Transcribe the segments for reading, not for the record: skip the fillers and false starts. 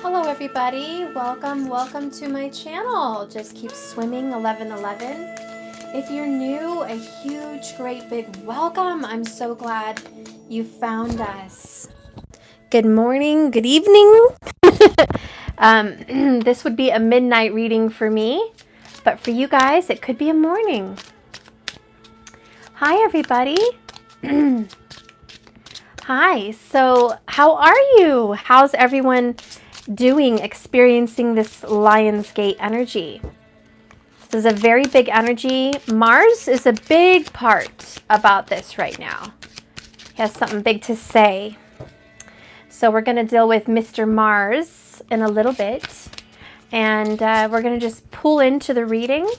Hello everybody, welcome to my channel. Just keep swimming 1111. If you're new, a huge, great big welcome. I'm so glad you found us. Good morning, good evening. This would be a midnight reading for me, but for you guys, it could be a morning. Hi everybody. Hi, so how are you? How's everyone doing, experiencing this Lionsgate energy? This is a very big energy. Mars is a big part about this right now. He has something big to say. So we're going to deal with Mr. Mars in a little bit. And we're going to just pull into the reading.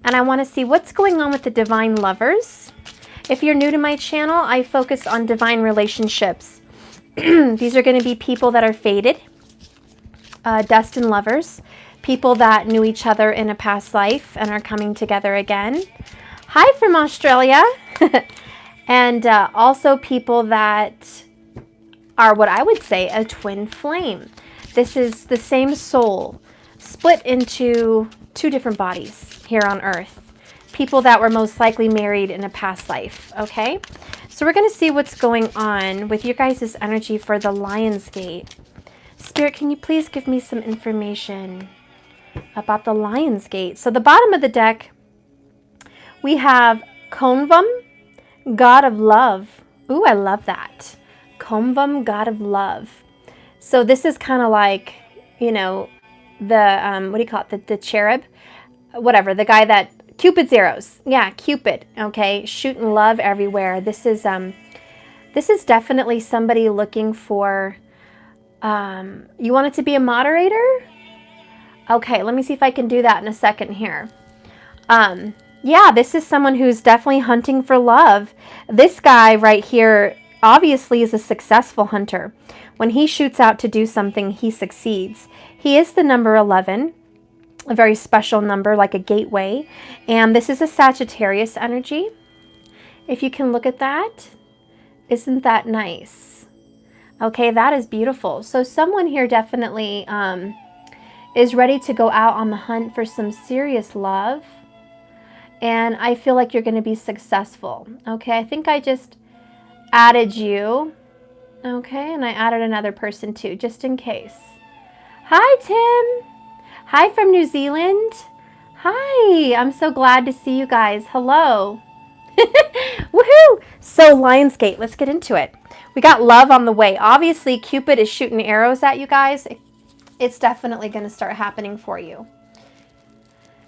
And I want to see what's going on with the divine lovers. If you're new to my channel, I focus on divine relationships. These are going to be people that are fated. Destined lovers, people that knew each other in a past life and are coming together again. Hi from Australia. And also people that are what I would say a twin flame. This is the same soul split into two different bodies here on Earth. People that were most likely married in a past life, okay? So we're going to see what's going on with your guys' energy for the Lionsgate. Spirit, can you please give me some information about the Lionsgate? So the bottom of the deck, we have Convum, God of Love. Ooh, I love that. Convum, God of Love. So this is kind of like, you know, the, what do you call it? The cherub? Whatever, the guy that, Cupid's arrows. Yeah, Cupid, okay? Shooting love everywhere. This is definitely somebody looking for... you want it to be a moderator? Okay, let me see if I can do that in a second here. Yeah, this is someone who's definitely hunting for love. This guy right here obviously is a successful hunter. When he shoots out to do something, he succeeds. He is the number 11, a very special number, like a gateway. And this is a Sagittarius energy. If you can look at that, isn't that nice? Okay, that is beautiful. So someone here definitely is ready to go out on the hunt for some serious love. And I feel like you're going to be successful. Okay, I think I just added you. Okay, and I added another person too, just in case. Hi, Tim. Hi from New Zealand. Hi, I'm so glad to see you guys. Hello. Woohoo! So Lionsgate, let's get into it. We got love on the way. Obviously, Cupid is shooting arrows at you guys. It's definitely going to start happening for you.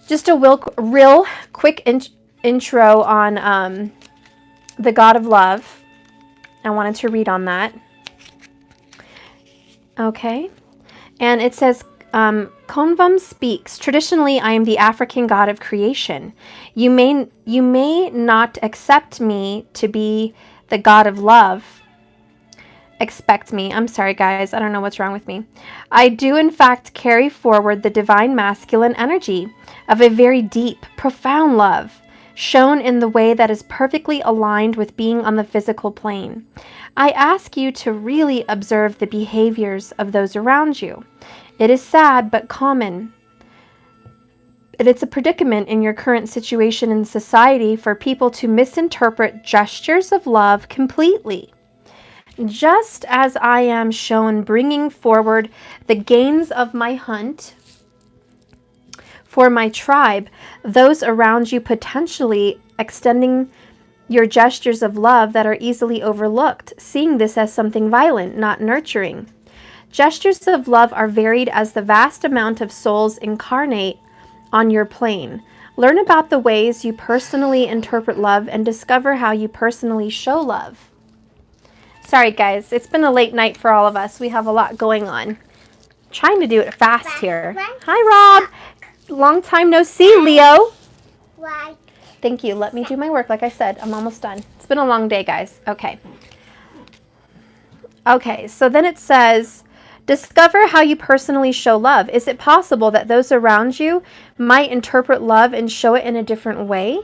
Just a real quick intro on the God of Love. I wanted to read on that. Okay. And it says, Convum speaks. Traditionally, I am the African god of creation. You may not accept me to be the god of love. Expect me. I'm sorry, guys. I don't know what's wrong with me. I do, in fact, carry forward the divine masculine energy of a very deep, profound love, shown in the way that is perfectly aligned with being on the physical plane. I ask you to really observe the behaviors of those around you. It is sad but common. It's a predicament in your current situation in society for people to misinterpret gestures of love completely. Just as I am shown bringing forward the gains of my hunt for my tribe, those around you potentially extending your gestures of love that are easily overlooked, seeing this as something violent, not nurturing. Gestures of love are varied as the vast amount of souls incarnate on your plane. Learn about the ways you personally interpret love and discover how you personally show love. Sorry guys, it's been a late night for all of us. We have a lot going on. Trying to do it fast here. Hi Rob! Long time no see, Leo. Thank you. Let me do my work. Like I said, I'm almost done. It's been a long day, guys. Okay. Okay, so then it says, discover how you personally show love. Is it possible that those around you might interpret love and show it in a different way?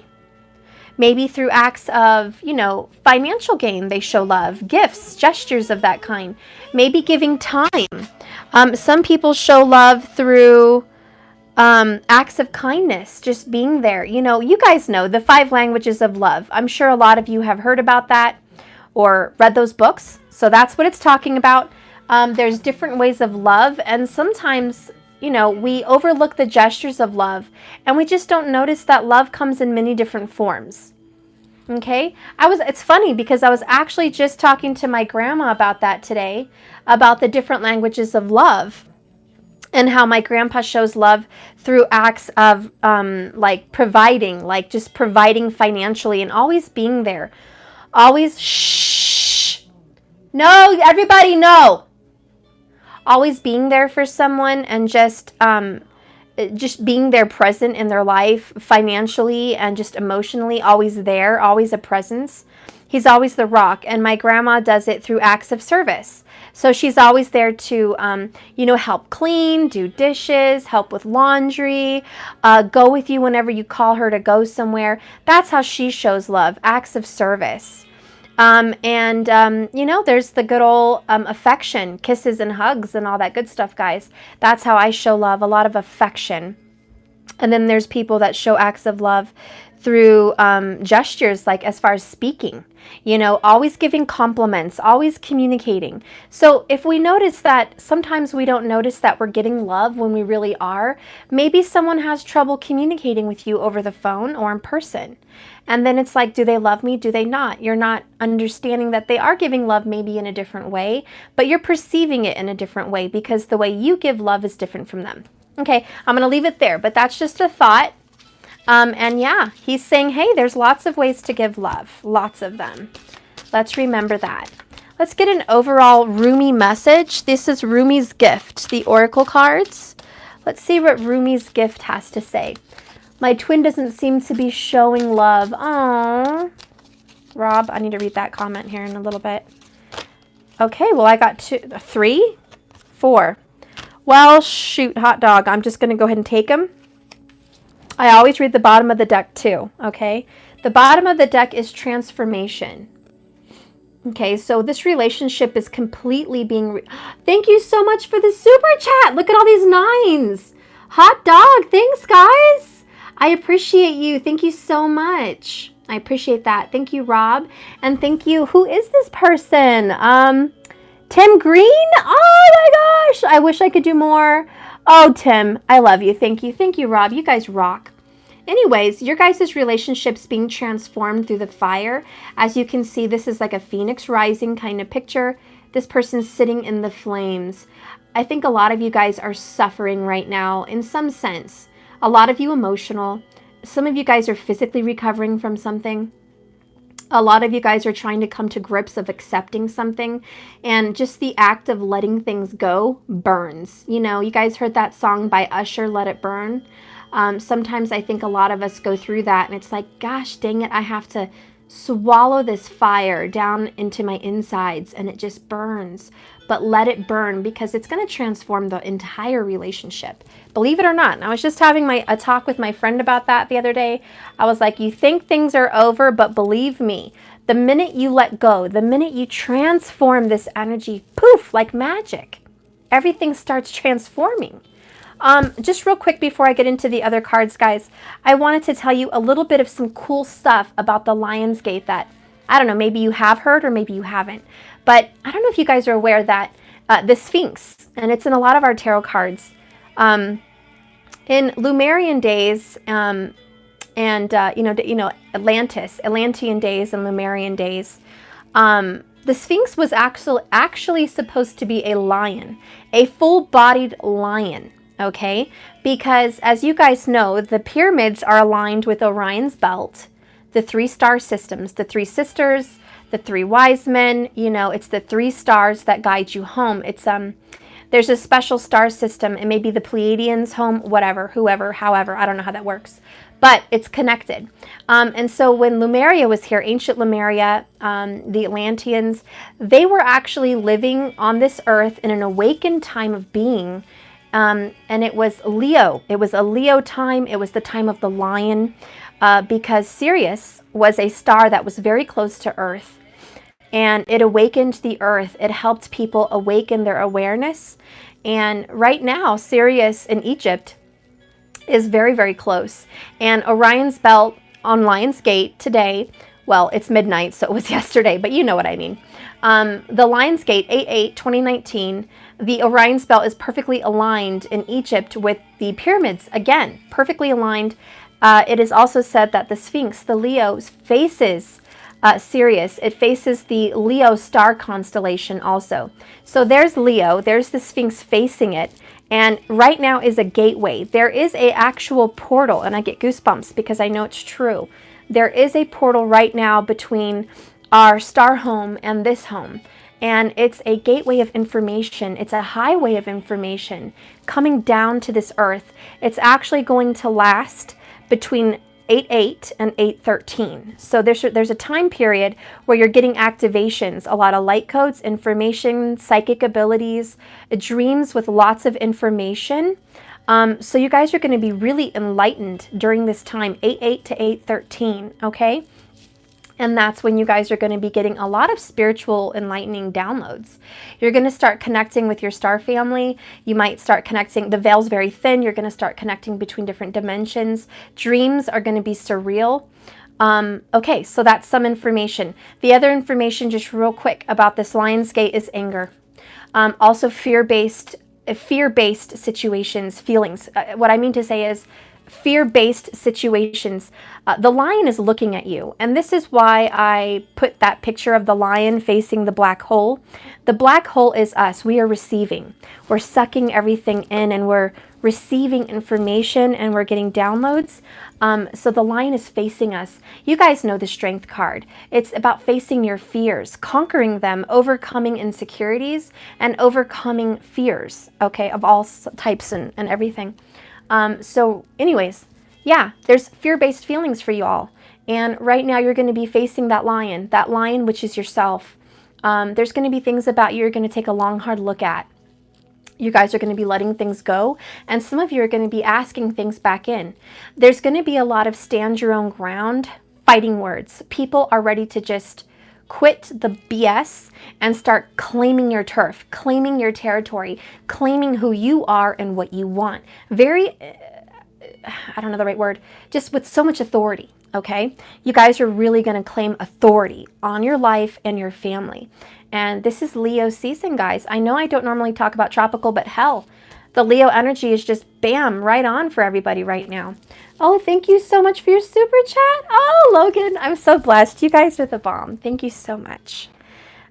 Maybe through acts of, you know, financial gain, they show love, gifts, gestures of that kind. Maybe giving time. Some people show love through acts of kindness, just being there. You know, you guys know the 5 languages of love. I'm sure a lot of you have heard about that or read those books. So that's what it's talking about. There's different ways of love, and sometimes, you know, we overlook the gestures of love, and we just don't notice that love comes in many different forms. Okay, it's funny because I was actually just talking to my grandma about that today, about the different languages of love and how my grandpa shows love through acts of like providing, like just providing financially and always being there. Always, shh. No, everybody, no. Always being there for someone and just being there, present in their life financially and just emotionally, always there, always a presence. He's always the rock, and my grandma does it through acts of service. So she's always there to, you know, help clean, do dishes, help with laundry, go with you whenever you call her to go somewhere. That's how she shows love, acts of service. You know, there's the good old affection, kisses and hugs and all that good stuff, guys. That's how I show love, a lot of affection. And then there's people that show acts of love through gestures, like as far as speaking, you know, always giving compliments, always communicating. So if we notice that sometimes we don't notice that we're getting love when we really are, maybe someone has trouble communicating with you over the phone or in person. And then it's like, do they love me? Do they not? You're not understanding that they are giving love maybe in a different way, but you're perceiving it in a different way because the way you give love is different from them. Okay, I'm going to leave it there, but that's just a thought. And yeah, he's saying, hey, there's lots of ways to give love, lots of them. Let's remember that. Let's get an overall Rumi message. This is Rumi's gift, the oracle cards. Let's see what Rumi's gift has to say. My twin doesn't seem to be showing love. Aww. Rob, I need to read that comment here in a little bit. Okay, well, I got 3, 4. Well, shoot, hot dog. I'm just going to go ahead and take them. I always read the bottom of the deck too, okay? The bottom of the deck is transformation. Okay, so this relationship is completely being... Thank you so much for the super chat. Look at all these 9s. Hot dog, thanks, guys. I appreciate you. Thank you so much. I appreciate that. Thank you, Rob. And thank you. Who is this person? Tim Green? Oh my gosh. I wish I could do more. Oh, Tim, I love you. Thank you. Thank you, Rob. You guys rock. Anyways, your guys' relationship's being transformed through the fire. As you can see, this is like a phoenix rising kind of picture. This person's sitting in the flames. I think a lot of you guys are suffering right now in some sense. A lot of you emotional. Some of you guys are physically recovering from something. A lot of you guys are trying to come to grips of accepting something, and just the act of letting things go burns. You know, you guys heard that song by Usher, Let It Burn. Sometimes I think a lot of us go through that, and it's like, gosh, dang it, I have to swallow this fire down into my insides, and it just burns. But let it burn, because it's going to transform the entire relationship. Believe it or not. And I was just having a talk with my friend about that the other day. I was like, you think things are over, but believe me, the minute you let go, the minute you transform this energy, poof, like magic, everything starts transforming. Just real quick before I get into the other cards, guys, I wanted to tell you a little bit of some cool stuff about the Lionsgate that, I don't know, maybe you have heard or maybe you haven't. But I don't know if you guys are aware that the Sphinx, and it's in a lot of our tarot cards, in Lemurian days, Atlantean days and Lemurian days, the Sphinx was actually supposed to be a lion, a full-bodied lion. Okay, because as you guys know, the pyramids are aligned with Orion's belt, the 3 star systems, the 3 sisters, the 3 wise men. You know, it's the 3 stars that guide you home. It's there's a special star system. It may be the Pleiadians home, whatever, whoever, however, I don't know how that works, but it's connected. And so when Lemuria was here, ancient Lemuria, the Atlanteans, they were actually living on this earth in an awakened time of being. And it was Leo. It was a Leo time. It was the time of the lion, because Sirius was a star that was very close to Earth, and it awakened the Earth. It helped people awaken their awareness. And right now, Sirius in Egypt is very, very close. And Orion's belt on Lionsgate today, well, it's midnight, so it was yesterday, but you know what I mean. The Lionsgate 8/8/2019, the Orion's belt is perfectly aligned in Egypt with the pyramids. Again, perfectly aligned. It is also said that the Sphinx, the Leo, faces Sirius. It faces the Leo star constellation also. So there's Leo, there's the Sphinx facing it, and right now is a gateway. There is a actual portal, and I get goosebumps because I know it's true. There is a portal right now between our star home and this home, and it's a gateway of information. It's a highway of information coming down to this earth. It's actually going to last between 8/8 and 8/13. So there's a time period where you're getting activations, a lot of light codes, information, psychic abilities, dreams with lots of information. So you guys are going to be really enlightened during this time, 8/8 to 8/13, okay? And that's when you guys are going to be getting a lot of spiritual enlightening downloads. You're going to start connecting with your star family. You might start connecting, the veil's very thin. You're going to start connecting between different dimensions. Dreams are going to be surreal. Okay, so that's some information. The other information, just real quick about this Lionsgate, is anger. Also fear-based situations, feelings. What I mean to say is fear-based situations. The lion is looking at you, and this is why I put that picture of the lion facing the black hole. The black hole is us. We are receiving. We're sucking everything in, and we're receiving information, and we're getting downloads. So the lion is facing us. You guys know the strength card. It's about facing your fears, conquering them, overcoming insecurities, and overcoming fears, okay, of all types and everything. So anyways, yeah, there's fear-based feelings for you all. And right now you're going to be facing that lion, which is yourself. There's going to be things about you you're going to take a long, hard look at. You guys are going to be letting things go, and some of you are going to be asking things back in. There's going to be a lot of stand your own ground, fighting words. People are ready to just quit the BS and start claiming your turf, claiming your territory, claiming who you are and what you want. Very, I don't know the right word, just with so much authority, okay? You guys are really going to claim authority on your life and your family. And this is Leo season, guys. I know I don't normally talk about tropical, but hell, the Leo energy is just bam, right on for everybody right now. Oh, thank you so much for your super chat. Oh, Logan, I'm so blessed. You guys are the bomb. Thank you so much.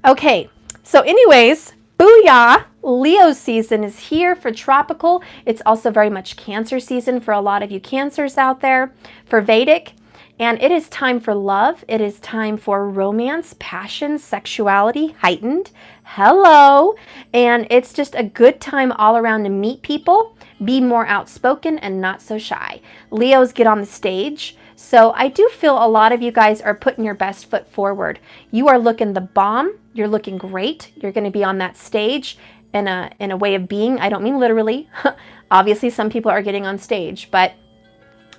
Okay, so anyways, booyah. Leo season is here for tropical. It's also very much Cancer season for a lot of you Cancers out there, for Vedic. And it is time for love. It is time for romance, passion, sexuality, heightened. Hello. And it's just a good time all around to meet people, be more outspoken and not so shy. Leos get on the stage. So I do feel a lot of you guys are putting your best foot forward. You are looking the bomb. You're looking great. You're going to be on that stage in a way of being. I don't mean literally. Obviously, some people are getting on stage, but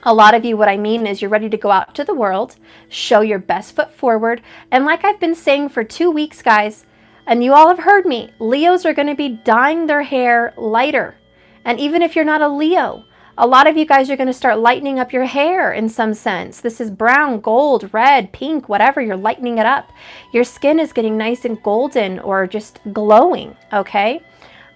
a lot of you, what I mean is you're ready to go out to the world, show your best foot forward. And like I've been saying for 2 weeks, guys, and you all have heard me, Leos are going to be dyeing their hair lighter. And even if you're not a Leo, a lot of you guys are going to start lightening up your hair in some sense. This is brown, gold, red, pink, whatever. You're lightening it up. Your skin is getting nice and golden or just glowing, okay?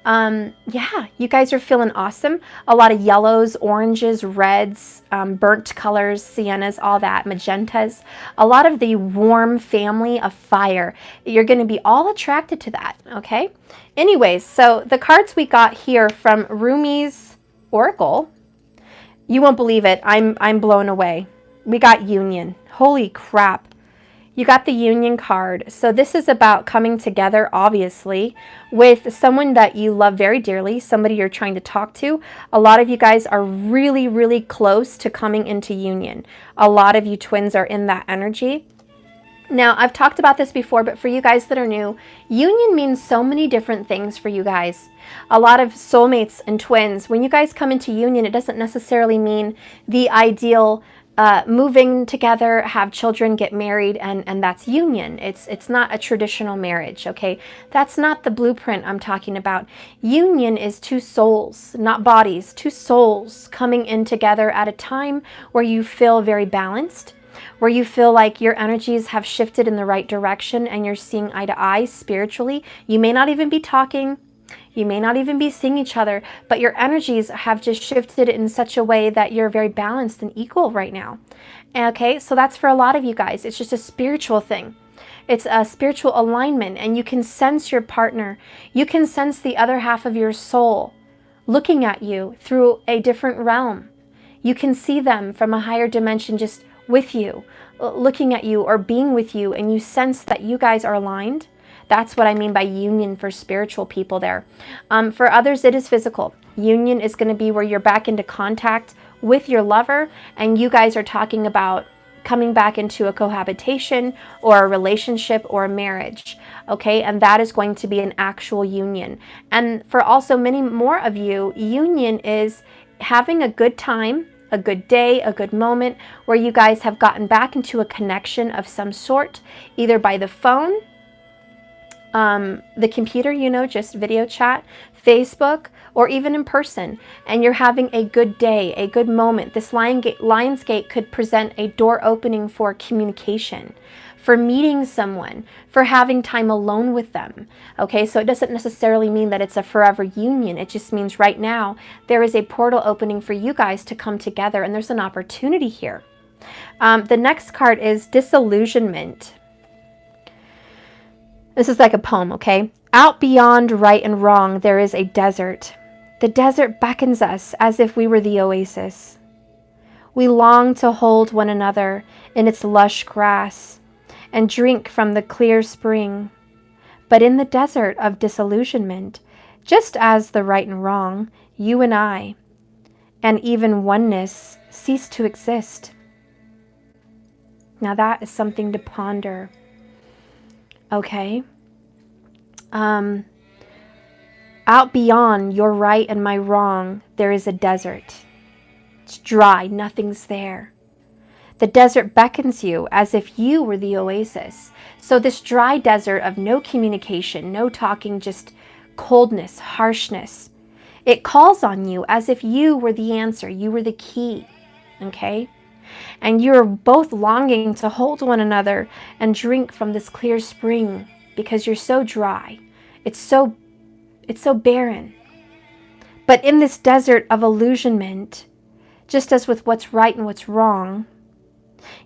Yeah, you guys are feeling awesome. A lot of yellows, oranges, reds, burnt colors, siennas, all that, magentas. A lot of the warm family of fire. You're going to be all attracted to that, okay? Anyways, so the cards we got here from Rumi's Oracle, you won't believe it. I'm blown away. We got Union. Holy crap. You got the Union card. So this is about coming together, obviously, with someone that you love very dearly, somebody you're trying to talk to. A lot of you guys are really, really close to coming into union. A lot of you twins are in that energy. Now, I've talked about this before, but for you guys that are new, union means so many different things for you guys. A lot of soulmates and twins, when you guys come into union, it doesn't necessarily mean the ideal moving together, have children, get married, and that's union. It's not a traditional marriage, okay? That's not the blueprint I'm talking about. Union is two souls, not bodies, two souls coming in together at a time where you feel very balanced, where you feel like your energies have shifted in the right direction and you're seeing eye to eye spiritually. You may not even be talking. You may not even be seeing each other, but your energies have just shifted in such a way that you're very balanced and equal right now. Okay, so that's for a lot of you guys. It's just a spiritual thing. It's a spiritual alignment, and you can sense your partner. You can sense the other half of your soul looking at you through a different realm. You can see them from a higher dimension just with you, looking at you or being with you, and you sense that you guys are aligned. That's what I mean by union for spiritual people there. For others, it is physical. Union is going to be where you're back into contact with your lover, and you guys are talking about coming back into a cohabitation or a relationship or a marriage, okay? And that is going to be an actual union. And for also many more of you, union is having a good time, a good day, a good moment where you guys have gotten back into a connection of some sort, either by the phone, the computer, you know, just video chat, Facebook, or even in person, and you're having a good day, a good moment. This Lionsgate could present a door opening for communication, for meeting someone, for having time alone with them. Okay, so it doesn't necessarily mean that it's a forever union. It just means right now there is a portal opening for you guys to come together, and there's an opportunity here. The next card is disillusionment. This is like a poem, okay? Out beyond right and wrong, there is a desert. The desert beckons us as if we were the oasis. We long to hold one another in its lush grass and drink from the clear spring. But in the desert of disillusionment, just as the right and wrong, you and I, and even oneness, cease to exist. Now that is something to ponder. Okay. Out beyond your right and my wrong, there is a desert. It's dry, nothing's there. The desert beckons you as if you were the oasis. So this dry desert of no communication, no talking, just coldness, harshness, it calls on you as if you were the answer, you were the key, okay? And you're both longing to hold one another and drink from this clear spring because you're so dry. It's so barren. But in this desert of illusionment, just as with what's right and what's wrong,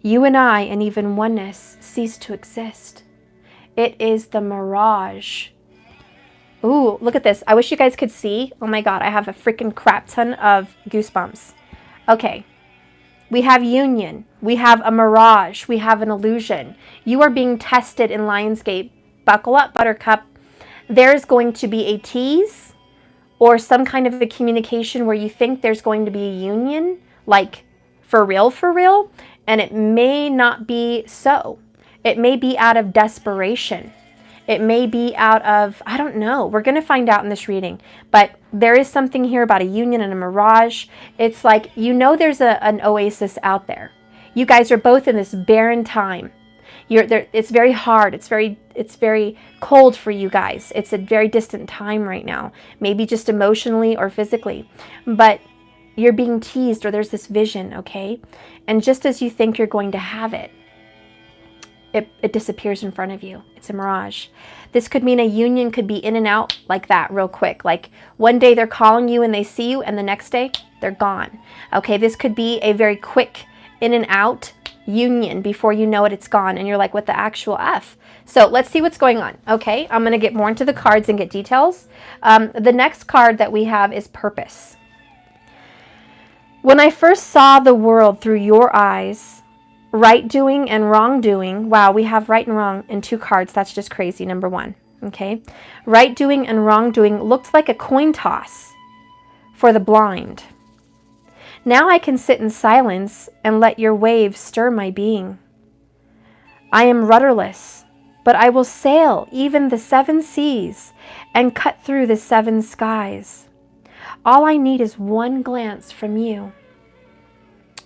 you and I and even oneness cease to exist. It is the mirage. Ooh, look at this. I wish you guys could see. Oh my God, I have a freaking crap ton of goosebumps. Okay. We have union, we have a mirage, we have an illusion. You are being tested in Lionsgate. Buckle up, Buttercup. There's going to be a tease or some kind of a communication where you think there's going to be a union, like for real, and it may not be so. It may be out of desperation. It may be out of, I don't know. We're going to find out in this reading. But there is something here about a union and a mirage. It's like, you know, there's an oasis out there. You guys are both in this barren time. It's very hard. It's very cold for you guys. It's a very distant time right now. Maybe just emotionally or physically. But you're being teased, or there's this vision, okay? And just as you think you're going to have it, it disappears in front of you. It's a mirage. This could mean a union could be in and out like that real quick. Like one day they're calling you and they see you, and the next day they're gone. Okay, this could be a very quick in and out union. Before you know it, it's gone. And you're like, what the actual F? So let's see what's going on. Okay, I'm going to get more into the cards and get details. The next card that we have is purpose. When I first saw the world through your eyes, right doing and wrong doing. Wow, we have right and wrong in 2 cards. That's just crazy, number 1. Okay. Right doing and wrong doing looked like a coin toss for the blind. Now I can sit in silence and let your waves stir my being. I am rudderless, but I will sail even the 7 seas and cut through the 7 skies. All I need is one glance from you.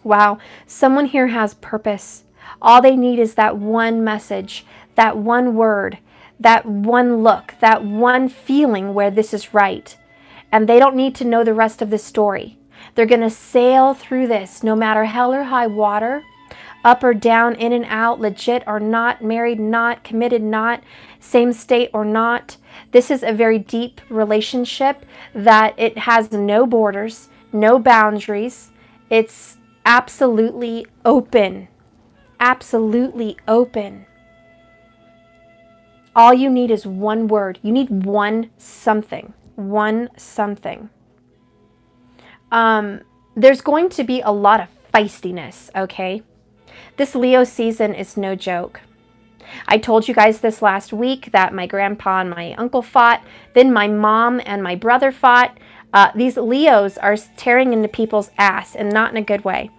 Wow. Someone here has purpose. All they need is that one message, that one word, that one look, that one feeling where this is right. And they don't need to know the rest of the story. They're going to sail through this no matter hell or high water, up or down, in and out, legit or not, married, not, committed, not, same state or not. This is a very deep relationship that it has no borders, no boundaries. It's absolutely open. Absolutely open. All you need is one word. You need one something. One something. There's going to be a lot of feistiness, okay? This Leo season is no joke. I told you guys this last week that my grandpa and my uncle fought. Then my mom and my brother fought. These Leos are tearing into people's ass, and not in a good way.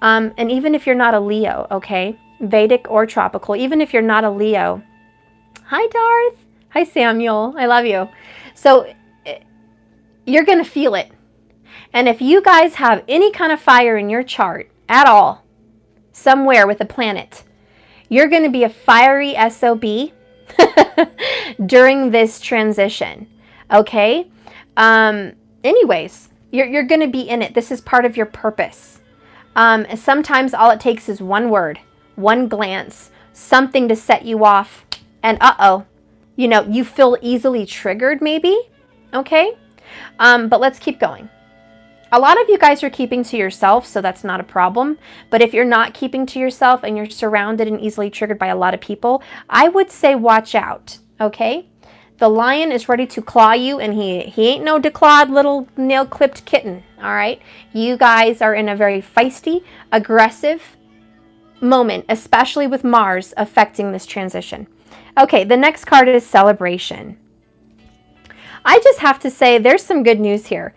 And even if you're not a Leo, okay, Vedic or tropical, even if you're not a Leo, hi Darth, hi Samuel, I love you. So you're going to feel it. And if you guys have any kind of fire in your chart at all, somewhere with a planet, you're going to be a fiery SOB during this transition, okay? Anyways, you're going to be in it. This is part of your purpose. Sometimes all it takes is one word, one glance, something to set you off, and you know, you feel easily triggered maybe, okay? But let's keep going. A lot of you guys are keeping to yourself, so that's not a problem. But if you're not keeping to yourself and you're surrounded and easily triggered by a lot of people, I would say watch out, okay? The lion is ready to claw you, and he ain't no declawed little nail-clipped kitten, all right? You guys are in a very feisty, aggressive moment, especially with Mars affecting this transition. Okay, the next card is celebration. I just have to say there's some good news here.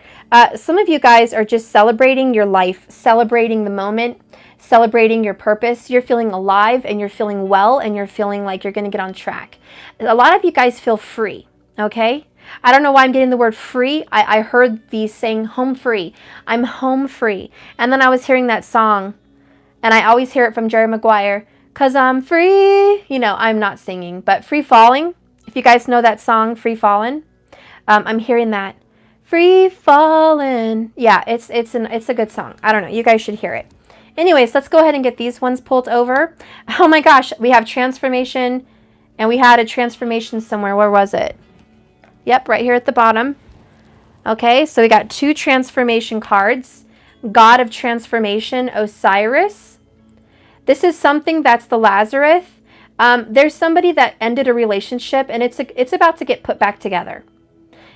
Some of you guys are just celebrating your life, celebrating the moment, celebrating your purpose. You're feeling alive and you're feeling well and you're feeling like you're going to get on track. A lot of you guys feel free, okay? I don't know why I'm getting the word free. I heard these saying home free. I'm home free. And then I was hearing that song, and I always hear it from Jerry Maguire, 'cause I'm free. You know, I'm not singing, but Free Falling. If you guys know that song, Free Fallin'. I'm hearing that. Free Fallin'. Yeah, it's a good song. I don't know. You guys should hear it. Anyways, let's go ahead and get these ones pulled over. Oh my gosh, we have transformation, and we had a transformation somewhere. Where was it? Yep, right here at the bottom. Okay, so we got two transformation cards. God of Transformation, Osiris. This is something that's the Lazarus. There's somebody that ended a relationship, and it's about to get put back together.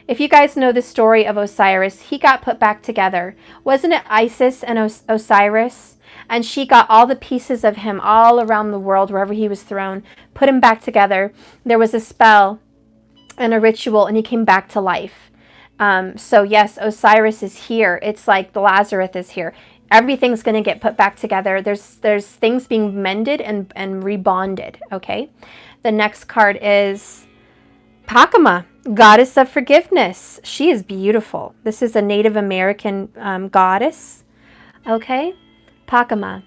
If you guys know the story of Osiris, he got put back together. Wasn't it Isis and Osiris? And she got all the pieces of him all around the world, wherever he was thrown, put him back together. There was a spell and a ritual, and he came back to life. So yes, Osiris is here. It's like the Lazarus is here. Everything's going to get put back together. There's things being mended and rebonded, okay? The next card is Pakama, Goddess of Forgiveness. She is beautiful. This is a Native American goddess, okay? Pakama.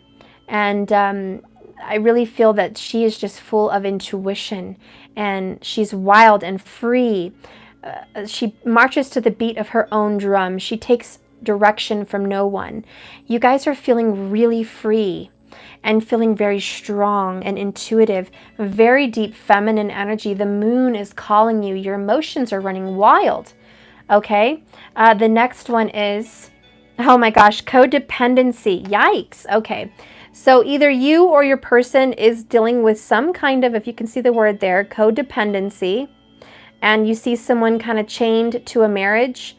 And I really feel that she is just full of intuition, and she's wild and free. She marches to the beat of her own drum. She takes direction from no one. You guys are feeling really free and feeling very strong and intuitive, very deep feminine energy. The moon is calling you. Your emotions are running wild, okay? The next one is, oh my gosh, codependency. Yikes. Okay. So either you or your person is dealing with some kind of, if you can see the word there, codependency, and you see someone kind of chained to a marriage.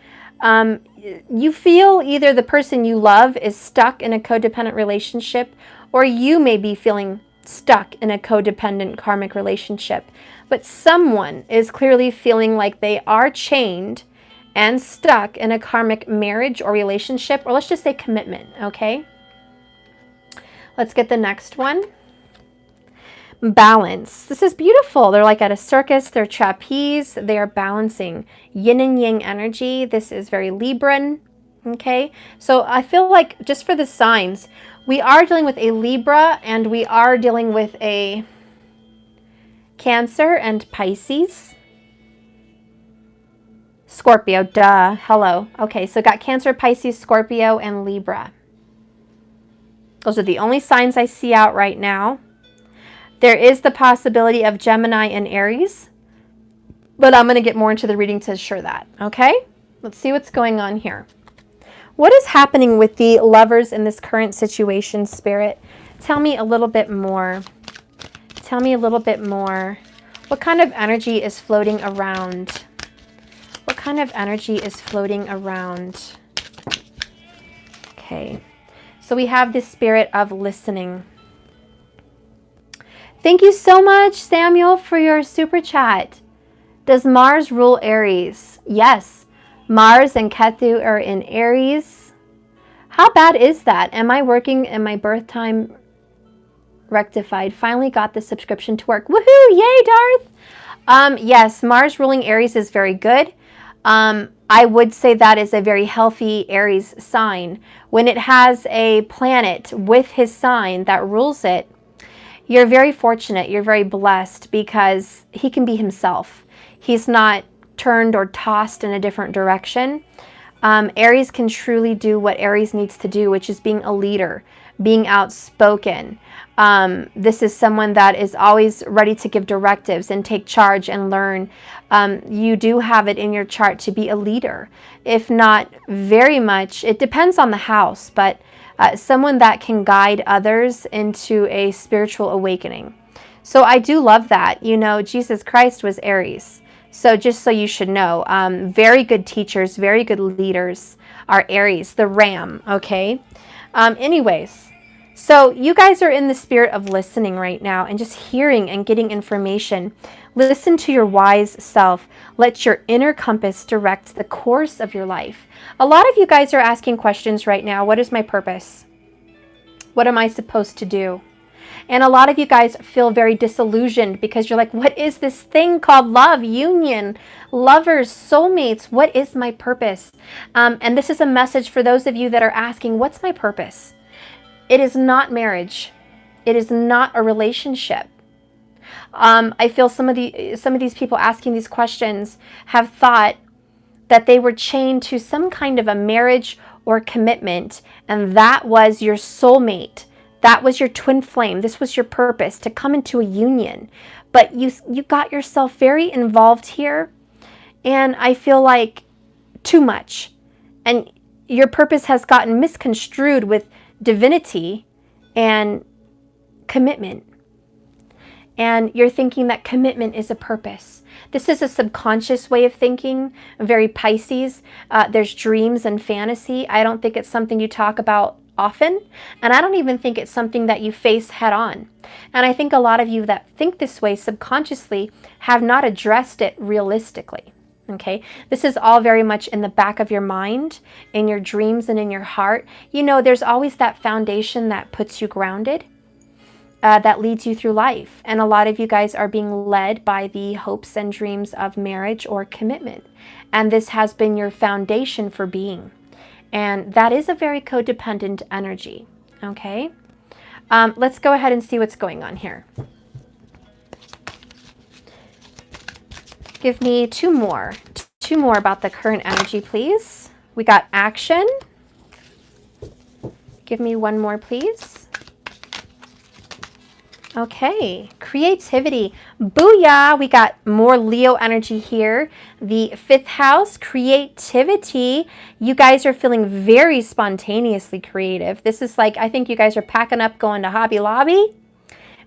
You feel either the person you love is stuck in a codependent relationship, or you may be feeling stuck in a codependent karmic relationship. But someone is clearly feeling like they are chained and stuck in a karmic marriage or relationship, or let's just say commitment, okay? Let's get the next one. Balance. This is beautiful. They're like at a circus. They're trapeze. They are balancing yin and yang energy. This is very Libran. Okay. So I feel like just for the signs, We are dealing with a Libra, and we are dealing with a Cancer and Pisces. Scorpio, duh, hello. Okay, so got Cancer, Pisces, Scorpio, and Libra. Those are the only signs I see out right now. There is the possibility of Gemini and Aries, but I'm going to get more into the reading to assure that, okay? Let's see what's going on here. What is happening with the lovers in this current situation, Spirit? Tell me a little bit more. Tell me a little bit more. What kind of energy is floating around? What kind of energy is floating around? Okay. So we have this spirit of listening. Thank you so much, Samuel, for your super chat. Does Mars rule Aries? Yes. Mars and Ketu are in Aries. How bad is that? Am I working in my birth time rectified? Finally got the subscription to work. Woohoo! Yay, Darth! Yes, Mars ruling Aries is very good. I would say that is a very healthy Aries sign. When it has a planet with his sign that rules it, you're very fortunate, you're very blessed because he can be himself. He's not turned or tossed in a different direction. Aries can truly do what Aries needs to do, which is being a leader, being outspoken. This is someone that is always ready to give directives and take charge and learn. You do have it in your chart to be a leader. If not very much, it depends on the house, but someone that can guide others into a spiritual awakening. So I do love that. You know, Jesus Christ was Aries. So just so you should know, very good teachers, very good leaders are Aries, the ram, okay? Anyways. So you guys are in the spirit of listening right now and just hearing and getting information. Listen to your wise self. Let your inner compass direct the course of your life. A lot of you guys are asking questions right now. What is my purpose? What am I supposed to do? And a lot of you guys feel very disillusioned because you're like, what is this thing called love, union, lovers, soulmates? What is my purpose? And this is a message for those of you that are asking, what's my purpose? It is not marriage. It is not a relationship. I feel some of these people asking these questions have thought that they were chained to some kind of a marriage or commitment, and that was your soulmate. That was your twin flame. This was your purpose, to come into a union. But you got yourself very involved here, and I feel like too much. And your purpose has gotten misconstrued with divinity and commitment. And you're thinking that commitment is a purpose. This is a subconscious way of thinking, very Pisces. There's dreams and fantasy. I don't think it's something you talk about often, and I don't even think it's something that you face head on. And I think a lot of you that think this way subconsciously have not addressed it realistically. Okay, this is all very much in the back of your mind, in your dreams and in your heart. You know, there's always that foundation that puts you grounded, that leads you through life. And a lot of you guys are being led by the hopes and dreams of marriage or commitment. And this has been your foundation for being. And that is a very codependent energy. Okay, let's go ahead and see what's going on here. Give me two more about the current energy, please. We got action. Give me one more, please. Okay, creativity. Booyah! We got more Leo energy here. The 5th house, creativity. You guys are feeling very spontaneously creative. This is like, I think you guys are packing up, going to Hobby Lobby.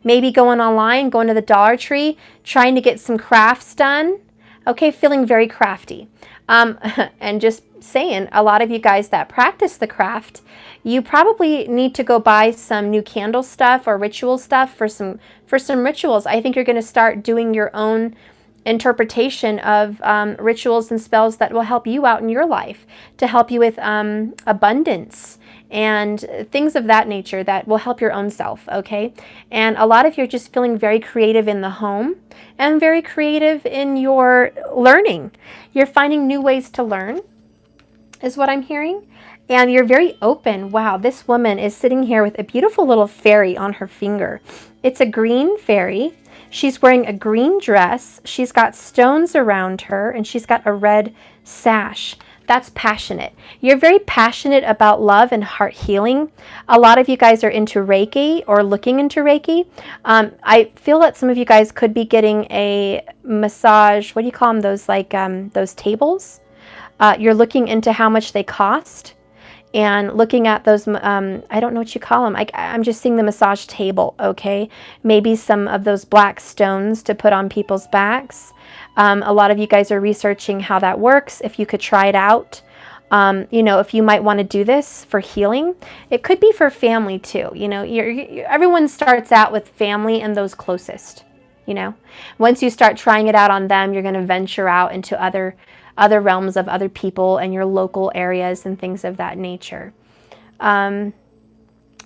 Maybe going online, going to the Dollar Tree, trying to get some crafts done. Okay, feeling very crafty. And just saying, a lot of you guys that practice the craft, you probably need to go buy some new candle stuff or ritual stuff for some rituals. I think you're going to start doing your own interpretation of rituals and spells that will help you out in your life, to help you with abundance and things of that nature that will help your own self, okay? And a lot of you are just feeling very creative in the home and very creative in your learning. You're finding new ways to learn, is what I'm hearing. And you're very open. Wow, this woman is sitting here with a beautiful little fairy on her finger. It's a green fairy. She's wearing a green dress. She's got stones around her, and she's got a red sash. That's passionate. You're very passionate about love and heart healing. A lot of you guys are into Reiki or looking into Reiki. I feel that some of you guys could be getting a massage. What do you call them? Those like those tables. You're looking into how much they cost and looking at those. I don't know what you call them. I'm just seeing the massage table. Okay, maybe some of those black stones to put on people's backs. A lot of you guys are researching how that works. If you could try it out, you know, if you might want to do this for healing. It could be for family too. You know, everyone starts out with family and those closest. You know, once you start trying it out on them, you're going to venture out into other realms of other people and your local areas and things of that nature.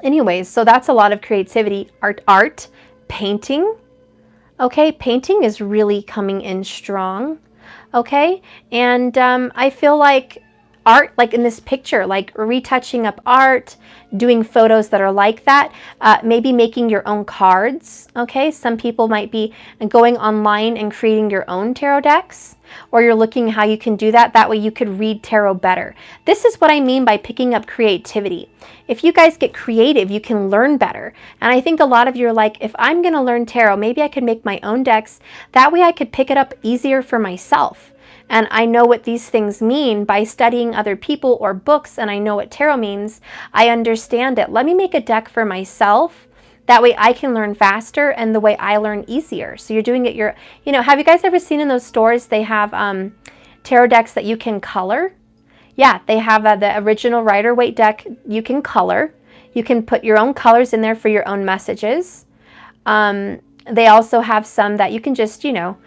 Anyways, so that's a lot of creativity, art, painting. Okay, painting is really coming in strong. Okay, and I feel like art, like in this picture, like retouching up art, doing photos that are like that, maybe making your own cards. Okay, some people might be going online and creating your own tarot decks, or you're looking how you can do that. That way you could read tarot better. This is what I mean by picking up creativity. If you guys get creative, you can learn better. And I think a lot of you are like, if I'm going to learn tarot, maybe I could make my own decks. That way I could pick it up easier for myself. And I know what these things mean by studying other people or books, and I know what tarot means. I understand it. Let me make a deck for myself. That way I can learn faster and the way I learn easier. So you're doing it, you know, have you guys ever seen in those stores, they have tarot decks that you can color? Yeah, they have the original Rider-Waite deck you can color. You can put your own colors in there for your own messages. They also have some that you can just, you know,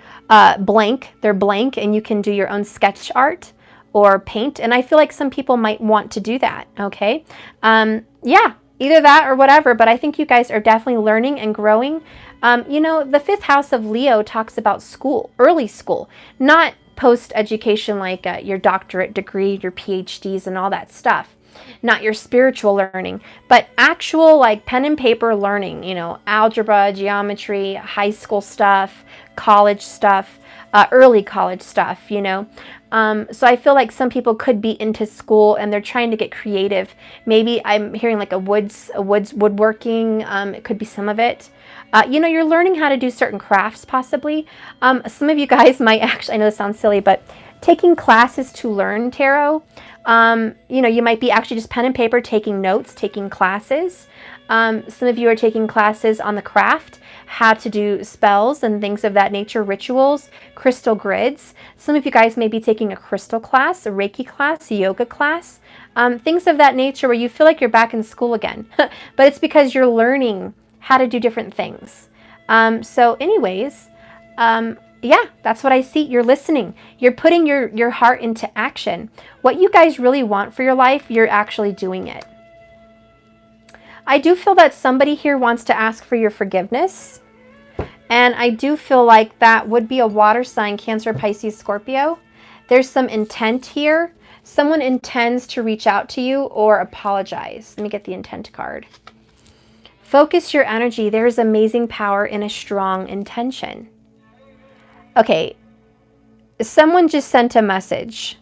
blank. They're blank and you can do your own sketch art or paint. And I feel like some people might want to do that, okay? Yeah, either that or whatever, but I think you guys are definitely learning and growing. You know, the 5th house of Leo talks about school, early school, not post-education like your doctorate degree, your PhDs and all that stuff. Not your spiritual learning, but actual like pen and paper learning, you know, algebra, geometry, high school stuff, college stuff, early college stuff, you know. So I feel like some people could be into school and they're trying to get creative. Maybe I'm hearing like a woods woodworking. It could be some of it. You know, you're learning how to do certain crafts possibly. Some of you guys might actually, I know this sounds silly, but taking classes to learn tarot. You know, you might be actually just pen and paper taking notes, taking classes. Some of you are taking classes on the craft, how to do spells and things of that nature, rituals, crystal grids. Some of you guys may be taking a crystal class, a Reiki class, a yoga class, things of that nature where you feel like you're back in school again. But it's because you're learning how to do different things. So anyways, yeah, that's what I see. You're listening. You're putting your heart into action. What you guys really want for your life, you're actually doing it. I do feel that somebody here wants to ask for your forgiveness. And I do feel like that would be a water sign, Cancer, Pisces, Scorpio. There's some intent here. Someone intends to reach out to you or apologize. Let me get the intent card. Focus your energy. There is amazing power in a strong intention. Okay, someone just sent a message.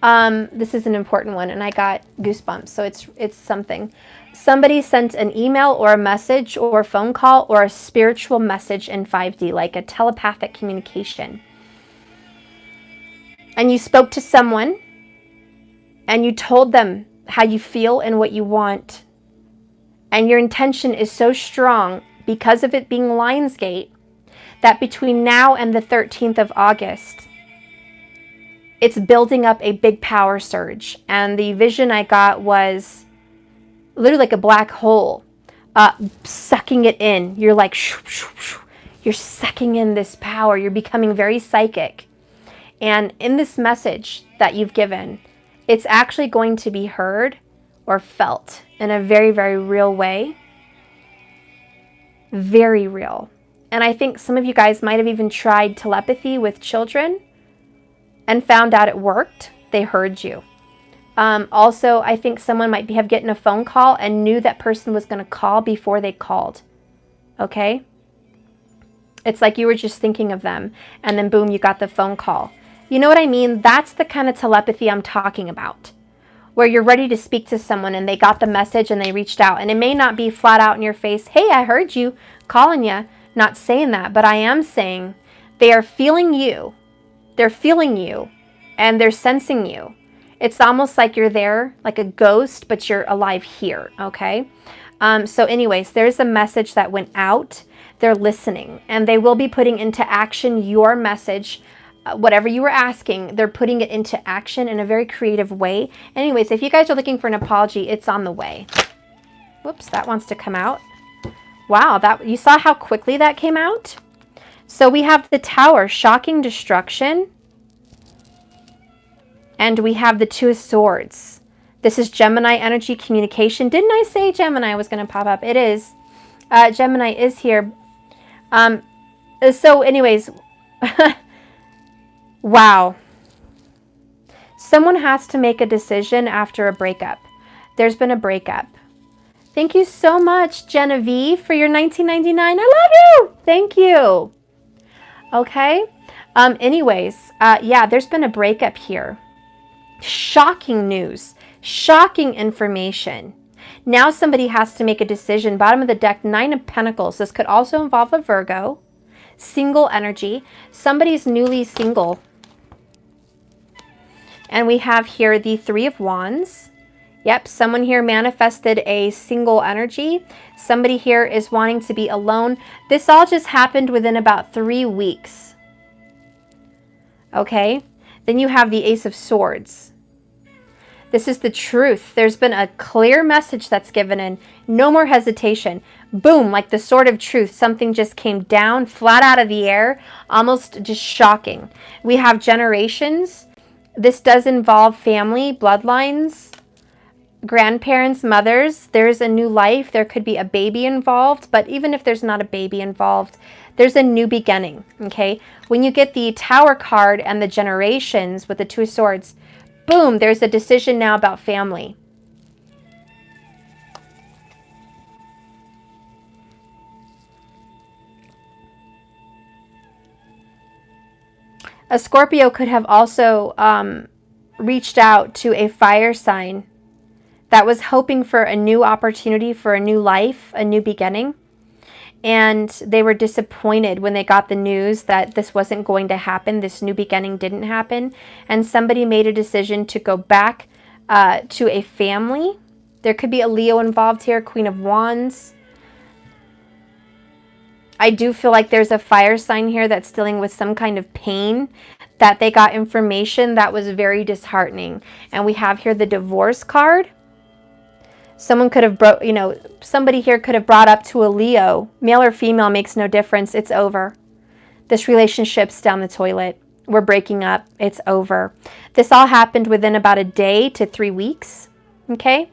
This is an important one, and I got goosebumps, so it's something. Somebody sent an email or a message or a phone call or a spiritual message in 5D, like a telepathic communication. And you spoke to someone, and you told them how you feel and what you want. And your intention is so strong because of it being Lionsgate, that between now and the 13th of August, it's building up a big power surge. And the vision I got was literally like a black hole, sucking it in. You're like, shoo, shoo, shoo. You're sucking in this power. You're becoming very psychic. And in this message that you've given, it's actually going to be heard or felt in a very, very real way. Very real. And I think some of you guys might have even tried telepathy with children and found out it worked. They heard you. Also, I think someone might have gotten a phone call and knew that person was going to call before they called. Okay? It's like you were just thinking of them, and then boom, you got the phone call. You know what I mean? That's the kind of telepathy I'm talking about, where you're ready to speak to someone and they got the message and they reached out. And it may not be flat out in your face, hey, I heard you, calling you. Not saying that, but I am saying they are feeling you. They're feeling you, and they're sensing you. It's almost like you're there, like a ghost, but you're alive here, okay? So anyways, there's a message that went out. They're listening, and they will be putting into action your message. Whatever you were asking, they're putting it into action in a very creative way. Anyways, if you guys are looking for an apology, it's on the way. Whoops, that wants to come out. Wow, that you saw how quickly that came out? So we have the Tower, shocking destruction. And we have the Two of Swords. This is Gemini energy communication. Didn't I say Gemini was going to pop up? It is. Gemini is here. So anyways, wow. Someone has to make a decision after a breakup. There's been a breakup. Thank you so much, Genevieve, for your $19.99. I love you. Thank you. Okay. Anyways, yeah, there's been a breakup here. Shocking news. Shocking information. Now somebody has to make a decision. Bottom of the deck, Nine of Pentacles. This could also involve a Virgo. Single energy. Somebody's newly single. And we have here the Three of Wands. Yep, someone here manifested a single energy. Somebody here is wanting to be alone. This all just happened within about 3 weeks. Okay? Then you have the Ace of Swords. This is the truth. There's been a clear message that's given in. No more hesitation. Boom, like the sword of truth. Something just came down flat out of the air. Almost just shocking. We have generations. This does involve family, bloodlines, grandparents, mothers. There's a new life. There could be a baby involved. But even if there's not a baby involved, there's a new beginning. Okay? When you get the Tower card and the generations with the Two of Swords, boom, there's a decision now about family. A Scorpio could have also reached out to a fire sign that was hoping for a new opportunity, for a new life, a new beginning. And they were disappointed when they got the news that this wasn't going to happen. This new beginning didn't happen. And somebody made a decision to go back to a family. There could be a Leo involved here, Queen of Wands. I do feel like there's a fire sign here that's dealing with some kind of pain, that they got information that was very disheartening. And we have here the Divorce card. Someone could have, somebody here could have brought up to a Leo, male or female, makes no difference. It's over. This relationship's down the toilet. We're breaking up. It's over. This all happened within about a day to 3 weeks. Okay?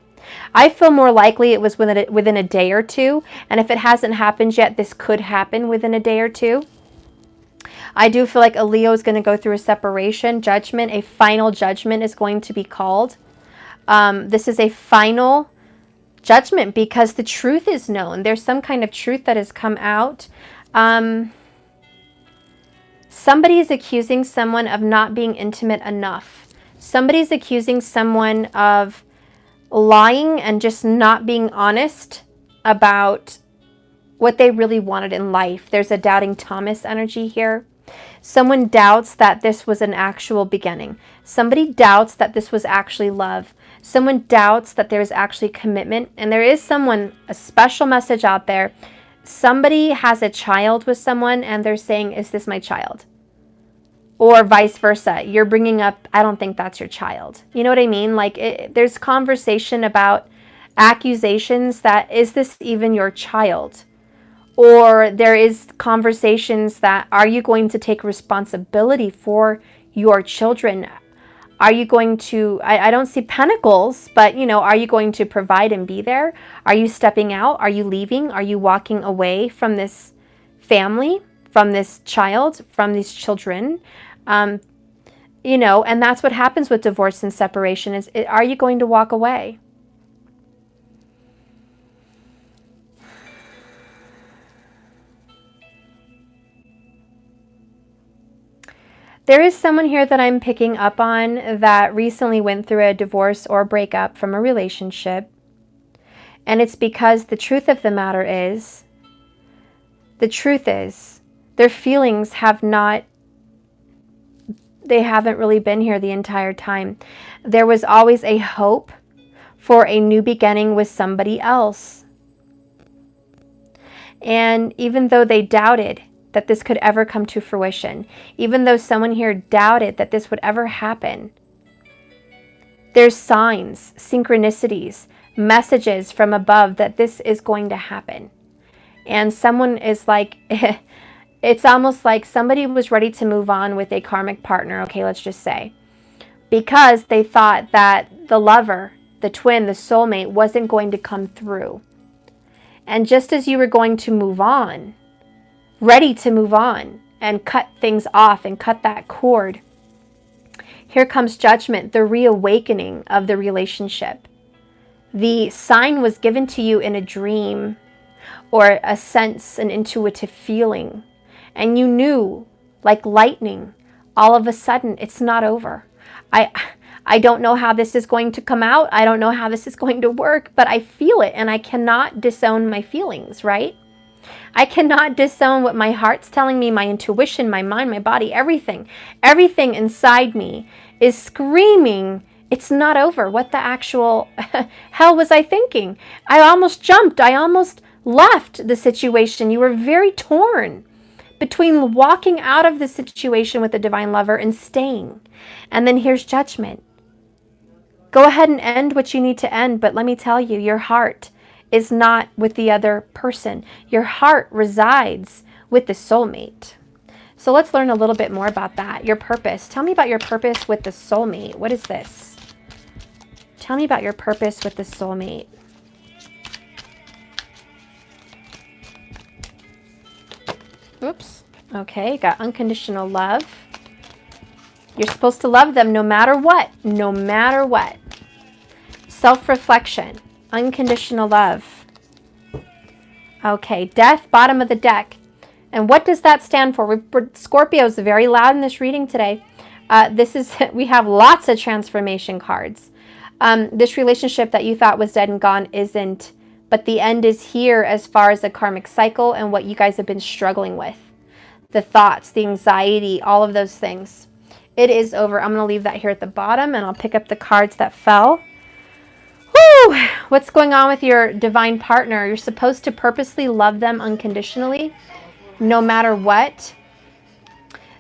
I feel more likely it was within a day or two. And if it hasn't happened yet, this could happen within a day or two. I do feel like a Leo is going to go through a separation, judgment. A final judgment is going to be called. This is a final judgment because the truth is known. There's some kind of truth that has come out. Somebody is accusing someone of not being intimate enough. Somebody's accusing someone of lying and just not being honest about what they really wanted in life. There's a doubting Thomas energy here. Someone doubts that this was an actual beginning. Somebody doubts that this was actually love. Someone doubts that there's actually commitment. And there is someone, a special message out there. Somebody has a child with someone and they're saying, is this my child? Or vice versa. You're bringing up, I don't think that's your child. You know what I mean? Like there's conversation about accusations that, is this even your child? Or there is conversations that, are you going to take responsibility for your children? Are you going to, I don't see pentacles, but are you going to provide and be there? Are you stepping out? Are you leaving? Are you walking away from this family, from this child, from these children? You know, and that's what happens with divorce and separation is, are you going to walk away? There is someone here that I'm picking up on that recently went through a divorce or breakup from a relationship. And it's because the truth of the matter is, their feelings they haven't really been here the entire time. There was always a hope for a new beginning with somebody else. And even though they doubted that this could ever come to fruition, even though someone here doubted that this would ever happen, there's signs, synchronicities, messages from above that this is going to happen. And someone is like, it's almost like somebody was ready to move on with a karmic partner, okay, let's just say, because they thought that the lover, the twin, the soulmate wasn't going to come through. And just as you were going to move on, ready to move on and cut things off and cut that cord, here comes judgment, the reawakening of the relationship. The sign was given to you in a dream or a sense, an intuitive feeling. And you knew, like lightning, all of a sudden, it's not over. I don't know how this is going to come out. I don't know how this is going to work, but I feel it and I cannot disown my feelings, right? I cannot disown what my heart's telling me, my intuition, my mind, my body, everything. Everything inside me is screaming, it's not over. What the actual hell was I thinking? I almost jumped. I almost left the situation. You were very torn between walking out of the situation with the divine lover and staying. And then here's judgment. Go ahead and end what you need to end, but let me tell you, your heart is not with the other person. Your heart resides with the soulmate. So let's learn a little bit more about that. Your purpose. Tell me about your purpose with the soulmate. What is this? Tell me about your purpose with the soulmate. Oops. Okay, got unconditional love. You're supposed to love them no matter what. No matter what. Self-reflection. Unconditional love. Okay, death, bottom of the deck. And what does that stand for? Scorpio's very loud in this reading today. We have lots of transformation cards. This relationship that you thought was dead and gone isn't. But the end is here as far as the karmic cycle and what you guys have been struggling with. The thoughts, the anxiety, all of those things. It is over. I'm going to leave that here at the bottom and I'll pick up the cards that fell. Whew! What's going on with your divine partner? You're supposed to purposely love them unconditionally, no matter what.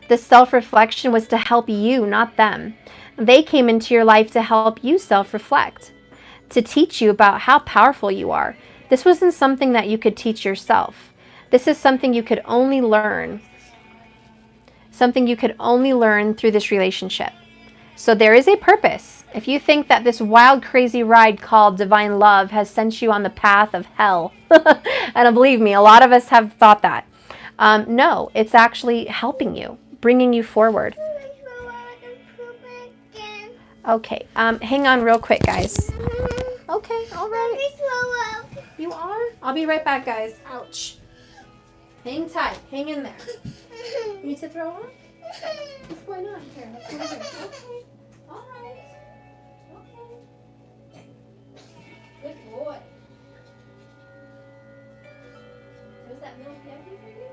The self-reflection was to help you, not them. They came into your life to help you self-reflect, to teach you about how powerful you are. This wasn't something that you could teach yourself. This is something you could only learn. Something you could only learn through this relationship. So there is a purpose. If you think that this wild, crazy ride called divine love has sent you on the path of hell, and believe me, a lot of us have thought that. No, it's actually helping you, bringing you forward. Okay, hang on real quick, guys. Okay, all right. You are? I'll be right back, guys. Ouch. Hang tight. Hang in there. You need to throw on? What's going on here? What's going on here? Okay. All right. Okay. Good boy. Was that milk empty for you?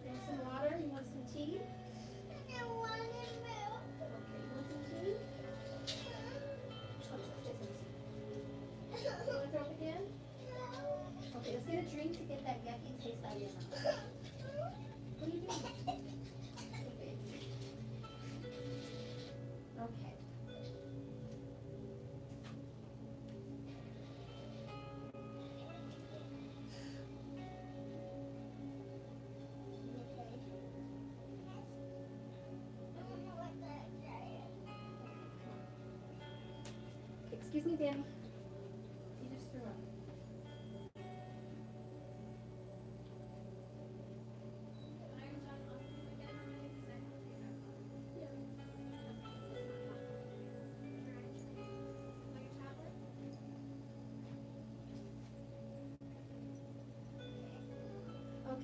You want some water? You want some tea? I want milk. Okay, you want some tea? You want to throw up again? No. Okay, let's get a drink to get that yucky taste out of your mouth. What are you doing? Okay. Excuse me, Danny. You just threw up.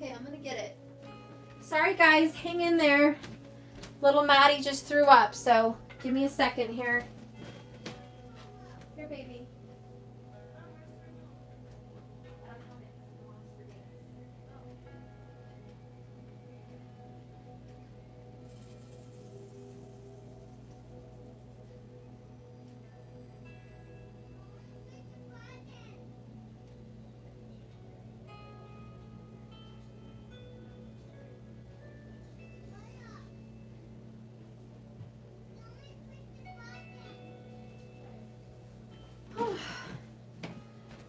Okay, I'm gonna get it. Sorry guys, hang in there. Little Maddie just threw up, so give me a second here. Here, baby.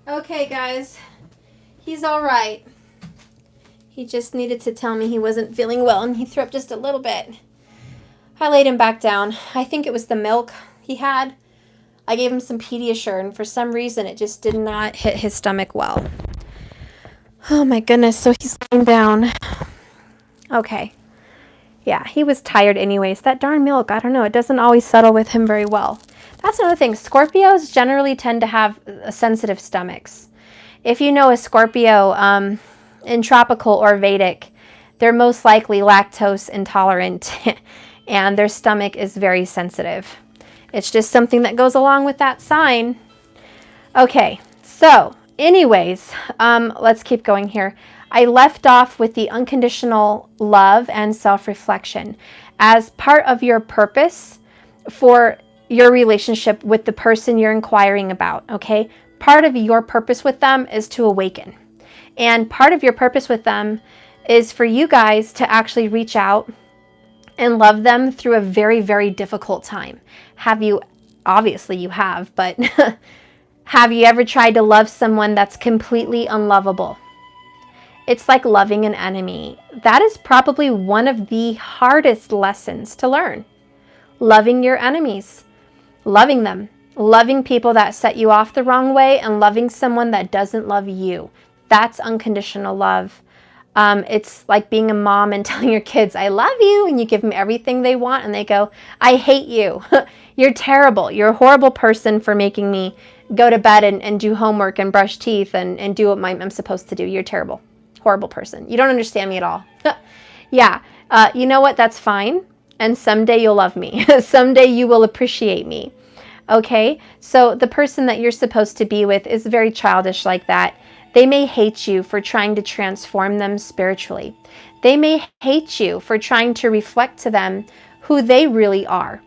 Okay, guys. He's all right. He just needed to tell me he wasn't feeling well, and he threw up just a little bit. I laid him back down. I think it was the milk he had. I gave him some Pediasure, and for some reason, it just did not hit his stomach well. Oh, my goodness. So he's laying down. Okay. Yeah, he was tired anyways. That darn milk, I don't know. It doesn't always settle with him very well. That's another thing. Scorpios generally tend to have sensitive stomachs. If you know a Scorpio in tropical or Vedic, they're most likely lactose intolerant and their stomach is very sensitive. It's just something that goes along with that sign. Okay, so anyways, let's keep going here. I left off with the unconditional love and self-reflection as part of your purpose for your relationship with the person you're inquiring about, okay? Part of your purpose with them is to awaken. And part of your purpose with them is for you guys to actually reach out and love them through a very, very difficult time. Have you, obviously you have, but have you ever tried to love someone that's completely unlovable? It's like loving an enemy. That is probably one of the hardest lessons to learn. Loving your enemies. Loving them. Loving people that set you off the wrong way and loving someone that doesn't love you. That's unconditional love. It's like being a mom and telling your kids, I love you, and you give them everything they want and they go, I hate you. You're terrible. You're a horrible person for making me go to bed and do homework and brush teeth and do what I'm supposed to do. You're terrible. Horrible person. You don't understand me at all. Yeah. You know what? That's fine. And someday you'll love me. Someday you will appreciate me. Okay? So the person that you're supposed to be with is very childish like that. They may hate you for trying to transform them spiritually. They may hate you for trying to reflect to them who they really are.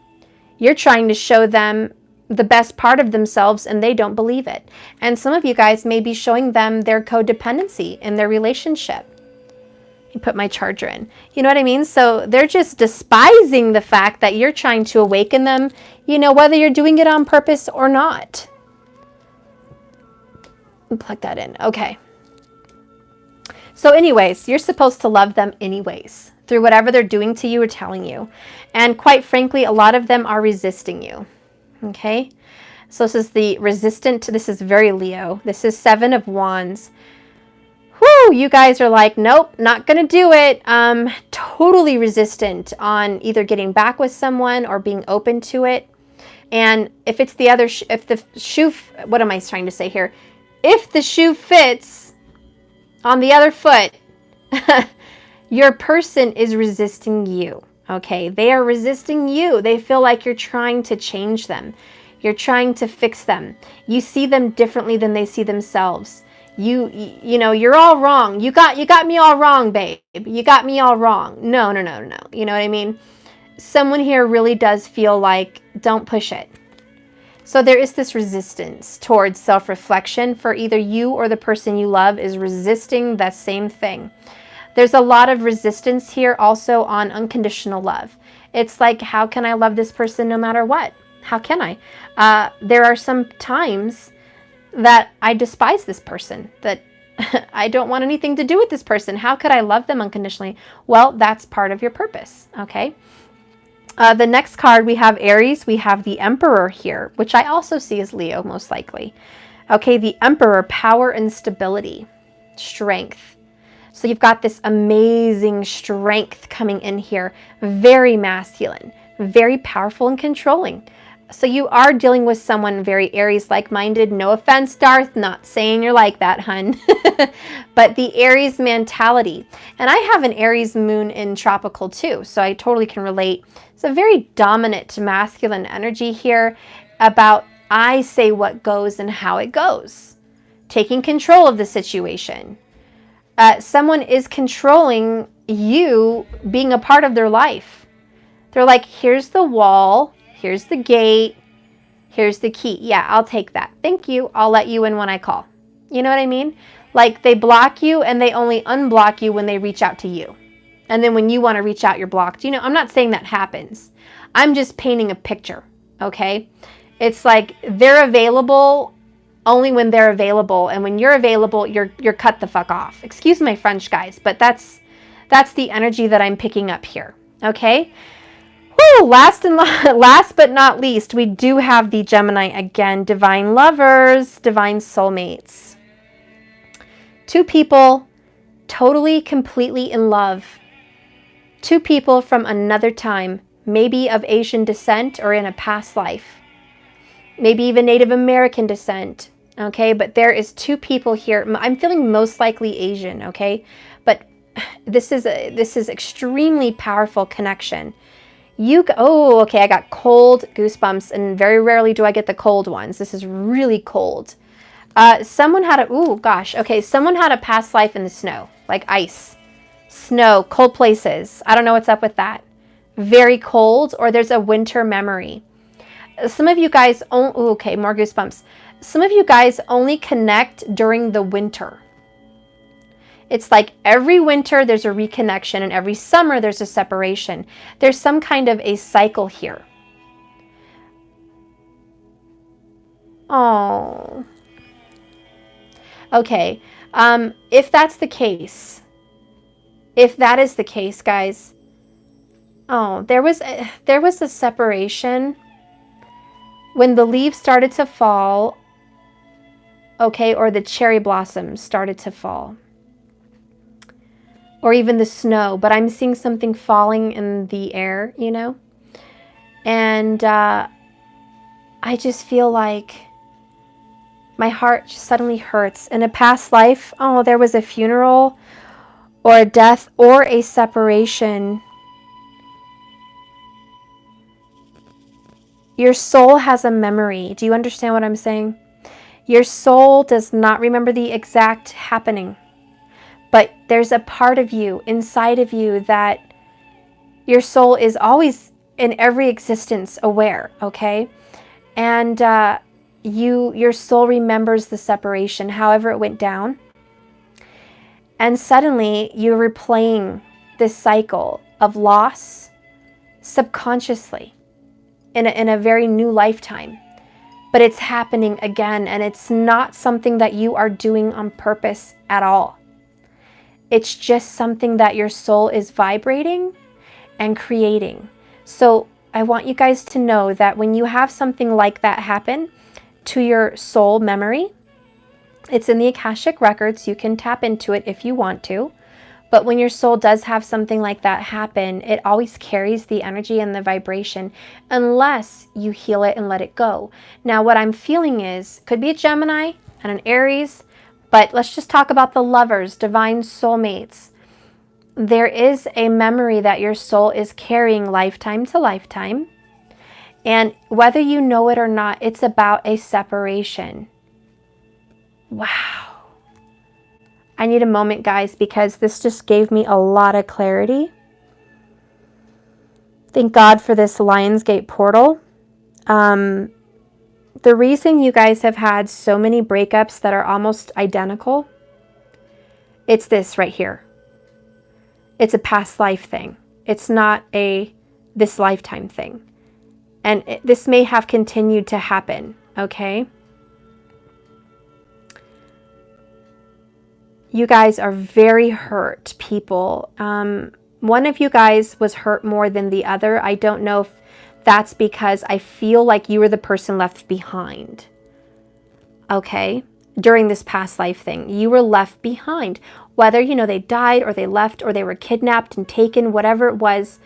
You're trying to show them the best part of themselves and they don't believe it. And some of you guys may be showing them their codependency in their relationship. You put my charger in. You know what I mean? So they're just despising the fact that you're trying to awaken them, you know, whether you're doing it on purpose or not. Plug that in. Okay. So anyways, you're supposed to love them anyways through whatever they're doing to you or telling you. And quite frankly, a lot of them are resisting you. Okay. So this is the resistant. This is very Leo. This is 7 of Wands. Whoo, you guys are like, nope, not going to do it. Totally resistant on either getting back with someone or being open to it. And if it's the other, if the shoe, what am I trying to say here? If the shoe fits on the other foot, your person is resisting you. Okay, they are resisting you. They feel like you're trying to change them. You're trying to fix them. You see them differently than they see themselves. You know, you're all wrong. You got me all wrong, babe. You got me all wrong. No. You know what I mean? Someone here really does feel like, don't push it. So there is this resistance towards self-reflection for either you or the person you love is resisting that same thing. There's a lot of resistance here also on unconditional love. It's like, how can I love this person no matter what? How can I? There are some times that I despise this person, that I don't want anything to do with this person. How could I love them unconditionally? Well, that's part of your purpose, okay? The next card, we have Aries. We have the Emperor here, which I also see as Leo, most likely. Okay, the Emperor, power and stability, strength. So you've got this amazing strength coming in here, very masculine, very powerful and controlling. So you are dealing with someone very Aries like-minded. No offense, Darth, not saying you're like that, hun. But the Aries mentality. And I have an Aries moon in tropical too, so I totally can relate. It's a very dominant masculine energy here about I say what goes and how it goes. Taking control of the situation. Someone is controlling you being a part of their life. They're like, here's the wall. Here's the gate. Here's the key. Yeah, I'll take that. Thank you. I'll let you in when I call. You know what I mean? Like they block you and they only unblock you when they reach out to you. And then when you want to reach out, you're blocked. You know, I'm not saying that happens. I'm just painting a picture, okay? It's like they're available only when they're available. And when you're available, you're cut the fuck off. Excuse my French, guys, but that's the energy that I'm picking up here, okay? Woo, last but not least, we do have the Gemini again, divine lovers, divine soulmates. Two people totally, completely in love. Two people from another time, maybe of Asian descent or in a past life. Maybe even Native American descent, okay? But there is two people here. I'm feeling most likely Asian, okay? But this is extremely powerful connection. Oh, okay, I got cold goosebumps, and very rarely do I get the cold ones. This is really cold. Someone had someone had a past life in the snow, like ice, snow, cold places. I don't know what's up with that. Very cold, or there's a winter memory. Some of you guys, more goosebumps. Some of you guys only connect during the winter. It's like every winter there's a reconnection and every summer there's a separation. There's some kind of a cycle here. Oh. Okay. If that's the case, if that is the case, guys, oh, there was a separation when the leaves started to fall, okay, or the cherry blossoms started to fall. Or even the snow, but I'm seeing something falling in the air, you know? And I just feel like my heart just suddenly hurts. In a past life, oh, there was a funeral or a death or a separation. Your soul has a memory. Do you understand what I'm saying? Your soul does not remember the exact happening. But there's a part of you, inside of you, that your soul is always in every existence aware, okay? And your soul remembers the separation, however it went down. And suddenly you're replaying this cycle of loss subconsciously in a very new lifetime. But it's happening again, and it's not something that you are doing on purpose at all. It's just something that your soul is vibrating and creating. So I want you guys to know that when you have something like that happen to your soul memory, it's in the Akashic records. You can tap into it if you want to. But when your soul does have something like that happen, it always carries the energy and the vibration unless you heal it and let it go. Now, what I'm feeling could be a Gemini and an Aries, but let's just talk about the lovers, divine soulmates. There is a memory that your soul is carrying lifetime to lifetime. And whether you know it or not, it's about a separation. Wow. I need a moment, guys, because this just gave me a lot of clarity. Thank God for this Lionsgate portal. The reason you guys have had so many breakups that are almost identical, it's this right here. It's a past life thing. It's not this lifetime thing. And this may have continued to happen, okay? You guys are very hurt people. One of you guys was hurt more than the other. I don't know if that's because I feel like you were the person left behind. Okay? During this past life thing, you were left behind. Whether, they died or they left or they were kidnapped and taken, whatever it was,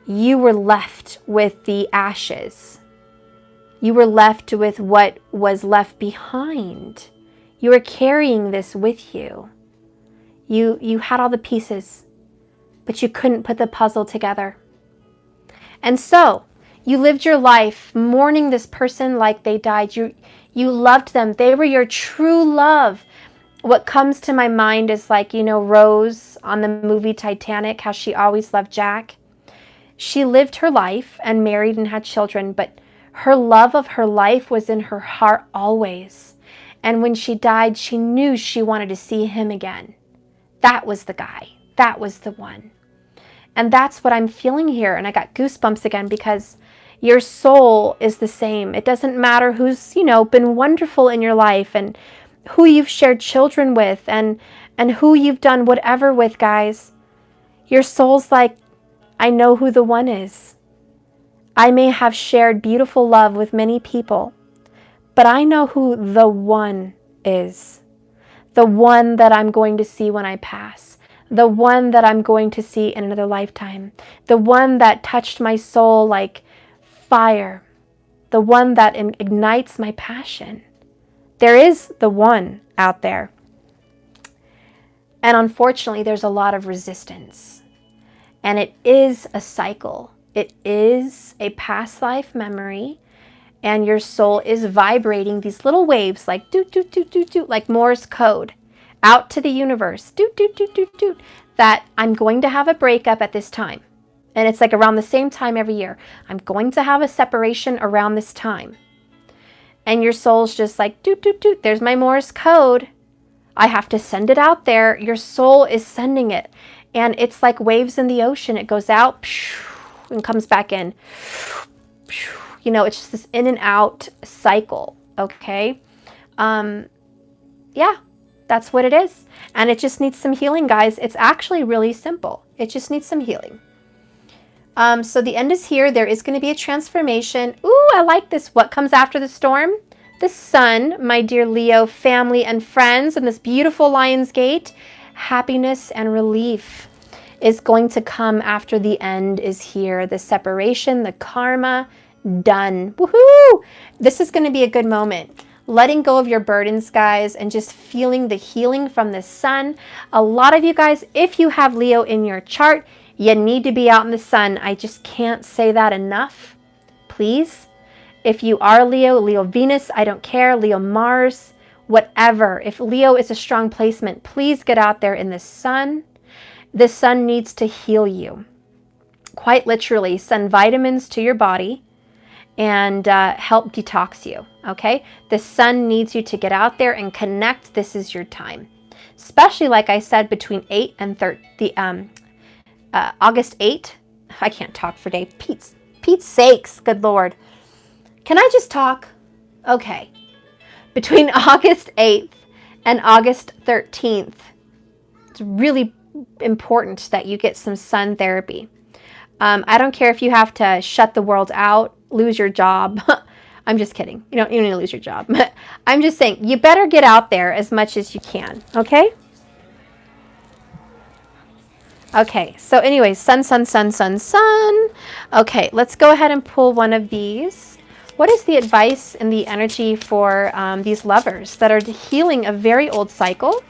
you were left with the ashes. You were left with what was left behind. You were carrying this with you. You had all the pieces, but you couldn't put the puzzle together. And so you lived your life mourning this person like they died. You loved them. They were your true love. What comes to my mind is like, you know, Rose on the movie Titanic, how she always loved Jack. She lived her life and married and had children, but her love of her life was in her heart always. And when she died, she knew she wanted to see him again. That was the guy. That was the one. And that's what I'm feeling here. And I got goosebumps again because your soul is the same. It doesn't matter who's, you know, been wonderful in your life and who you've shared children with and who you've done whatever with, guys. Your soul's like, I know who the one is. I may have shared beautiful love with many people, but I know who the one is. The one that I'm going to see when I pass. The one that I'm going to see in another lifetime. The one that touched my soul like fire. The one that ignites my passion. There is the one out there. And unfortunately, there's a lot of resistance. And it is a cycle. It is a past life memory. And your soul is vibrating these little waves like doot, doot, doot, doot, doot, like Morse code out to the universe. Doot, doot, doot, doot, doot. That I'm going to have a breakup at this time. And it's like around the same time every year. I'm going to have a separation around this time. And your soul's just like, doot, doot, doot. There's my Morse code. I have to send it out there. Your soul is sending it. And it's like waves in the ocean. It goes out and comes back in. You know, it's just this in and out cycle, okay? Yeah, that's what it is. And it just needs some healing, guys. It's actually really simple. It just needs some healing. So the end is here. There is going to be a transformation. Ooh, I like this. What comes after the storm? The sun, my dear Leo, family and friends, and this beautiful Lionsgate. Happiness and relief is going to come after the end is here. The separation, the karma, done. Woohoo! This is going to be a good moment. Letting go of your burdens, guys, and just feeling the healing from the sun. A lot of you guys, if you have Leo in your chart, you need to be out in the sun. I just can't say that enough. Please. If you are Leo, Leo Venus, I don't care, Leo Mars, whatever. If Leo is a strong placement, please get out there in the sun. The sun needs to heal you. Quite literally, send vitamins to your body and help detox you, okay? The sun needs you to get out there and connect. This is your time. Especially, like I said, between 8 and August 8. I can't talk for Dave. Pete's sakes, good Lord. Can I just talk? Okay. Between August 8th and August 13th, it's really important that you get some sun therapy. I don't care if you have to shut the world out, lose your job. I'm just kidding. You don't need to lose your job. I'm just saying, you better get out there as much as you can, okay? Okay, so anyways, sun. Okay, let's go ahead and pull one of these. What is the advice and the energy for these lovers that are healing a very old cycle?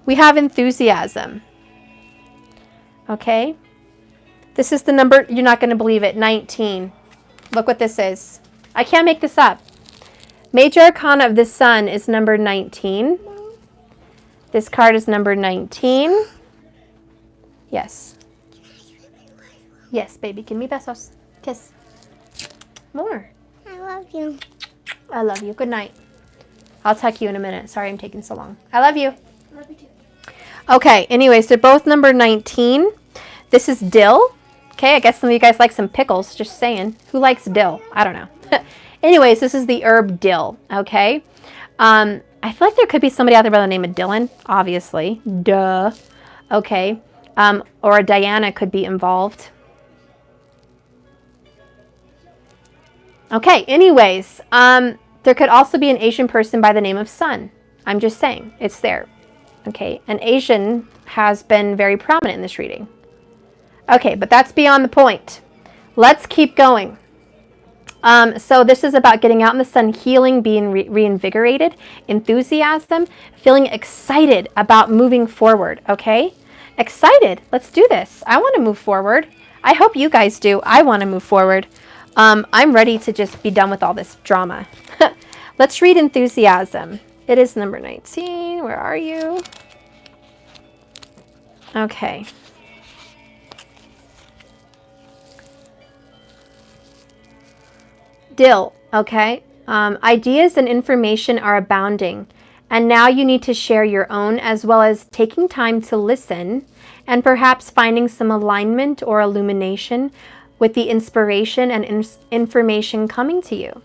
We have enthusiasm. Okay. This is the number, you're not going to believe it, 19. Look what this is. I can't make this up. Major Arcana of the Sun is number 19. This card is number 19. Yes. Yes, baby. Give me besos. Kiss. More. I love you. I love you. Good night. I'll tuck you in a minute. Sorry I'm taking so long. I love you. I love you too. Okay. Anyways, they're both number 19. This is dill. Okay. I guess some of you guys like some pickles. Just saying. Who likes dill? I don't know. Anyways, this is the herb dill. Okay. I feel like there could be somebody out there by the name of Dylan. Obviously. Duh. Okay. Or a Diana could be involved. Okay, anyways, there could also be an Asian person by the name of Sun. I'm just saying, it's there. Okay, an Asian has been very prominent in this reading. Okay, but that's beyond the point. Let's keep going. So this is about getting out in the sun, healing, being reinvigorated, enthusiasm, feeling excited about moving forward, okay? Excited. Let's do this. I want to move forward. I hope you guys do. I want to move forward. I'm ready to just be done with all this drama. Let's read enthusiasm. It is number 19. Where are you? Okay. Dill, okay? Ideas and information are abounding, and now you need to share your own, as well as taking time to listen and perhaps finding some alignment or illumination with the inspiration and information coming to you.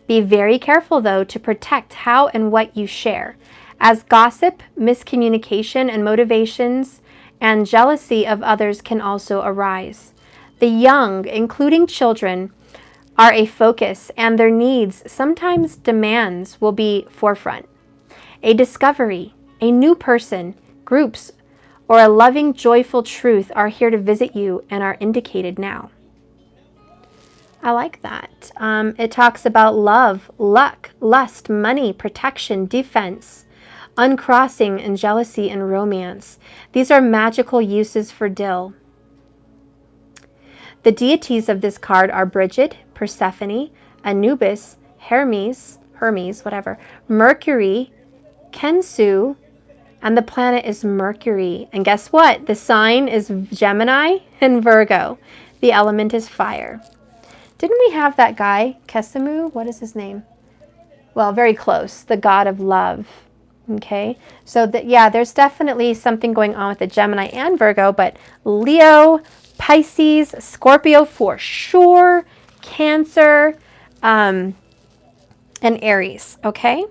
Be very careful, though, to protect how and what you share, as gossip, miscommunication, and motivations and jealousy of others can also arise. The young, including children, are a focus, and their needs, sometimes demands, will be forefront. A discovery, a new person, groups, or a loving, joyful truth are here to visit you and are indicated now. I like that. It talks about love, luck, lust, money, protection, defense, uncrossing, and jealousy and romance. These are magical uses for dill. The deities of this card are Bridget, Persephone, Anubis, Hermes, whatever, Mercury, Kensu, and the planet is Mercury. And guess what? The sign is Gemini and Virgo. The element is fire. Didn't we have that guy, Kesemu? What is his name? Well, very close. The god of love. Okay, so yeah, there's definitely something going on with the Gemini and Virgo, but Leo, Pisces, Scorpio for sure, Cancer, and Aries, okay?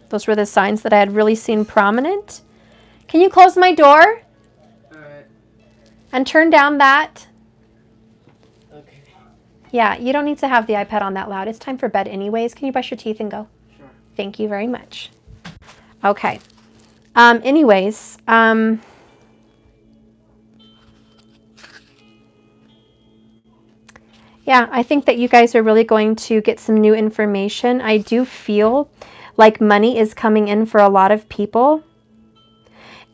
Those were the signs that I had really seen prominent. Can you close my door? All right. And turn down that? Okay. Yeah, you don't need to have the iPad on that loud. It's time for bed anyways. Can you brush your teeth and go? Sure. Thank you very much. Okay. Anyways, yeah, I think that you guys are really going to get some new information. I do feel like money is coming in for a lot of people.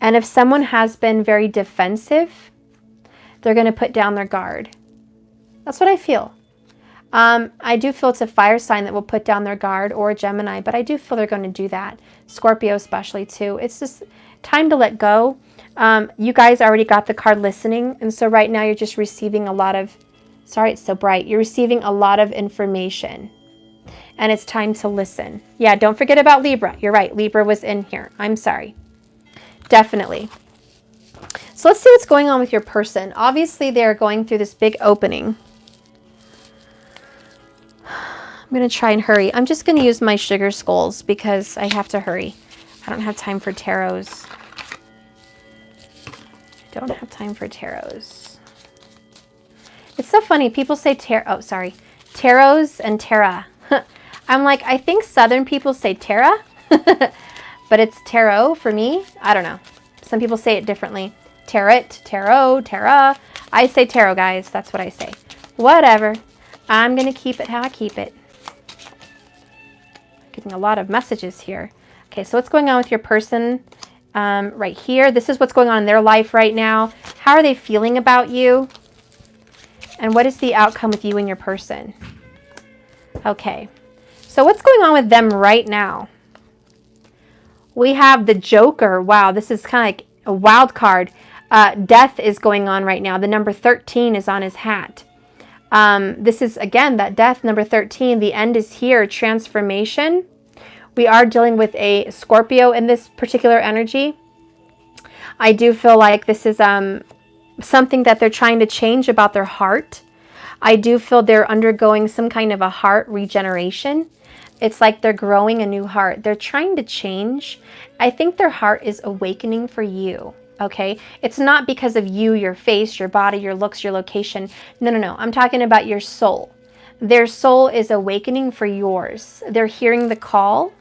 And if someone has been very defensive, they're going to put down their guard. That's what I feel. I do feel it's a fire sign that will put down their guard, or a Gemini, but I do feel they're going to do that. Scorpio especially too. It's just time to let go. You guys already got the card listening, and so right now you're just receiving a lot of, sorry it's so bright, you're receiving a lot of information, and it's time to listen. Yeah, don't forget about Libra. You're right, Libra was in here. I'm sorry. Definitely. So let's see what's going on with your person. Obviously they're going through this big opening. I'm going to try and hurry. I'm just going to use my sugar skulls because I have to hurry. I don't have time for tarots. Don't have time for tarots. It's so funny. People say tarots and Tara. I'm like, I think Southern people say Tara, but it's tarot for me. I don't know. Some people say it differently. Tarot, tarot, Tara. I say tarot, guys. That's what I say. Whatever. I'm going to keep it how I keep it. Getting a lot of messages here. Okay, so what's going on with your person right here? This is what's going on in their life right now. How are they feeling about you? And what is the outcome with you and your person? Okay, so what's going on with them right now? We have the Joker. Wow, this is kind of like a wild card. Death is going on right now. The number 13 is on his hat. This is, again, that death, number 13. The end is here. Transformation. We are dealing with a Scorpio in this particular energy. I do feel like this is something that they're trying to change about their heart. I do feel they're undergoing some kind of a heart regeneration. It's like they're growing a new heart. They're trying to change. I think their heart is awakening for you. Okay, it's not because of you, your face, your body, your looks, your location. No, no, no. I'm talking about your soul. Their soul is awakening for yours. They're hearing the call,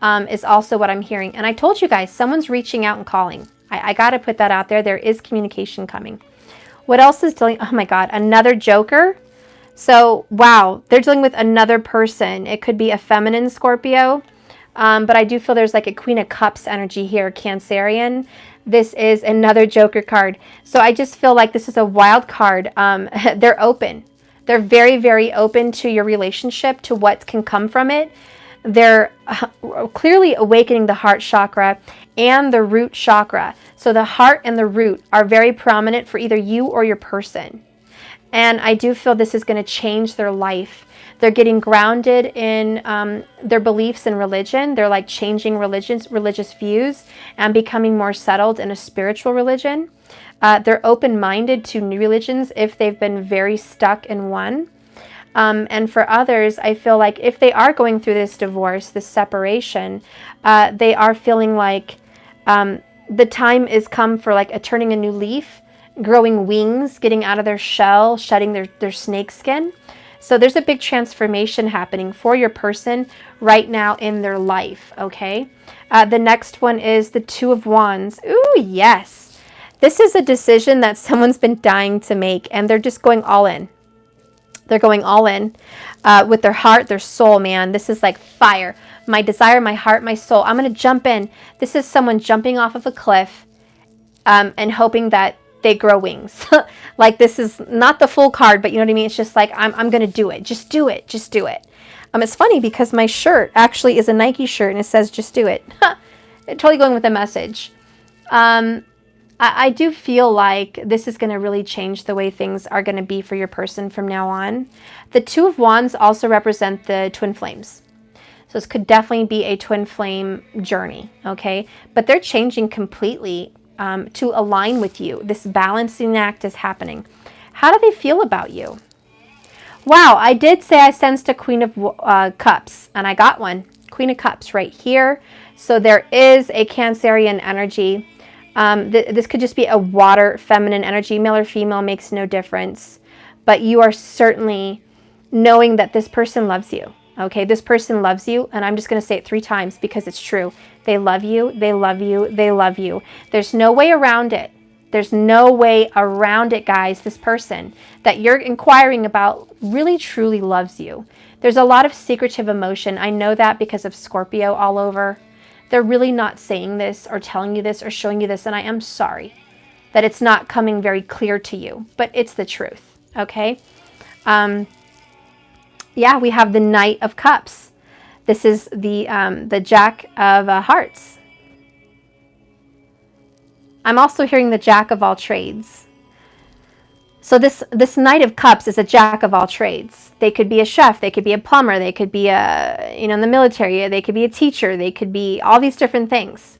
is also what I'm hearing. And I told you guys, someone's reaching out and calling. I got to put that out there. There is communication coming. What else is dealing? Oh my God, another Joker. So, wow, they're dealing with another person. It could be a feminine Scorpio, but I do feel there's like a Queen of Cups energy here, Cancerian. This is another Joker card. So I just feel like this is a wild card. They're open. They're very, very open to your relationship, to what can come from it. They're clearly awakening the heart chakra and the root chakra. So the heart and the root are very prominent for either you or your person. And I do feel this is going to change their life. They're getting grounded in their beliefs in religion. They're like changing religious views and becoming more settled in a spiritual religion. They're open-minded to new religions if they've been very stuck in one. And for others, I feel like if they are going through this divorce, this separation, they are feeling like the time is come for like turning a new leaf, growing wings, getting out of their shell, shedding their snake skin. So there's a big transformation happening for your person right now in their life, okay? The next one is the Two of Wands. Ooh, yes. This is a decision that someone's been dying to make, and they're just going all in. They're going all in with their heart, their soul, man. This is like fire. My desire, my heart, my soul. I'm going to jump in. This is someone jumping off of a cliff and hoping that they grow wings. Like, this is not the full card, but you know what I mean? It's just like, I'm going to do it. Just do it. Just do it. It's funny because my shirt actually is a Nike shirt and it says, just do it. Totally going with the message. I do feel like this is going to really change the way things are going to be for your person from now on. The Two of Wands also represent the twin flames. So this could definitely be a twin flame journey, okay? But they're changing completely to align with you. This balancing act is happening. How do they feel about you? Wow, I did say I sensed a Queen of Cups, and I got one. Queen of Cups right here. So there is a Cancerian energy. This could just be a water feminine energy. Male or female makes no difference. But you are certainly knowing that this person loves you. Okay, this person loves you, and I'm just going to say it 3 times because it's true. They love you, they love you, they love you. There's no way around it. There's no way around it, guys. This person that you're inquiring about really, truly loves you. There's a lot of secretive emotion. I know that because of Scorpio all over. They're really not saying this or telling you this or showing you this, and I am sorry that it's not coming very clear to you, but it's the truth, okay? Yeah, we have the Knight of Cups. This is the Jack of Hearts. I'm also hearing the Jack of all trades. So this Knight of Cups is a Jack of all trades. They could be a chef, they could be a plumber, they could be in the military, they could be a teacher, they could be all these different things.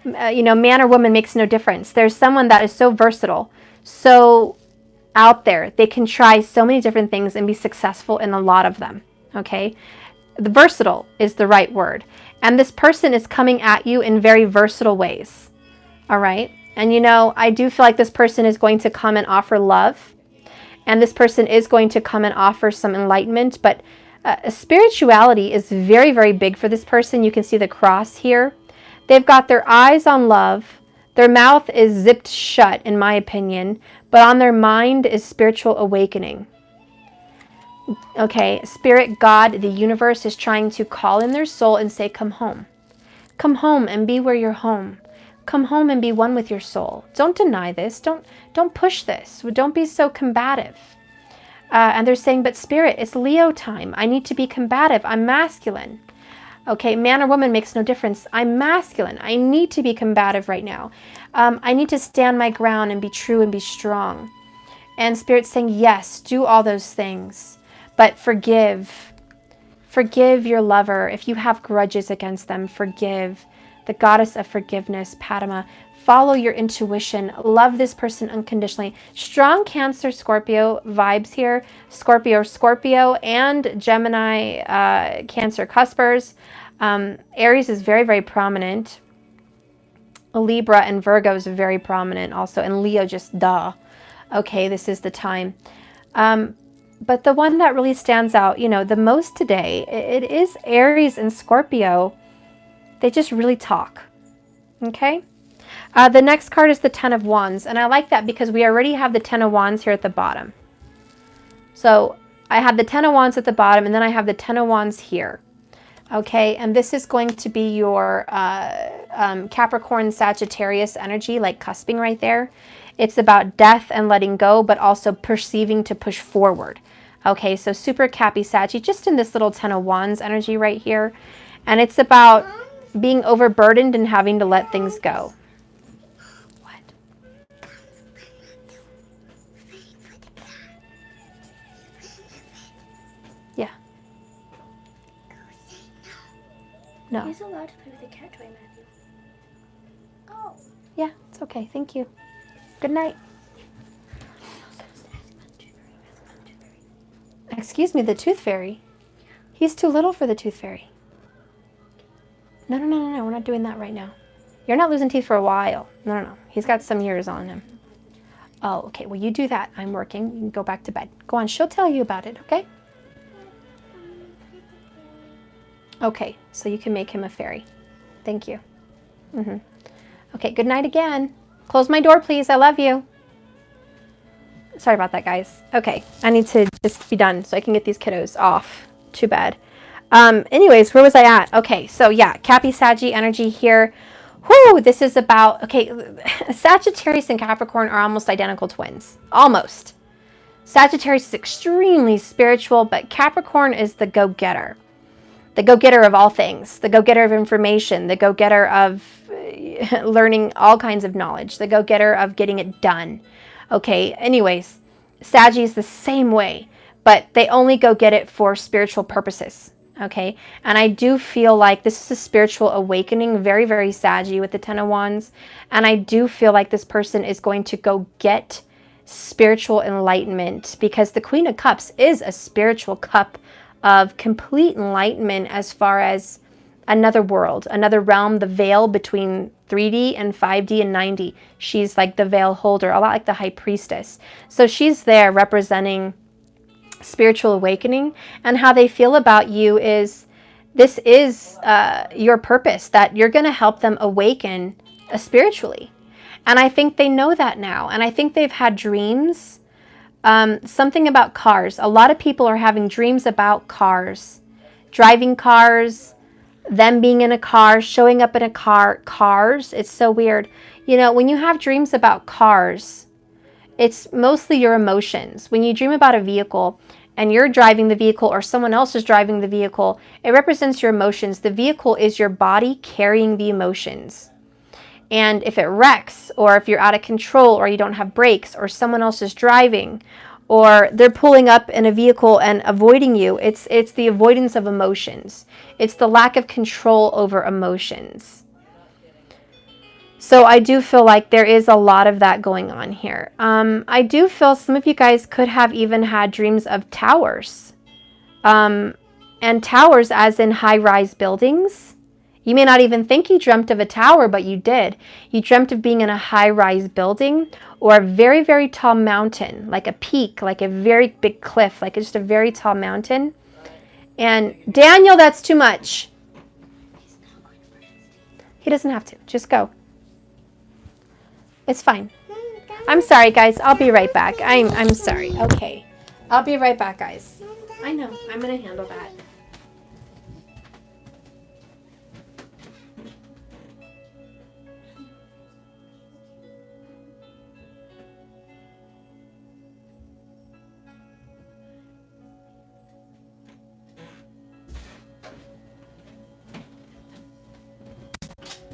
Man or woman makes no difference. There's someone that is so versatile, so out there. They can try so many different things and be successful in a lot of them, okay? The versatile is the right word. And this person is coming at you in very versatile ways, all right? And I do feel like this person is going to come and offer love. And this person is going to come and offer some enlightenment. But spirituality is very, very big for this person. You can see the cross here. They've got their eyes on love. Their mouth is zipped shut, in my opinion. But on their mind is spiritual awakening. Okay, Spirit, God, the universe is trying to call in their soul and say, come home. Come home and be where you're home. Come home and be one with your soul. Don't deny this. Don't push this. Don't be so combative. And they're saying, but Spirit, it's Leo time. I need to be combative. I'm masculine. Okay, man or woman makes no difference. I'm masculine. I need to be combative right now. I need to stand my ground and be true and be strong. And Spirit's saying, yes, do all those things. But forgive. Forgive your lover. If you have grudges against them, forgive. The goddess of forgiveness, Padma. Follow your intuition. Love this person unconditionally. Strong Cancer, Scorpio vibes here. Scorpio, and Gemini, Cancer cuspers. Aries is very, very prominent. Libra and Virgo is very prominent also. And Leo, just duh. Okay, this is the time. But the one that really stands out, the most today, it is Aries and Scorpio. They just really talk. Okay? The next card is the Ten of Wands. And I like that because we already have the Ten of Wands here at the bottom. So I have the Ten of Wands at the bottom, and then I have the Ten of Wands here. Okay, and this is going to be your Capricorn Sagittarius energy, like cusping right there. It's about death and letting go, but also perceiving to push forward. Okay, so super Cappy Saggy, just in this little Ten of Wands energy right here. And it's about being overburdened and having to let things go. What? Yeah. No. He's allowed to play with a cat toy, Matthew. Oh. Yeah, it's okay. Thank you. Good night. Excuse me, the Tooth Fairy. He's too little for the Tooth Fairy. No, no, no, no, no. We're not doing that right now. You're not losing teeth for a while. No, no, no. He's got some years on him. Oh, okay. Well, you do that. I'm working. You can go back to bed. Go on. She'll tell you about it, okay? Okay. So you can make him a fairy. Thank you. Okay. Good night again. Close my door, please. I love you. Sorry about that, guys. Okay. I need to just be done so I can get these kiddos off to bed. Anyways, where was I at? Okay. So yeah, Cappy Saggy energy here. Whoo, this is about, okay, Sagittarius and Capricorn are almost identical twins. Almost. Sagittarius is extremely spiritual, but Capricorn is the go-getter. The go-getter of all things. The go-getter of information. The go-getter of learning all kinds of knowledge. The go-getter of getting it done. Okay, anyways, Saggy is the same way, but they only go get it for spiritual purposes. Okay, and I do feel like this is a spiritual awakening, very, very Saggy with the Ten of Wands. And I do feel like this person is going to go get spiritual enlightenment, because the Queen of Cups is a spiritual cup of complete enlightenment as far as another world, another realm, the veil between 3D and 5D and 9D. She's like the veil holder, a lot like the High Priestess. So she's there representing spiritual awakening, and how they feel about you is this is your purpose, that you're going to help them awaken spiritually. And I think they know that now. And I think they've had dreams, something about cars. A lot of people are having dreams about cars, driving cars, them being in a car, showing up in a car, cars. It's so weird. You know, when you have dreams about cars, it's mostly your emotions. When you dream about a vehicle and you're driving the vehicle or someone else is driving the vehicle, it represents your emotions. The vehicle is your body carrying the emotions. And if it wrecks, or if you're out of control, or you don't have brakes, or someone else is driving, or they're pulling up in a vehicle and avoiding you, it's the avoidance of emotions. It's the lack of control over emotions. So I do feel like there is a lot of that going on here. I do feel some of you guys could have even had dreams of towers. And towers as in high-rise buildings. You may not even think you dreamt of a tower, but you did. You dreamt of being in a high-rise building, or a very, very tall mountain, like a peak, like a very big cliff, like just a very tall mountain. And Daniel, that's too much. He doesn't have to. Just go. It's fine. I'm sorry, guys. I'll be right back. I'm sorry. Okay. I'll be right back, guys. I know. I'm going to handle that.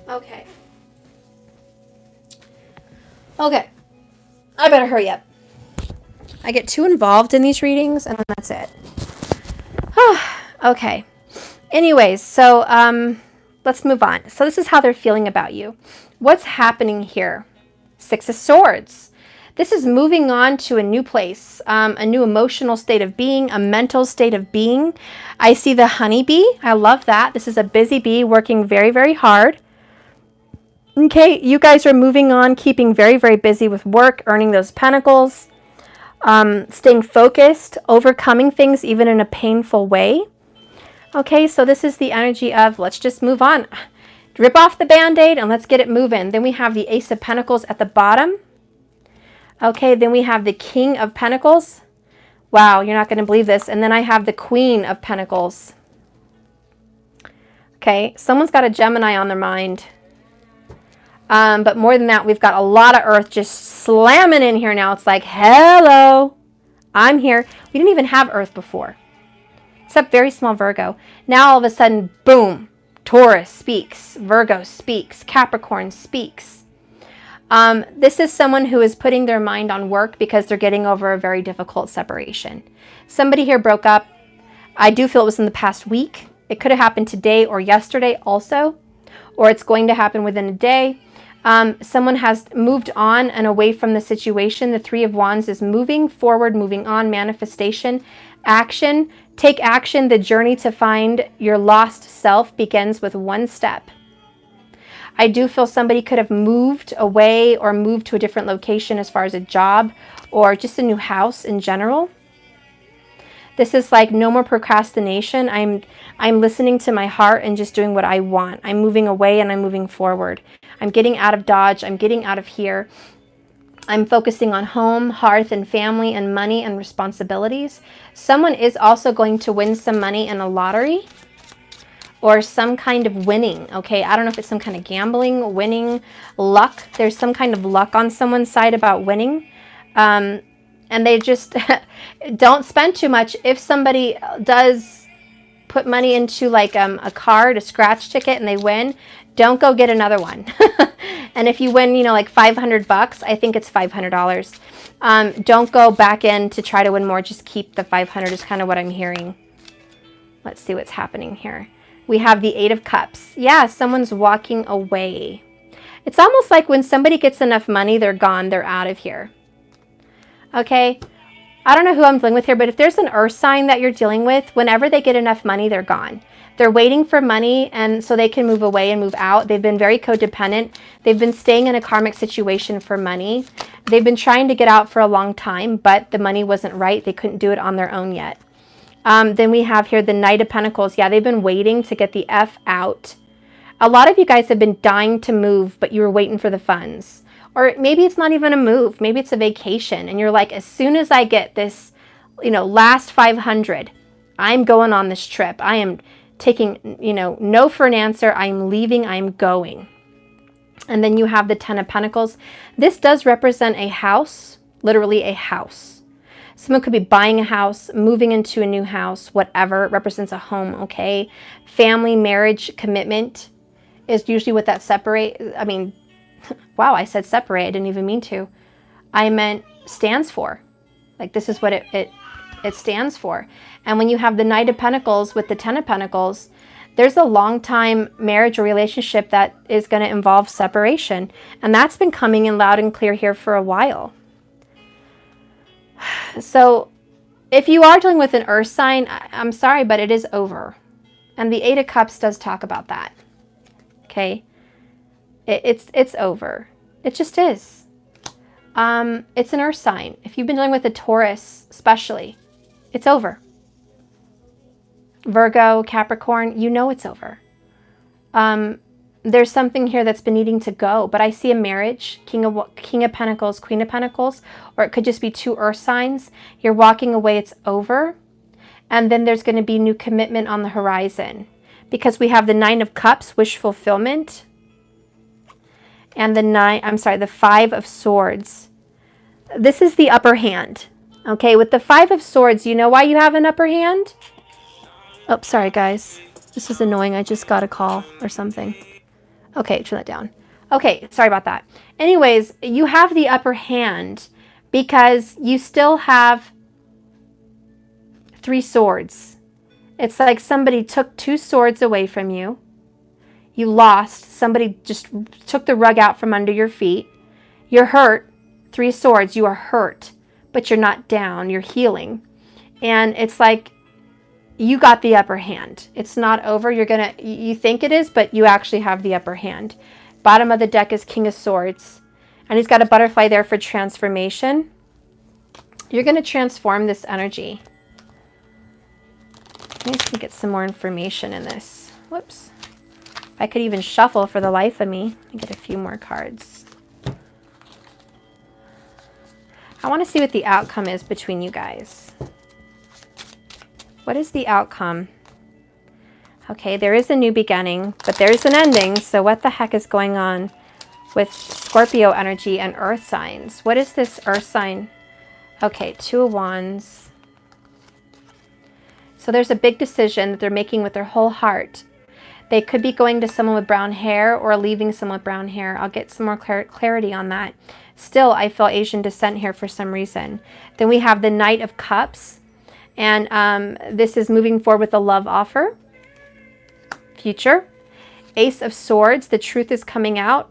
Okay. Okay. I better hurry up. I get too involved in these readings, and then that's it. Okay. Anyways, so let's move on. So this is how they're feeling about you. What's happening here? Six of Swords. This is moving on to a new place, a new emotional state of being, a mental state of being. I see the honeybee. I love that. This is a busy bee working very, very hard. Okay, you guys are moving on, keeping very, very busy with work, earning those pentacles, staying focused, overcoming things even in a painful way. Okay, so this is the energy of let's just move on. Rip off the Band-Aid and let's get it moving. Then we have the Ace of Pentacles at the bottom. Okay, then we have the King of Pentacles Wow, you're not going to believe this. And then I have the Queen of Pentacles. Okay, someone's got a Gemini on their mind. But more than that, we've got a lot of Earth just slamming in here now. It's like, hello, I'm here. We didn't even have Earth before, except very small Virgo. Now all of a sudden, boom, Taurus speaks, Virgo speaks, Capricorn speaks. This is someone who is putting their mind on work because they're getting over a very difficult separation. Somebody here broke up. I do feel it was in the past week. It could have happened today or yesterday also, or it's going to happen within a day. Someone has moved on and away from the situation. The Three of Wands is moving forward, moving on, manifestation, action. Take action. The journey to find your lost self begins with one step. I do feel somebody could have moved away or moved to a different location as far as a job or just a new house in general. This is like no more procrastination. I'm listening to my heart and just doing what I want. I'm moving away and I'm moving forward. I'm getting out of Dodge. I'm getting out of here. I'm focusing on home, hearth, and family, and money and responsibilities. Someone is also going to win some money in a lottery or some kind of winning, okay? I don't know if it's some kind of gambling, winning, luck. There's some kind of luck on someone's side about winning. And they just don't spend too much. If somebody does put money into like a card, a scratch ticket, and they win, don't go get another one. And if you win, you know, like $500, I think it's $500. Don't go back in to try to win more. Just keep the 500 is kind of what I'm hearing. Let's see what's happening here. We have the Eight of Cups. Yeah, someone's walking away. It's almost like when somebody gets enough money, they're gone, they're out of here. Okay, I don't know who I'm dealing with here, but if there's an earth sign that you're dealing with, whenever they get enough money, they're gone. They're waiting for money and so they can move away and move out. They've been very codependent. They've been staying in a karmic situation for money. They've been trying to get out for a long time, but the money wasn't right. They couldn't do it on their own yet. Then we have here the Knight of Pentacles. Yeah, they've been waiting to get the F out. A lot of you guys have been dying to move, but you were waiting for the funds. Or maybe it's not even a move. Maybe it's a vacation. And you're like, as soon as I get this, you know, last 500, I'm going on this trip. I am taking, you know, no for an answer. I'm leaving. I'm going. And then you have the Ten of Pentacles. This does represent a house, literally a house. Someone could be buying a house, moving into a new house, whatever. It represents a home, okay? Family, marriage, commitment is usually what that wow, I said separate. I didn't even mean to. I meant stands for. Like this is what it stands for. And when you have the Knight of Pentacles with the Ten of Pentacles, there's a long time marriage or relationship that is going to involve separation. And that's been coming in loud and clear here for a while. So if you are dealing with an earth sign, I'm sorry, but it is over. And the Eight of Cups does talk about that. Okay. It's over. It just is. It's an earth sign. If you've been dealing with a Taurus, especially, it's over. Virgo, Capricorn, you know it's over. There's something here that's been needing to go, but I see a marriage, King of Pentacles, Queen of Pentacles, or it could just be two earth signs. You're walking away, it's over. And then there's going to be new commitment on the horizon because we have the Nine of Cups, wish fulfillment. And the Five of Swords. This is the upper hand. Okay, with the Five of Swords, you know why you have an upper hand? Oh, sorry guys. This is annoying. I just got a call or something. Okay, turn that down. Okay, sorry about that. Anyways, you have the upper hand because you still have 3 swords. It's like somebody took 2 swords away from you. You lost. Somebody just took the rug out from under your feet. You're hurt. 3 swords. You are hurt, but you're not down. You're healing. And it's like you got the upper hand. It's not over. You think it is, but you actually have the upper hand. Bottom of the deck is King of Swords. And he's got a butterfly there for transformation. You're going to transform this energy. Let me see if I can get some more information in this. Whoops. I could even shuffle for the life of me and get a few more cards. I want to see what the outcome is between you guys. What is the outcome? Okay, there is a new beginning, but there's an ending. So what the heck is going on with Scorpio energy and earth signs? What is this earth sign? Okay, Two of Wands. So there's a big decision that they're making with their whole heart. They could be going to someone with brown hair or leaving someone with brown hair. I'll get some more clarity on that. Still, I feel Asian descent here for some reason. Then we have the Knight of Cups. And this is moving forward with a love offer. Future. Ace of Swords. The truth is coming out.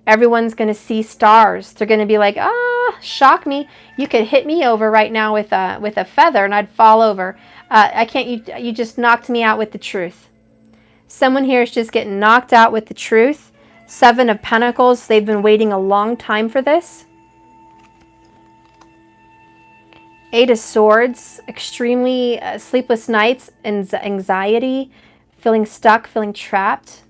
Everyone's going to see stars. They're going to be like, ah, shock me. You could hit me over right now with a feather and I'd fall over. I can't, you just knocked me out with the truth. Someone here is just getting knocked out with the truth. Seven of Pentacles. They've been waiting a long time for this. Eight of Swords. Extremely sleepless nights, anxiety, feeling stuck, feeling trapped.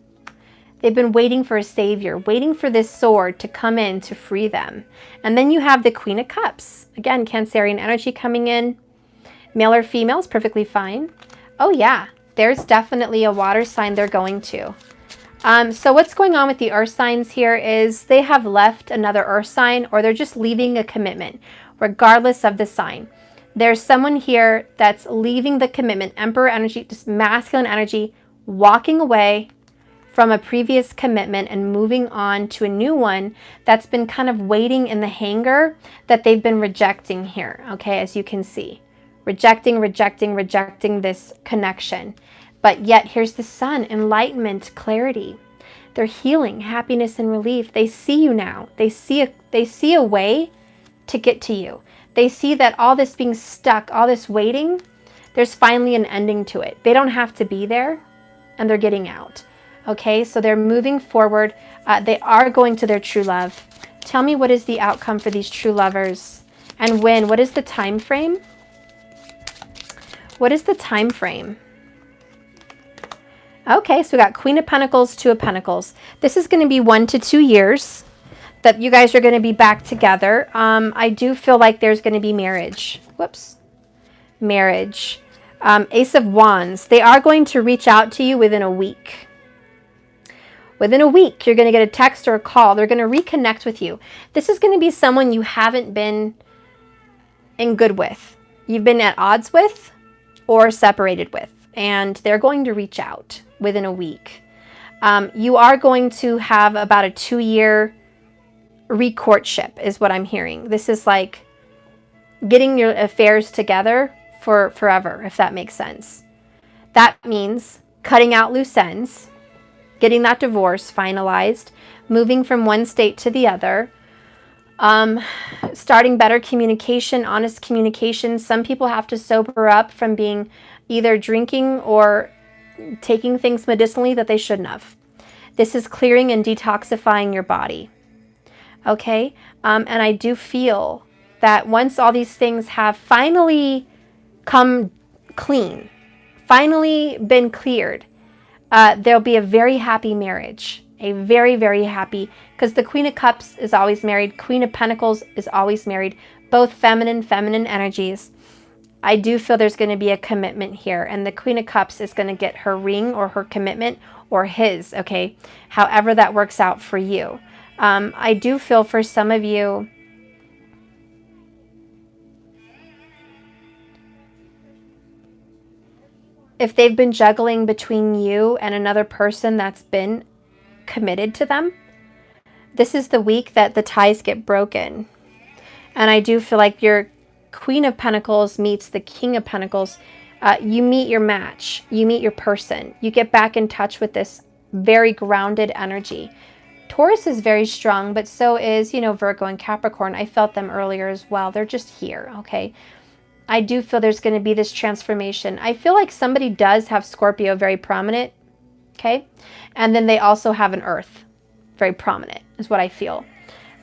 They've been waiting for a savior, waiting for this sword to come in to free them. And then you have the Queen of Cups. Again, Cancerian energy coming in. Male or female is perfectly fine. Oh yeah, there's definitely a water sign they're going to. So what's going on with the earth signs here is they have left another earth sign, or they're just leaving a commitment, regardless of the sign. There's someone here that's leaving the commitment, Emperor energy, just masculine energy, walking away from a previous commitment and moving on to a new one that's been kind of waiting in the hangar that they've been rejecting here, okay, as you can see. Rejecting this connection. But yet here's the Sun, enlightenment, clarity. They're healing, happiness and relief. They see you now. They see a way to get to you. They see that all this being stuck, all this waiting, there's finally an ending to it. They don't have to be there and they're getting out. Okay, so they're moving forward. They are going to their true love. Tell me, what is the outcome for these true lovers? And when? What is the time frame? What is the time frame? Okay, so we got Queen of Pentacles, Two of Pentacles. This is going to be 1 to 2 years that you guys are going to be back together. I do feel like there's going to be marriage. Whoops. Marriage. Ace of Wands. They are going to reach out to you within a week. Within a week, you're going to get a text or a call. They're going to reconnect with you. This is going to be someone you haven't been in good with. You've been at odds with or separated with. And they're going to reach out within a week. You are going to have about a 2-year re-courtship is what I'm hearing. This is like getting your affairs together for forever, if that makes sense. That means cutting out loose ends, getting that divorce finalized, moving from one state to the other, starting better communication, honest communication. Some people have to sober up from being either drinking or taking things medicinally that they shouldn't have. This is clearing and detoxifying your body. Okay? And I do feel that once all these things have finally come clean, finally been cleared, there'll be a very happy marriage. A very, very happy, because the Queen of Cups is always married. Queen of Pentacles is always married. Both feminine energies. I do feel there's going to be a commitment here. And the Queen of Cups is going to get her ring or her commitment or his, okay? However that works out for you. I do feel for some of you, if they've been juggling between you and another person that's been committed to them, this is the week that the ties get broken. And I do feel like your Queen of Pentacles meets the King of Pentacles. You meet your match. You meet your person. You get back in touch with this very grounded energy. Taurus is very strong, but so is, Virgo and Capricorn. I felt them earlier as well. They're just here, okay? I do feel there's going to be this transformation. I feel like somebody does have Scorpio very prominent, okay? And then they also have an Earth very prominent, is what I feel.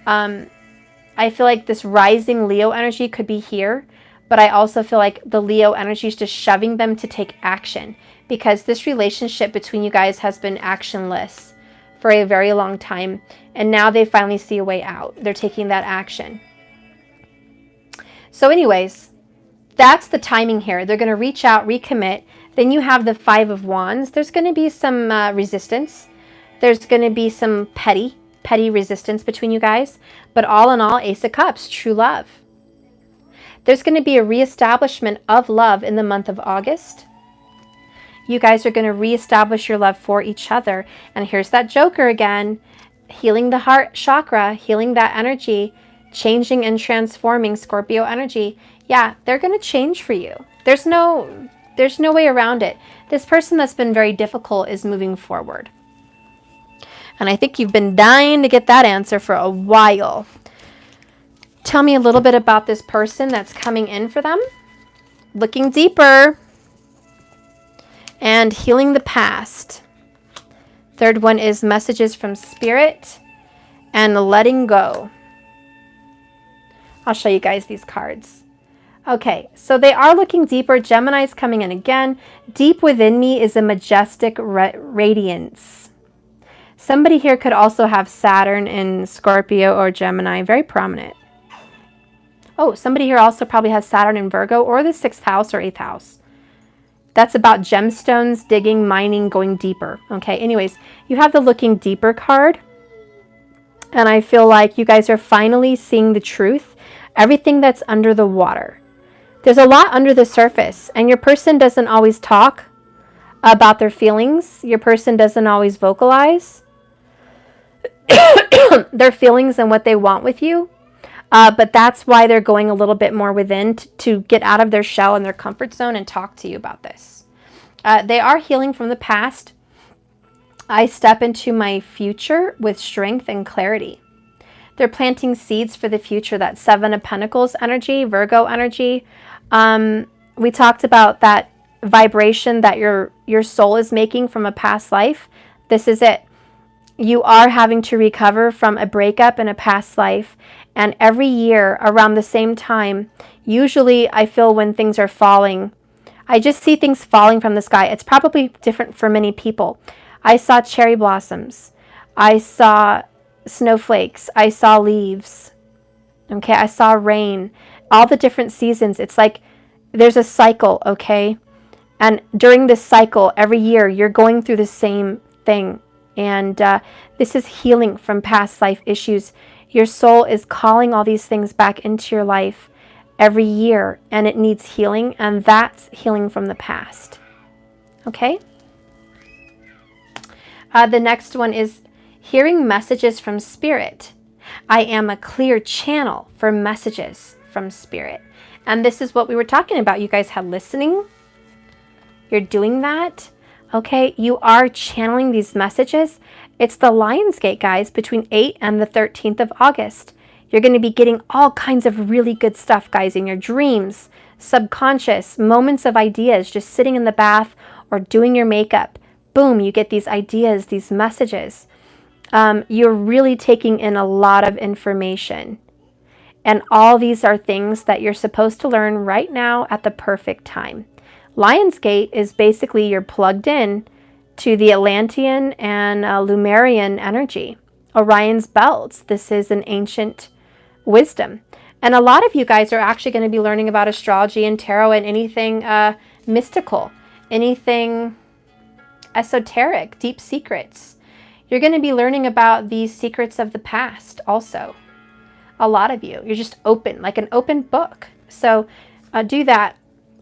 I feel like this rising Leo energy could be here, but I also feel like the Leo energy is just shoving them to take action, because this relationship between you guys has been actionless for a very long time, and now they finally see a way out. They're taking that action. So anyways, That's the timing here. They're going to reach out, recommit. Then you have the Five of Wands. There's going to be some resistance. There's going to be some petty resistance between you guys. But all in all, Ace of Cups, true love. There's going to be a reestablishment of love in the month of August. You guys are going to reestablish your love for each other. And here's that Joker again, healing the heart chakra, healing that energy, changing and transforming Scorpio energy. Yeah, they're going to change for you. There's no way around it. This person that's been very difficult is moving forward. And I think you've been dying to get that answer for a while. Tell me a little bit about this person that's coming in for them. Looking deeper. And healing the past. Third one is messages from spirit and letting go. I'll show you guys these cards. Okay, so they are looking deeper. Gemini's coming in again. Deep within me is a majestic radiance. Somebody here could also have Saturn in Scorpio or Gemini, very prominent. Oh, somebody here also probably has Saturn in Virgo or the 6th house or 8th house. That's about gemstones, digging, mining, going deeper. Okay, anyways, you have the looking deeper card. And I feel like you guys are finally seeing the truth. Everything that's under the water. There's a lot under the surface. And your person doesn't always talk about their feelings. Your person doesn't always vocalize their feelings and what they want with you. But that's why they're going a little bit more within to get out of their shell and their comfort zone and talk to you about this. They are healing from the past. I step into my future with strength and clarity. They're planting seeds for the future. That Seven of Pentacles energy, Virgo energy. We talked about that vibration that your soul is making from a past life. This is it. You are having to recover from a breakup in a past life. And every year around the same time, usually I feel when things are falling, I just see things falling from the sky. It's probably different for many people. I saw cherry blossoms. I saw snowflakes. I saw leaves. Okay, I saw rain. All the different seasons. It's like there's a cycle, okay? And during this cycle, every year, you're going through the same thing. And this is healing from past life issues. Your soul is calling all these things back into your life every year, and it needs healing, and that's healing from the past. Okay? The next one is hearing messages from spirit. I am a clear channel for messages from spirit. And this is what we were talking about. You guys had listening. You're doing that. Okay, you are channeling these messages. It's the Lionsgate, guys, between 8 and the 13th of August. You're going to be getting all kinds of really good stuff, guys, in your dreams, subconscious, moments of ideas, just sitting in the bath or doing your makeup. Boom, you get these ideas, these messages. You're really taking in a lot of information. And all these are things that you're supposed to learn right now at the perfect time. Lionsgate is basically you're plugged in to the Atlantean and Lemurian energy. Orion's belts. This is an ancient wisdom. And a lot of you guys are actually going to be learning about astrology and tarot and anything mystical, anything esoteric, deep secrets. You're going to be learning about these secrets of the past also. A lot of you. You're just open, like an open book. So do that.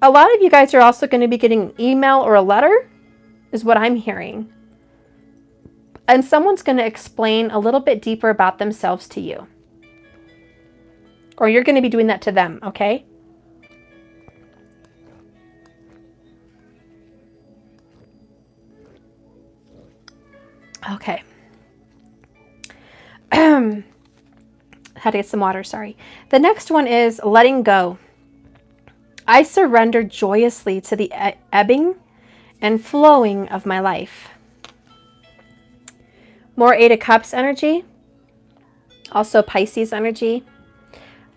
A lot of you guys are also going to be getting an email or a letter, is what I'm hearing. And someone's going to explain a little bit deeper about themselves to you. Or you're going to be doing that to them, okay? Okay. Had to get some water, sorry. The next one is letting go. I surrender joyously to the ebbing and flowing of my life. More 8 of Cups energy. Also Pisces energy.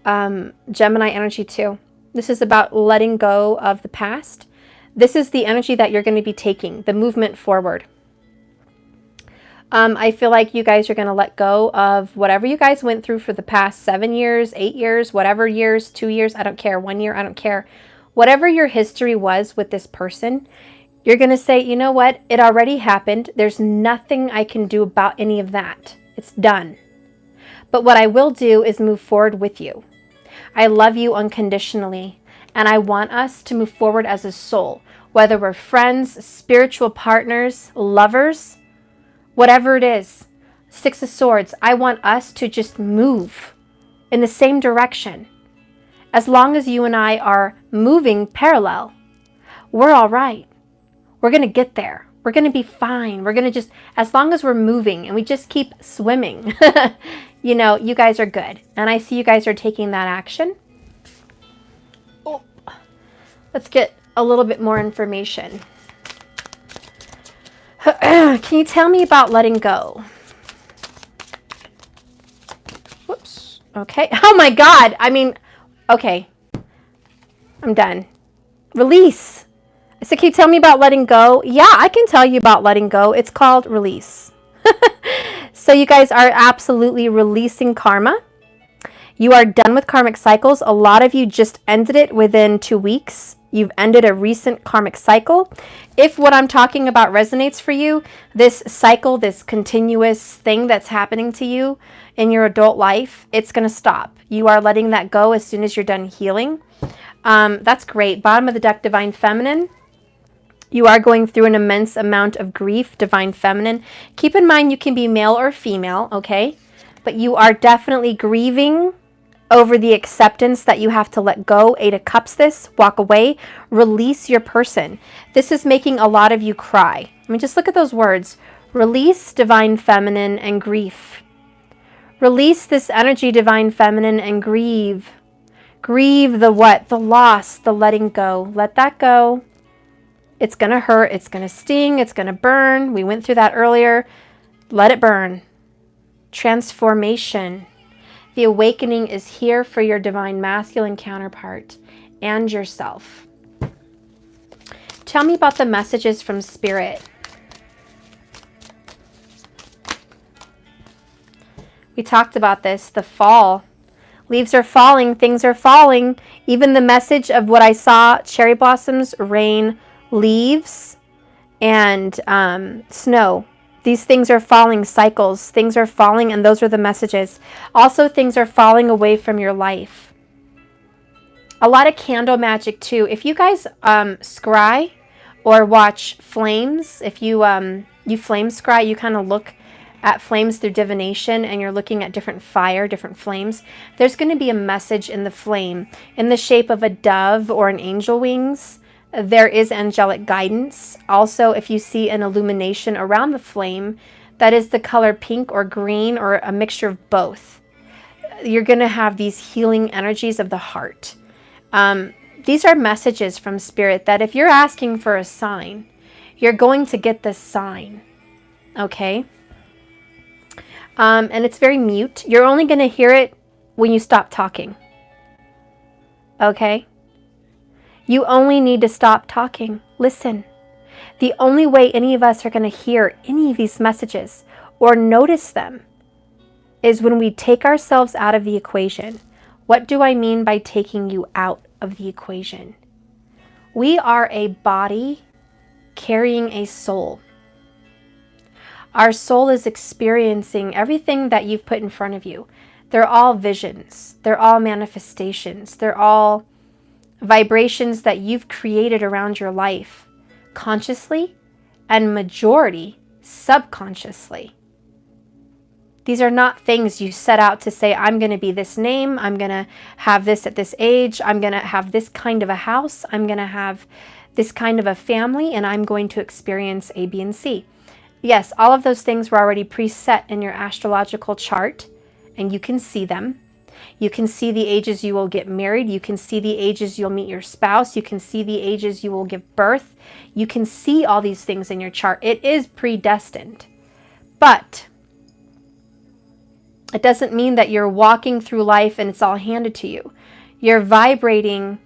Gemini energy too. This is about letting go of the past. This is the energy that you're going to be taking, the movement forward. I feel like you guys are going to let go of whatever you guys went through for the past 7 years, 8 years, whatever years, 2 years, I don't care, 1 year, I don't care. Whatever your history was with this person, you're going to say, you know what? It already happened. There's nothing I can do about any of that. It's done. But what I will do is move forward with you. I love you unconditionally, and I want us to move forward as a soul, whether we're friends, spiritual partners, lovers, whatever it is. Six of Swords, I want us to just move in the same direction. As long as you and I are moving parallel, we're all right. We're going to get there. We're going to be fine. We're going to just, as long as we're moving and we just keep swimming, you know, you guys are good. And I see you guys are taking that action. Oh, let's get a little bit more information. Can you tell me about letting go? Whoops. Okay. Oh my God. I mean, okay. I'm done. Release. I said, can you tell me about letting go? Yeah, I can tell you about letting go. It's called release. So you guys are absolutely releasing karma. You are done with karmic cycles. A lot of you just ended it within 2 weeks. You've ended a recent karmic cycle. If what I'm talking about resonates for you, this cycle, this continuous thing that's happening to you in your adult life, it's going to stop. You are letting that go as soon as you're done healing. That's great. Bottom of the deck, Divine Feminine. You are going through an immense amount of grief, Divine Feminine. Keep in mind you can be male or female, okay? But you are definitely grieving over the acceptance that you have to let go. Eight of Cups this, walk away, release your person. This is making a lot of you cry. I mean, just look at those words. Release, Divine Feminine, and grief. Release this energy, Divine Feminine, and grieve. Grieve the what? The loss, the letting go. Let that go. It's going to hurt. It's going to sting. It's going to burn. We went through that earlier. Let it burn. Transformation. The awakening is here for your divine masculine counterpart and yourself. Tell me about the messages from Spirit. We talked about this, the fall. Leaves are falling, things are falling. Even the message of what I saw, cherry blossoms, rain, leaves, and snow. These things are falling, cycles. Things are falling, and those are the messages. Also, things are falling away from your life. A lot of candle magic, too. If you guys scry or watch flames, if you flame scry, you kind of look at flames through divination, and you're looking at different fire, different flames. There's going to be a message in the flame in the shape of a dove or an angel wings. There is angelic guidance. Also, if you see an illumination around the flame, that is the color pink or green or a mixture of both. You're going to have these healing energies of the heart. These are messages from Spirit that if you're asking for a sign, you're going to get this sign. Okay? And it's very mute. You're only going to hear it when you stop talking. Okay? You only need to stop talking. Listen. The only way any of us are going to hear any of these messages or notice them is when we take ourselves out of the equation. What do I mean by taking you out of the equation? We are a body carrying a soul. Our soul is experiencing everything that you've put in front of you. They're all visions. They're all manifestations. They're all vibrations that you've created around your life, consciously and majority subconsciously. These are not things you set out to say, I'm going to be this name, I'm going to have this at this age, I'm going to have this kind of a house, I'm going to have this kind of a family, and I'm going to experience A, B, and C. Yes, all of those things were already preset in your astrological chart, and you can see them. You can see the ages you will get married. You can see the ages you'll meet your spouse. You can see the ages you will give birth. You can see all these things in your chart. It is predestined. But it doesn't mean that you're walking through life and it's all handed to you. You're vibrating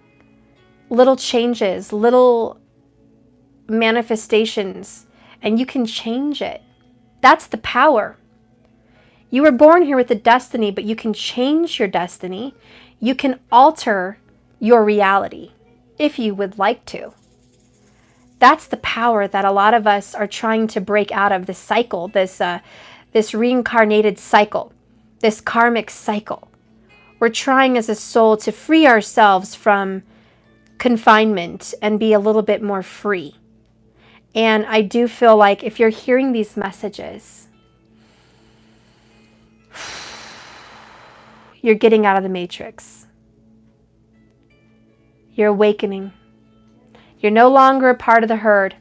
little changes, little manifestations, and you can change it. That's the power. You were born here with a destiny, but you can change your destiny. You can alter your reality. if you would like to. That's the power that a lot of us are trying to break out of, this cycle, this reincarnated cycle, this karmic cycle. We're trying as a soul to free ourselves from confinement and be a little bit more free. And I do feel like if you're hearing these messages, you're getting out of the matrix. You're awakening. You're no longer a part of the herd.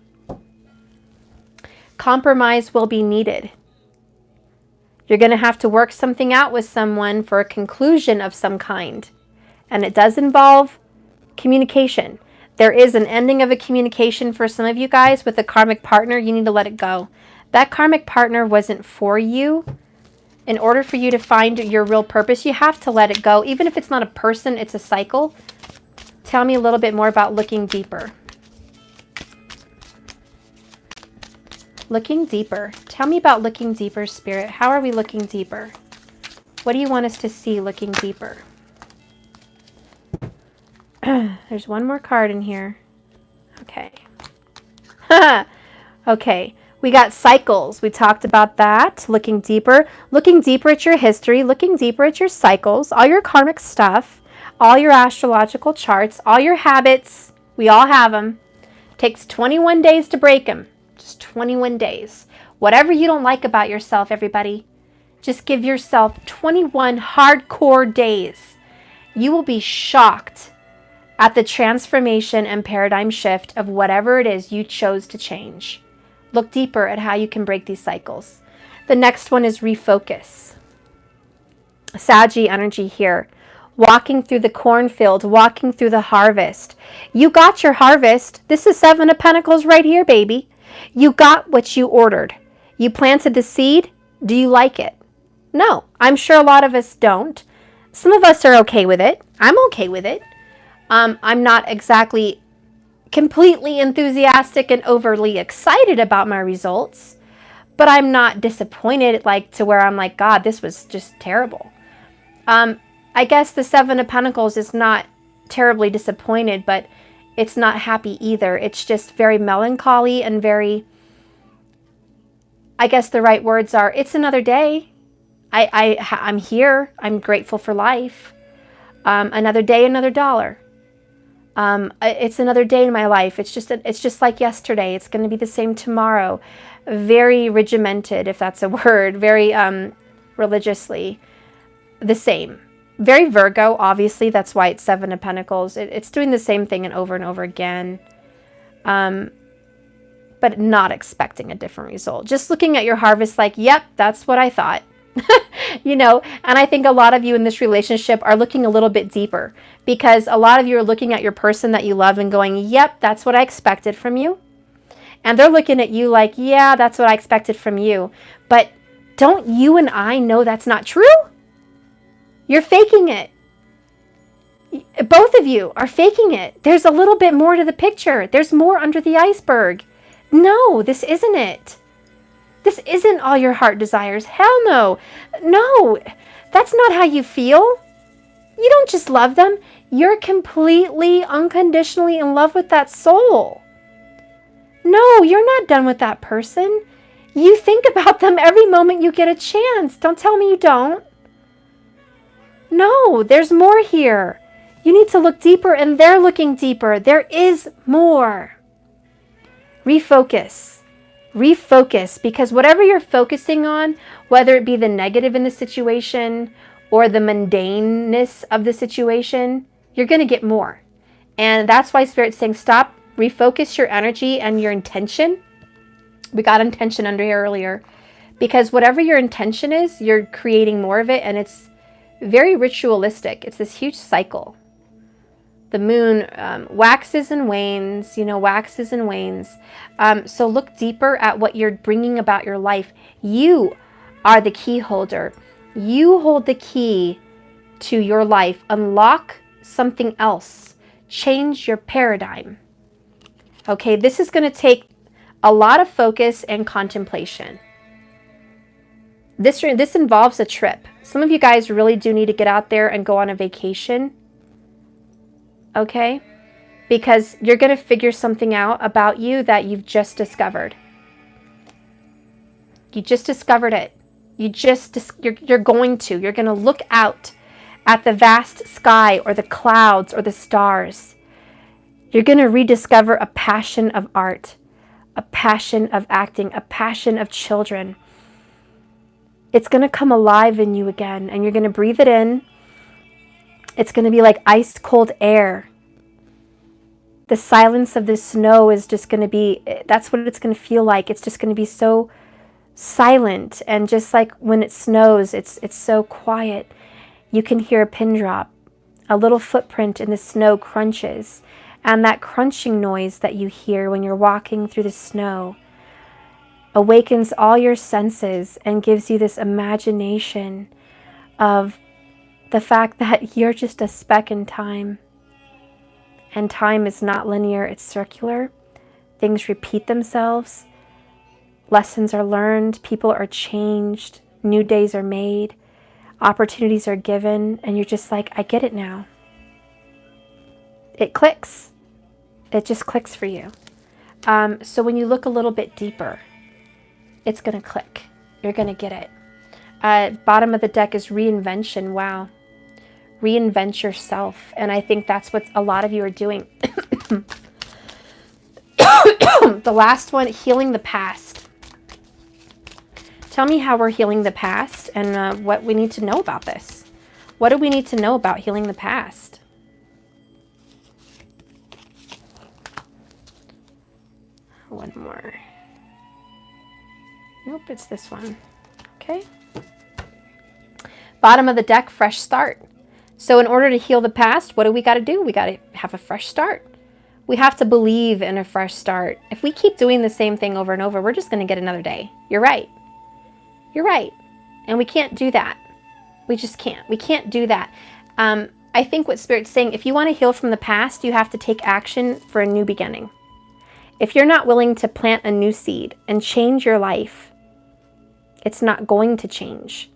Compromise will be needed. You're going to have to work something out with someone for a conclusion of some kind. And it does involve communication. There is an ending of a communication for some of you guys with a karmic partner. You need to let it go. That karmic partner wasn't for you. In order for you to find your real purpose, you have to let it go. Even if it's not a person, it's a cycle. Tell me a little bit more about looking deeper. Looking deeper. Tell me about looking deeper, Spirit. How are we looking deeper? What do you want us to see looking deeper? There's one more card in here. Okay. Okay. We got cycles. We talked about that. Looking deeper. Looking deeper at your history. Looking deeper at your cycles. All your karmic stuff. All your astrological charts. All your habits. We all have them. Takes 21 days to break them. Just 21 days. Whatever you don't like about yourself, everybody, just give yourself 21 hardcore days. You will be shocked at the transformation and paradigm shift of whatever it is you chose to change. Look deeper at how you can break these cycles. The next one is refocus. Saggy energy here. Walking through the cornfield, walking through the harvest. You got your harvest. This is Seven of Pentacles right here, baby. You got what you ordered. You planted the seed. Do you like it? No, I'm sure a lot of us don't. Some of us are okay with it. I'm okay with it. I'm not exactly completely enthusiastic and overly excited about my results, but I'm not disappointed like to where I'm like, God, this was just terrible. I guess the Seven of Pentacles is not terribly disappointed, but it's not happy either. It's just very melancholy and very, I guess the right words are, it's another day. I'm here. I'm grateful for life. Another day, another dollar. It's another day in my life. It's just like yesterday. It's going to be the same tomorrow. Very regimented, if that's a word. Very religiously the same. Very Virgo, obviously. That's why it's Seven of Pentacles. It's doing the same thing and over again. But not expecting a different result. Just looking at your harvest like, yep, that's what I thought. You know, and I think a lot of you in this relationship are looking a little bit deeper because a lot of you are looking at your person that you love and going, yep, that's what I expected from you. And they're looking at you like, yeah, that's what I expected from you. But don't you and I know that's not true? You're faking it. Both of you are faking it. There's a little bit more to the picture. There's more under the iceberg. No, this isn't it. This isn't all your heart desires. Hell no. No, that's not how you feel. You don't just love them. You're completely, unconditionally in love with that soul. No, you're not done with that person. You think about them every moment you get a chance. Don't tell me you don't. No, there's more here. You need to look deeper, and they're looking deeper. There is more. Refocus. Refocus, because whatever you're focusing on, whether it be the negative in the situation or the mundaneness of the situation, you're going to get more. And that's why Spirit's saying stop, refocus your energy and your intention. We got intention under here earlier. Because whatever your intention is, you're creating more of it, and it's very ritualistic. It's this huge cycle. The moon waxes and wanes, waxes and wanes. So look deeper at what you're bringing about your life. You are the key holder. You hold the key to your life. Unlock something else. Change your paradigm. Okay, this is going to take a lot of focus and contemplation. This involves a trip. Some of you guys really do need to get out there and go on a vacation. Okay? because you're going to figure something out about you that you've just discovered. You just discovered it. You're going to look out at the vast sky or the clouds or the stars. You're going to rediscover a passion of art, a passion of acting, a passion of children. It's going to come alive in you again, and you're going to breathe it in. It's going to be like ice cold air. The silence of the snow is just going to be, that's what it's going to feel like. It's just going to be so silent, and just like when it snows, it's so quiet. You can hear a pin drop. A little footprint in the snow crunches, and that crunching noise that you hear when you're walking through the snow awakens all your senses and gives you this imagination of the fact that you're just a speck in time. And time is not linear, it's circular. Things repeat themselves. Lessons are learned, people are changed, new days are made, opportunities are given, and you're just like, I get it now. It clicks. It just clicks for you. So when you look a little bit deeper, it's going to click. You're going to get it. Bottom of the deck is reinvention. Wow. Reinvent yourself. And I think that's what a lot of you are doing. The last one, healing the past. Tell me how we're healing the past and what we need to know about this. What do we need to know about healing the past? One more. Nope, it's this one. Okay. Bottom of the deck, fresh start. So in order to heal the past, what do we got to do? We got to have a fresh start. We have to believe in a fresh start. If we keep doing the same thing over and over, we're just going to get another day. You're right. You're right. And we can't do that. We just can't. We can't do that. I think what Spirit's saying, if you want to heal from the past, you have to take action for a new beginning. If you're not willing to plant a new seed and change your life, it's not going to change.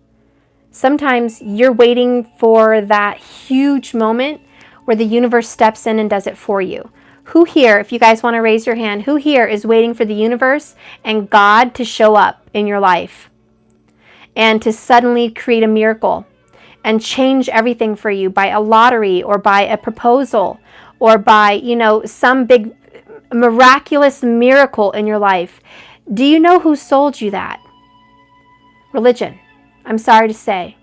Sometimes you're waiting for that huge moment where the universe steps in and does it for you. Who here, if you guys want to raise your hand, who here is waiting for the universe and God to show up in your life and to suddenly create a miracle and change everything for you by a lottery or by a proposal or by, some big miraculous miracle in your life? Do you know who sold you that? Religion. I'm sorry to say.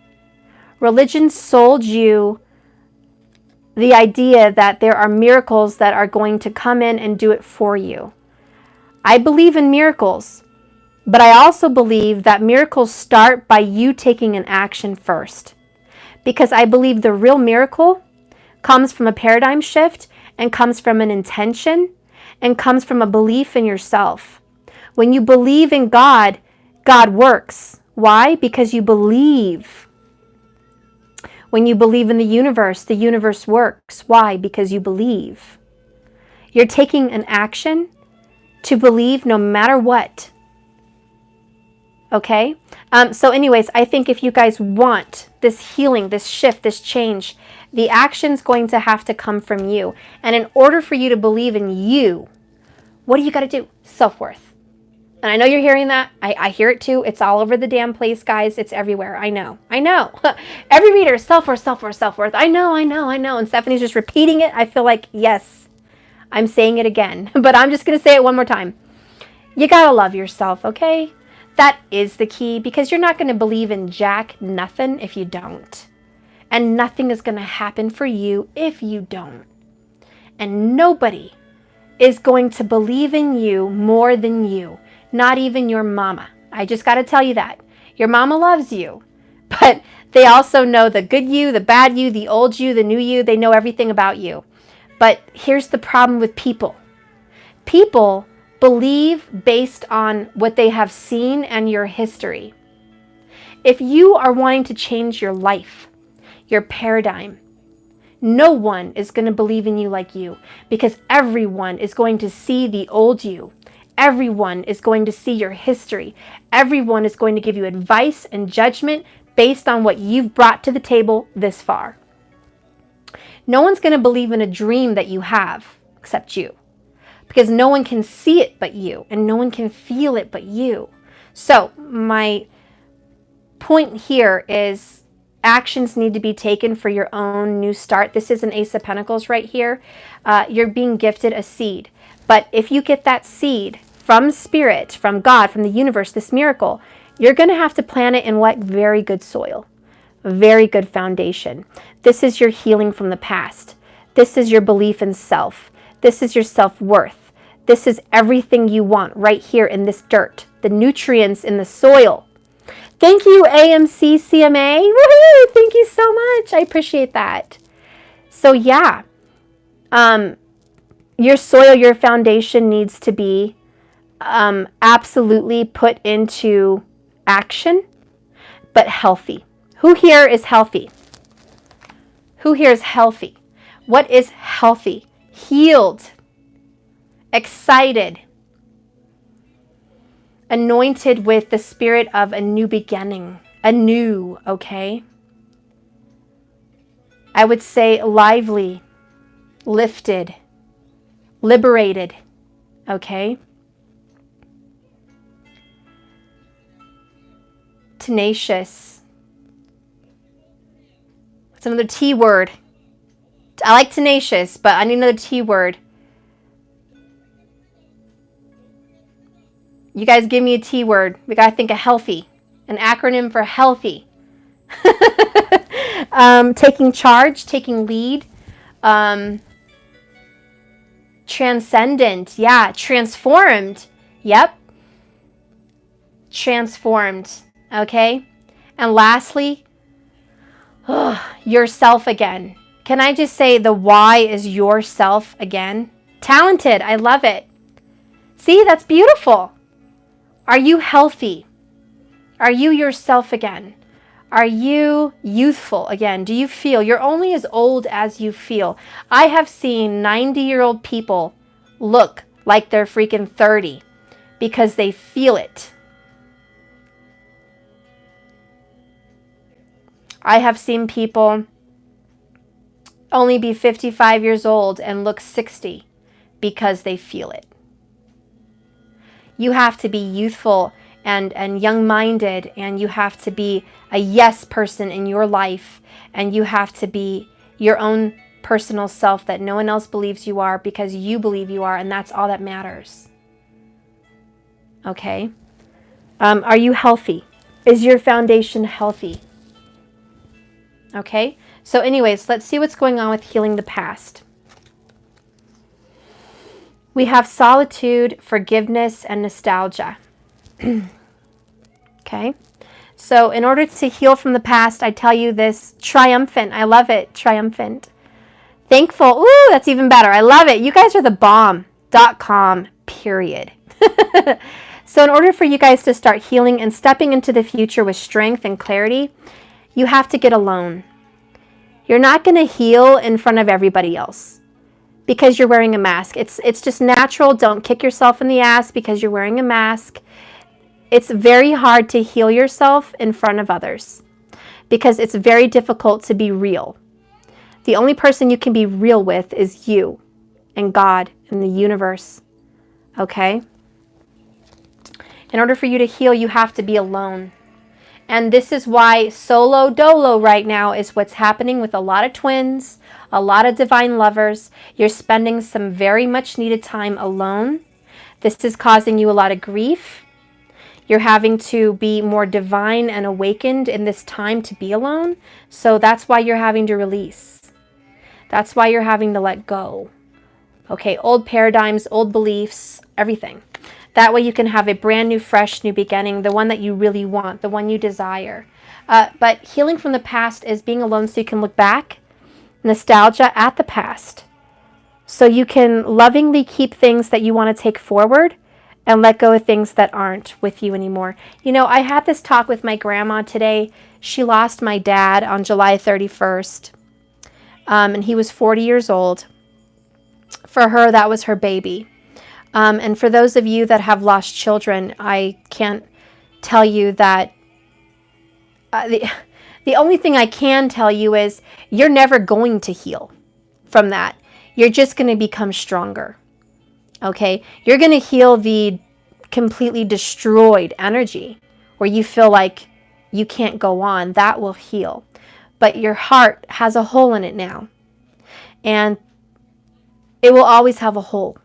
Religion sold you the idea that there are miracles that are going to come in and do it for you. I believe in miracles, but I also believe that miracles start by you taking an action first. Because I believe the real miracle comes from a paradigm shift and comes from an intention and comes from a belief in yourself. When you believe in God, God works. Why? Because you believe. When you believe in the universe works. Why? Because you believe. You're taking an action to believe no matter what. Okay? So anyways, I think if you guys want this healing, this shift, this change, the action's going to have to come from you. And in order for you to believe in you, what do you got to do? Self-worth. And I know you're hearing that. I hear it too. It's all over the damn place, guys. It's everywhere. I know. Every reader, self-worth, self-worth, self-worth. I know. And Stephanie's just repeating it. I feel like, yes, I'm saying it again. But I'm just going to say it one more time. You got to love yourself, okay? That is the key, because you're not going to believe in jack nothing if you don't. And nothing is going to happen for you if you don't. And nobody is going to believe in you more than you. Not even your mama. I just got to tell you that. Your mama loves you, but they also know the good you, the bad you, the old you, the new you. They know everything about you. But here's the problem with people. People believe based on what they have seen and your history. If you are wanting to change your life, your paradigm, no one is going to believe in you like you, because everyone is going to see the old you. Everyone is going to see your history. Everyone is going to give you advice and judgment based on what you've brought to the table this far. No one's going to believe in a dream that you have except you. Because no one can see it but you, and no one can feel it but you. So my point here is actions need to be taken for your own new start. This is an Ace of Pentacles right here. You're being gifted a seed. But if you get that seed from Spirit, from God, from the universe, this miracle, you're going to have to plant it in what? Very good soil. Very good foundation. This is your healing from the past. This is your belief in self. This is your self-worth. This is everything you want right here in this dirt. The nutrients in the soil. Thank you, AMC CMA. Woohoo! Thank you so much. I appreciate that. So yeah, your soil, your foundation needs to be absolutely put into action, but healthy. Who here is healthy? Who here is healthy? What is healthy? Healed, excited, anointed with the spirit of a new beginning, anew, okay? I would say lively, lifted, liberated, okay? Tenacious. What's another T word? I like tenacious, but I need another T word. You guys give me a T word. We gotta think of healthy. An acronym for healthy. Taking charge, taking lead. Transcendent. Yeah. Transformed. Yep. Transformed. Okay. And lastly, yourself again. Can I just say the why is yourself again? Talented. I love it. See, that's beautiful. Are you healthy? Are you yourself again? Are you youthful again? Do you feel? You're only as old as you feel. I have seen 90-year-old people look like they're freaking 30 because they feel it. I have seen people only be 55 years old and look 60 because they feel it. You have to be youthful and young-minded, and you have to be a yes person in your life, and you have to be your own personal self that no one else believes you are because you believe you are, and that's all that matters. Okay? Are you healthy? Is your foundation healthy? Okay? So anyways, let's see what's going on with healing the past. We have solitude, forgiveness, and nostalgia. Okay? So in order to heal from the past, I tell you this, triumphant. I love it. Triumphant. Thankful. Ooh, that's even better. I love it. You guys are the bomb.com, period. So in order for you guys to start healing and stepping into the future with strength and clarity, you have to get alone. You're not going to heal in front of everybody else because you're wearing a mask. It's just natural. Don't kick yourself in the ass because you're wearing a mask. It's very hard to heal yourself in front of others because it's very difficult to be real. The only person you can be real with is you and God and the universe. Okay? In order for you to heal, you have to be alone. And this is why solo dolo right now is what's happening with a lot of twins, a lot of divine lovers. You're spending some very much needed time alone. This is causing you a lot of grief. You're having to be more divine and awakened in this time to be alone. So that's why you're having to release. That's why you're having to let go. Okay, old paradigms, old beliefs, everything. That way you can have a brand new, fresh, new beginning, the one that you really want, the one you desire. But healing from the past is being alone so you can look back, nostalgia at the past. So you can lovingly keep things that you want to take forward and let go of things that aren't with you anymore. You know, I had this talk with my grandma today. She lost my dad on July 31st, and he was 40 years old. For her, that was her baby. And for those of you that have lost children, I can't tell you that the only thing I can tell you is you're never going to heal from that. you're just going to become stronger. Okay? You're going to heal the completely destroyed energy where you feel like you can't go on. That will heal. But your heart has a hole in it now. And it will always have a hole.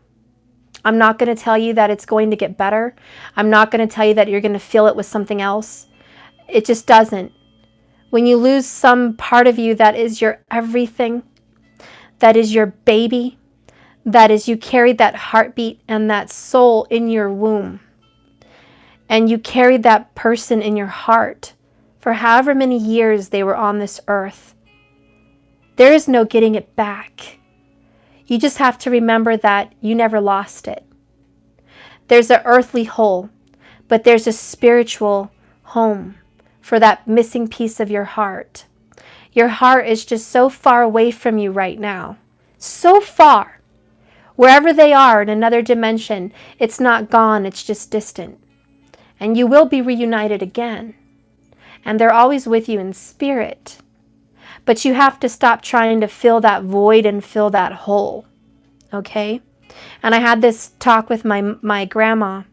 I'm not going to tell you that it's going to get better. I'm not going to tell you that you're going to fill it with something else. It just doesn't. When you lose some part of you that is your everything, that is your baby, that is you carried that heartbeat and that soul in your womb, and you carried that person in your heart for however many years they were on this earth, there is no getting it back. You just have to remember that you never lost it. There's an earthly hole, but there's a spiritual home for that missing piece of your heart. Your heart is just so far away from you right now. So far. Wherever they are in another dimension, it's not gone, it's just distant. And you will be reunited again. And they're always with you in spirit. But you have to stop trying to fill that void and fill that hole. Okay? And I had this talk with my grandma,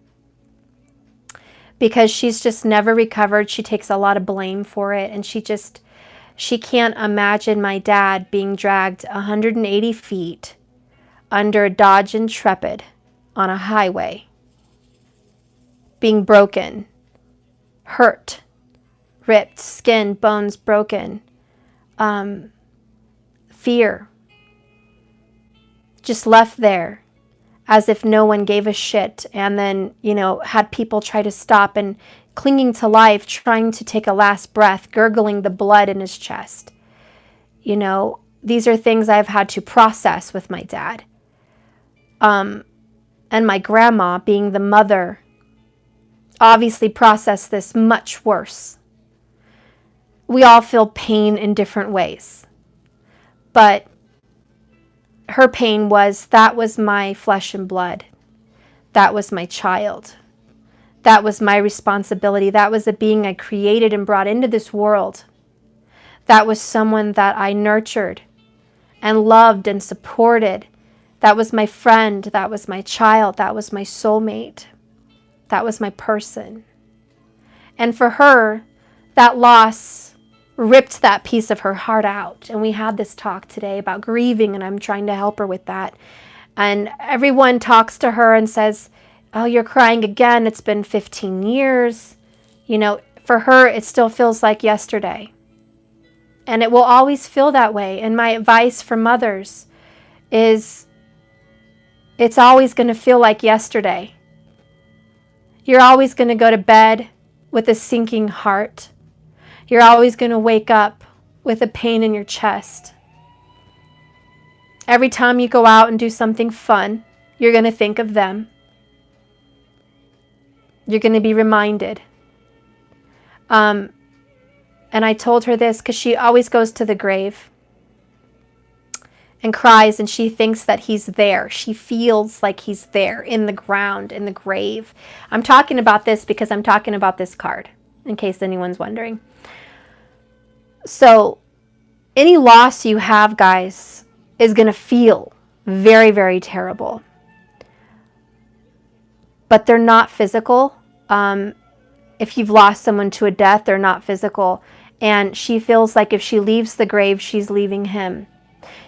because she's just never recovered. She takes a lot of blame for it. And she can't imagine my dad being dragged 180 feet under a Dodge Intrepid on a highway, being broken, hurt, ripped, skin, bones broken, fear, just left there as if no one gave a shit, and then, had people try to stop and clinging to life, trying to take a last breath, gurgling the blood in his chest. These are things I've had to process with my dad. And my grandma, being the mother, obviously processed this much worse. We all feel pain in different ways. But her pain was, that was my flesh and blood. That was my child. That was my responsibility. That was a being I created and brought into this world. That was someone that I nurtured and loved and supported. That was my friend. That was my child. That was my soulmate. That was my person. And for her, that loss ripped that piece of her heart out. And we had this talk today about grieving, and I'm trying to help her with that. And everyone talks to her and says, oh, you're crying again. It's been 15 years. For her, it still feels like yesterday. And it will always feel that way. And my advice for mothers is, it's always going to feel like yesterday. You're always going to go to bed with a sinking heart. You're always going to wake up with a pain in your chest. Every time you go out and do something fun, you're going to think of them. You're going to be reminded. And I told her this because she always goes to the grave and cries, and she thinks that he's there. She feels like he's there in the ground, in the grave. I'm talking about this because I'm talking about this card, in case anyone's wondering. So any loss you have, guys, is going to feel very, very terrible. But they're not physical. If you've lost someone to a death, they're not physical. And she feels like if she leaves the grave, she's leaving him.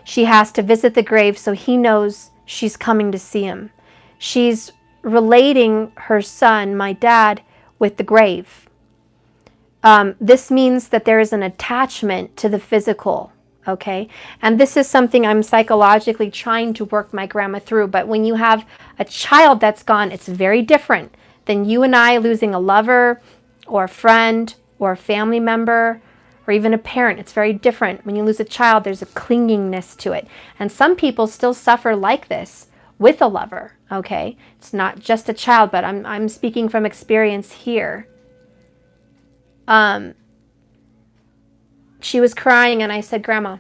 She has to visit the grave so he knows she's coming to see him. She's relating her son, my dad, with the grave. This means that there is an attachment to the physical, okay? And this is something I'm psychologically trying to work my grandma through. But when you have a child that's gone, it's very different than you and I losing a lover or a friend or a family member or even a parent. It's very different. When you lose a child, there's a clingingness to it. And some people still suffer like this with a lover, okay? It's not just a child, but I'm speaking from experience here. She was crying, and I said, Grandma,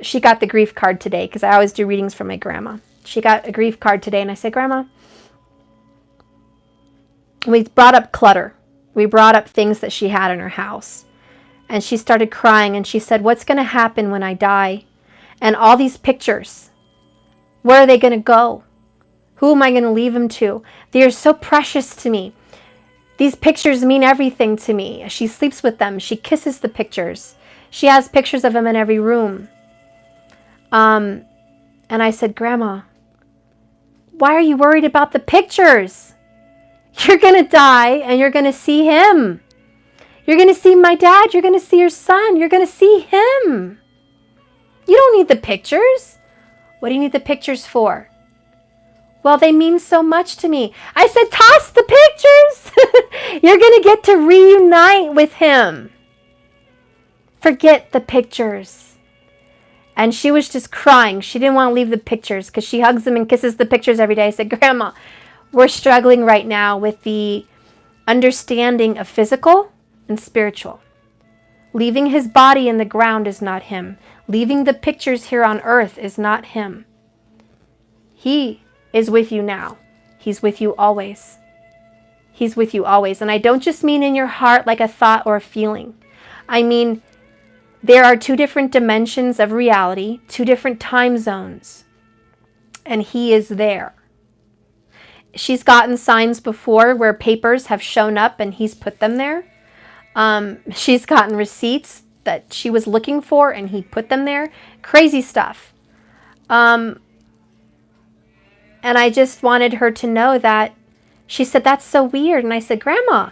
she got the grief card today, because I always do readings for my grandma. She got a grief card today, and I said, Grandma, we brought up clutter. We brought up things that she had in her house. And she started crying, and she said, what's going to happen when I die? And all these pictures, where are they going to go? Who am I going to leave them to? They are so precious to me. These pictures mean everything to me. She sleeps with them. She kisses the pictures. She has pictures of them in every room. And I said, Grandma, why are you worried about the pictures? You're going to die and you're going to see him. You're going to see my dad. You're going to see your son. You're going to see him. You don't need the pictures. What do you need the pictures for? Well, they mean so much to me. I said, toss the pictures. You're going to get to reunite with him. Forget the pictures. And she was just crying. She didn't want to leave the pictures because she hugs them and kisses the pictures every day. I said, Grandma, we're struggling right now with the understanding of physical and spiritual. Leaving his body in the ground is not him. Leaving the pictures here on earth is not him. He is with you now. He's with you always. He's with you always. And I don't just mean in your heart like a thought or a feeling. I mean, there are two different dimensions of reality, two different time zones. And he is there. She's gotten signs before where papers have shown up and he's put them there. She's gotten receipts that she was looking for and he put them there. Crazy stuff. And I just wanted her to know that. She said, that's so weird. And I said, Grandma,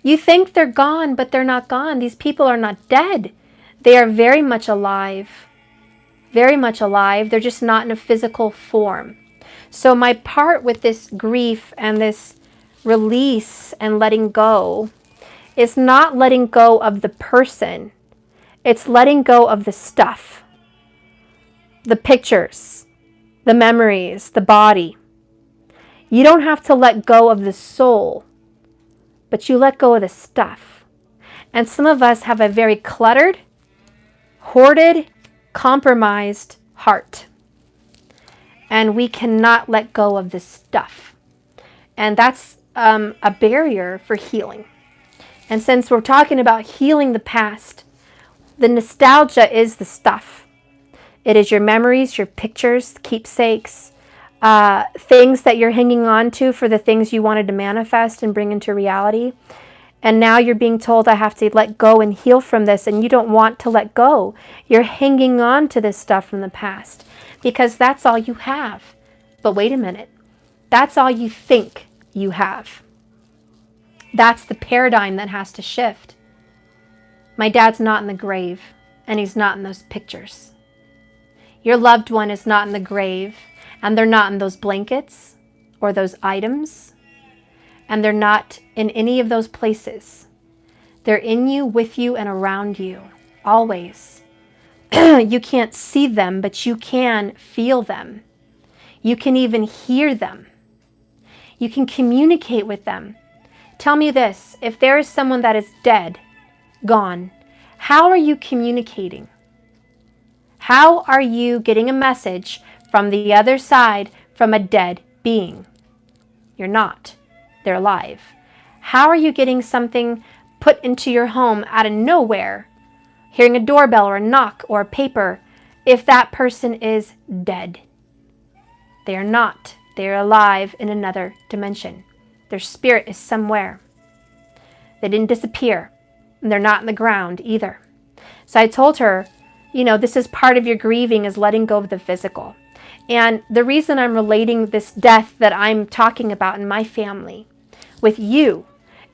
you think they're gone, but they're not gone. These people are not dead. They are very much alive. Very much alive. They're just not in a physical form. So my part with this grief and this release and letting go is not letting go of the person. It's letting go of the stuff. The pictures, the memories, the body. You don't have to let go of the soul, but you let go of the stuff. And some of us have a very cluttered, hoarded, compromised heart. And we cannot let go of this stuff. And that's a barrier for healing. And since we're talking about healing the past, the nostalgia is the stuff. It is your memories, your pictures, keepsakes, things that you're hanging on to for the things you wanted to manifest and bring into reality. And now you're being told, I have to let go and heal from this, and you don't want to let go. You're hanging on to this stuff from the past because that's all you have. But wait a minute. That's all you think you have. That's the paradigm that has to shift. My dad's not in the grave, and he's not in those pictures. Your loved one is not in the grave, and they're not in those blankets or those items, and they're not in any of those places. They're in you, with you, and around you, always. You can't see them, but you can feel them. You can even hear them. You can communicate with them. Tell me this, if there is someone that is dead, gone, how are you communicating? How are you getting a message from the other side from a dead being? You're not. They're alive. How are you getting something put into your home out of nowhere, hearing a doorbell or a knock or a paper, if that person is dead? They are not. They are alive in another dimension. Their spirit is somewhere. They didn't disappear. And they're not in the ground either. So I told her, you know, this is part of your grieving, is letting go of the physical. And the reason I'm relating this death that I'm talking about in my family with you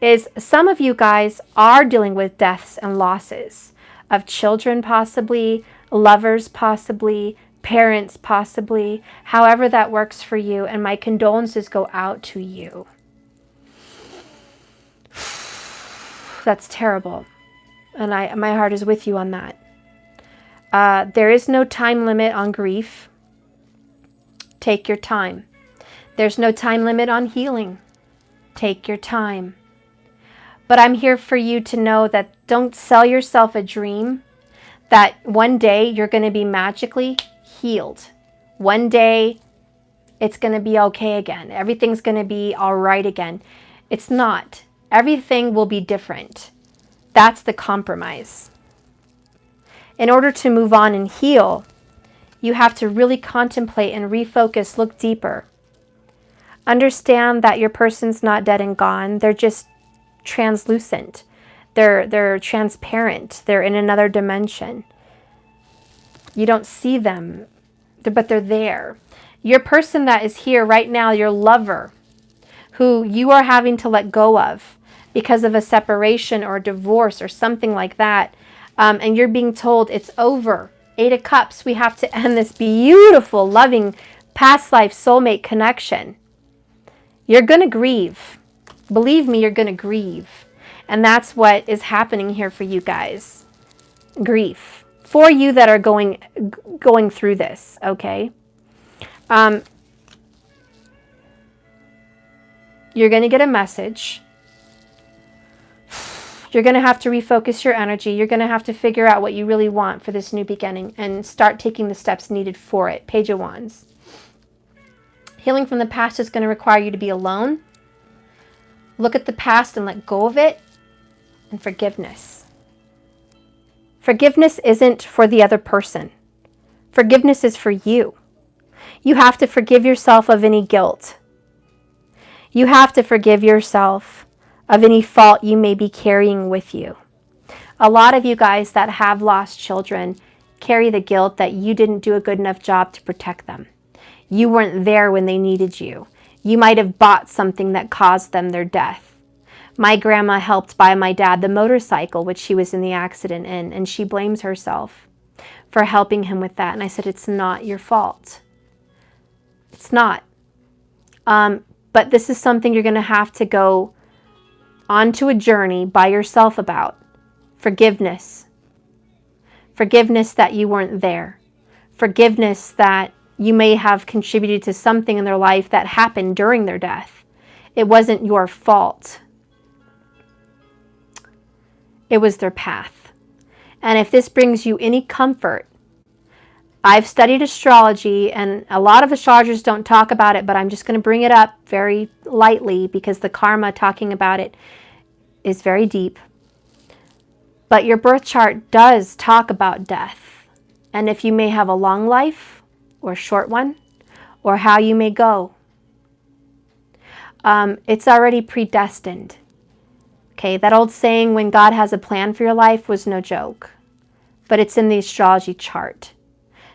is some of you guys are dealing with deaths and losses of children, possibly, lovers, possibly, parents, possibly, however that works for you. And my condolences go out to you. That's terrible. And my heart is with you on that. There is no time limit on grief. Take your time. There's no time limit on healing. Take your time. But I'm here for you to know that don't sell yourself a dream that one day you're going to be magically healed. One day it's going to be okay again. Everything's going to be all right again. It's not. Everything will be different. That's the compromise. In order to move on and heal, You have to really contemplate and refocus, look deeper. Understand that your person's not dead and gone. They're just translucent. They're transparent. They're in another dimension. You don't see them, but they're there. Your person that is here right now, your lover, who you are having to let go of because of a separation or a divorce or something like that, and you're being told it's over. 8 of Cups, we have to end this beautiful, loving, past life soulmate connection. You're going to grieve. Believe me, you're going to grieve. And that's what is happening here for you guys. Grief. For you that are going through this, okay? You're going to get a message. You're going to have to refocus your energy. You're going to have to figure out what you really want for this new beginning and start taking the steps needed for it. Page of Wands. Healing from the past is going to require you to be alone. Look at the past and let go of it. And forgiveness. Forgiveness isn't for the other person. Forgiveness is for you. You have to forgive yourself of any guilt. You have to forgive yourself of any fault you may be carrying with you. A lot of you guys that have lost children carry the guilt that you didn't do a good enough job to protect them. You weren't there when they needed you. You might have bought something that caused them their death. My grandma helped buy my dad the motorcycle, which he was in the accident in, and she blames herself for helping him with that. And I said, it's not your fault. It's not. But this is something you're going to have to go onto a journey by yourself about. Forgiveness. Forgiveness that you weren't there. Forgiveness that you may have contributed to something in their life that happened during their death. It wasn't your fault. It was their path. And if this brings you any comfort, I've studied astrology, and a lot of astrologers don't talk about it, but I'm just going to bring it up very lightly because the karma talking about it is very deep. But your birth chart does talk about death. And if you may have a long life or a short one, or how you may go. It's already predestined. Okay, that old saying, when God has a plan for your life, was no joke. But it's in the astrology chart.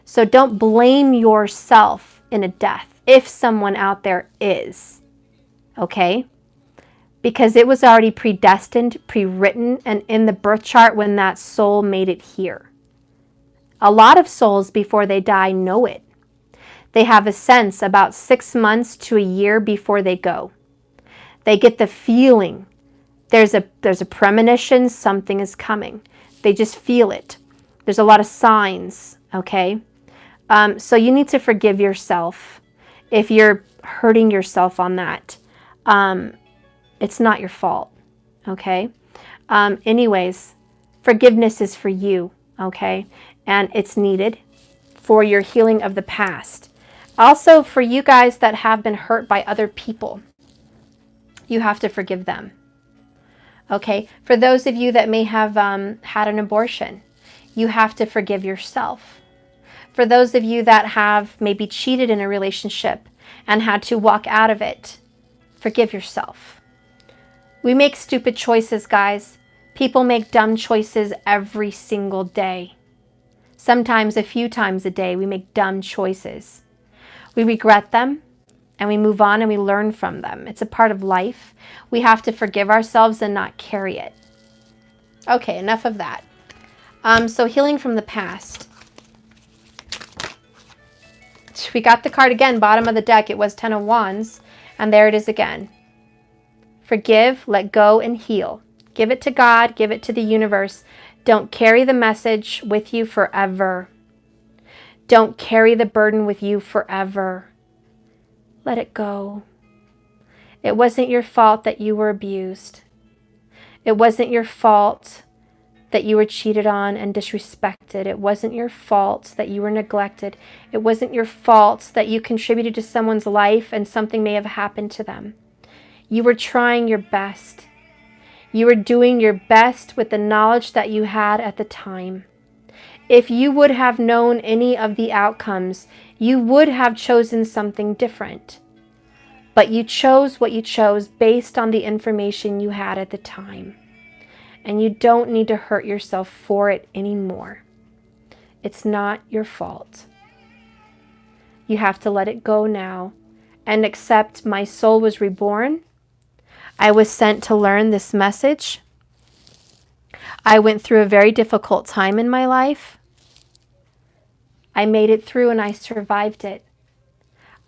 So don't blame yourself in a death, if someone out there is. Okay? Because it was already predestined, pre-written, and in the birth chart when that soul made it here. A lot of souls, before they die, know it. They have a sense about 6 months to a year before they go. They get the feeling. There's a premonition, something is coming. They just feel it. There's a lot of signs, okay? So you need to forgive yourself if you're hurting yourself on that. It's not your fault, okay? Anyways, forgiveness is for you, okay? And it's needed for your healing of the past. Also, for you guys that have been hurt by other people, you have to forgive them. Okay, for those of you that may have had an abortion, you have to forgive yourself. For those of you that have maybe cheated in a relationship and had to walk out of it, forgive yourself. We make stupid choices, guys. People make dumb choices every single day. Sometimes a few times a day, we make dumb choices. We regret them. And we move on and we learn from them. It's a part of life. We have to forgive ourselves and not carry it. Okay, enough of that. So healing from the past. We got the card again, bottom of the deck. It was 10 of Wands. And there it is again. Forgive, let go, and heal. Give it to God. Give it to the universe. Don't carry the message with you forever. Don't carry the burden with you forever. Let it go. It wasn't your fault that you were abused. It wasn't your fault that you were cheated on and disrespected. It wasn't your fault that you were neglected. It wasn't your fault that you contributed to someone's life and something may have happened to them. You were trying your best. You were doing your best with the knowledge that you had at the time. If you would have known any of the outcomes, you would have chosen something different. But you chose what you chose based on the information you had at the time. And you don't need to hurt yourself for it anymore. It's not your fault. You have to let it go now and accept my soul was reborn. I was sent to learn this message. I went through a very difficult time in my life. I made it through and I survived it.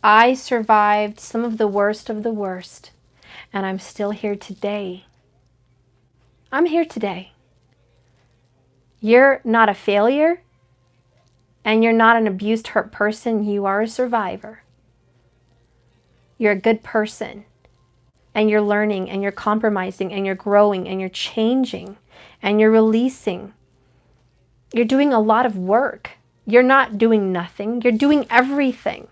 I survived some of the worst, and I'm still here today. I'm here today. You're not a failure, and you're not an abused, hurt person. You are a survivor. You're a good person, and you're learning, and you're compromising, and you're growing, and you're changing, and you're releasing. You're doing a lot of work. You're not doing nothing. You're doing everything.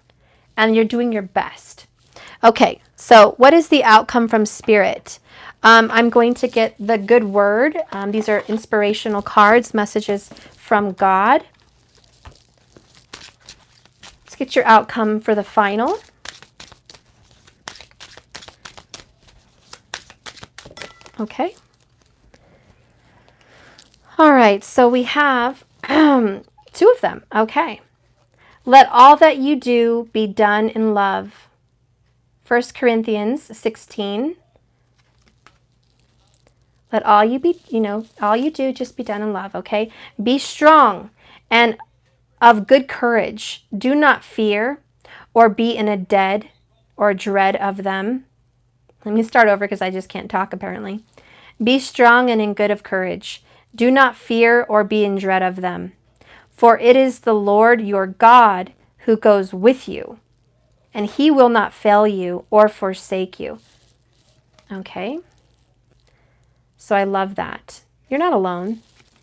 And you're doing your best. Okay, so what is the outcome from Spirit? I'm going to get the good word. These are inspirational cards, messages from God. Let's get your outcome for the final. Okay. All right, so we have two of them. Okay. Let all that you do be done in love. 1 Corinthians 16. Let all you be, all you do just be done in love, okay? Be strong and of good courage. Do not fear or be in a dread of them. Let me start over because I just can't talk apparently. Be strong and in good of courage. Do not fear or be in dread of them. For it is the Lord your God who goes with you, and he will not fail you or forsake you. Okay? So I love that. You're not alone.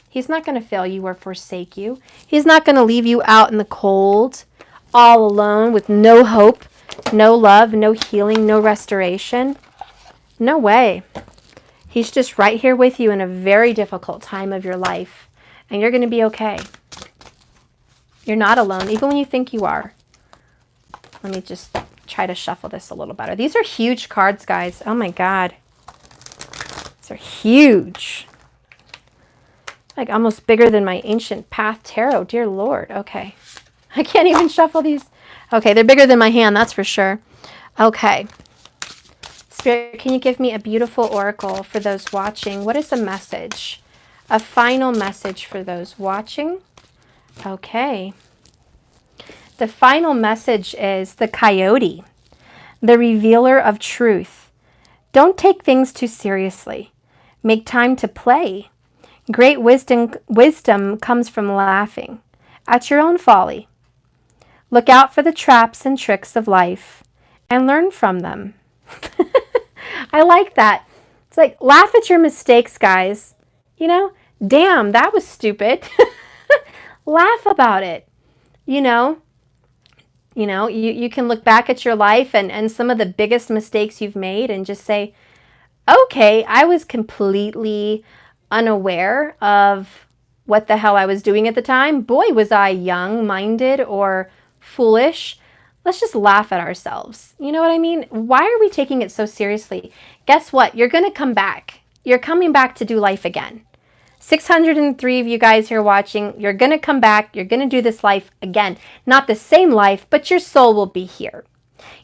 He's not going to fail you or forsake you. He's not going to leave you out in the cold, all alone with no hope, no love, no healing, no restoration. No way. He's just right here with you in a very difficult time of your life, and you're going to be okay. You're not alone, even when you think you are. Let me just try to shuffle this a little better. These are huge cards, guys. Oh my God. These are huge. Like almost bigger than my Ancient Path Tarot. Dear Lord. Okay. I can't even shuffle these. Okay, they're bigger than my hand, that's for sure. Okay. Spirit, can you give me a beautiful oracle for those watching? What is the message? A final message for those watching? Okay. The final message is the coyote, the revealer of truth. Don't take things too seriously. Make time to play. Great wisdom comes from laughing at your own folly. Look out for the traps and tricks of life and learn from them. I like that. It's like, laugh at your mistakes, guys. Damn, that was stupid. Laugh about it. You can look back at your life and some of the biggest mistakes you've made and just say, okay, I was completely unaware of what the hell I was doing at the time. Boy, was I young-minded or foolish. Let's just laugh at ourselves. You know what I mean? Why are we taking it so seriously? Guess what? You're going to come back. You're coming back to do life again. 603 of you guys here watching, you're going to come back. You're going to do this life again. Not the same life, but your soul will be here.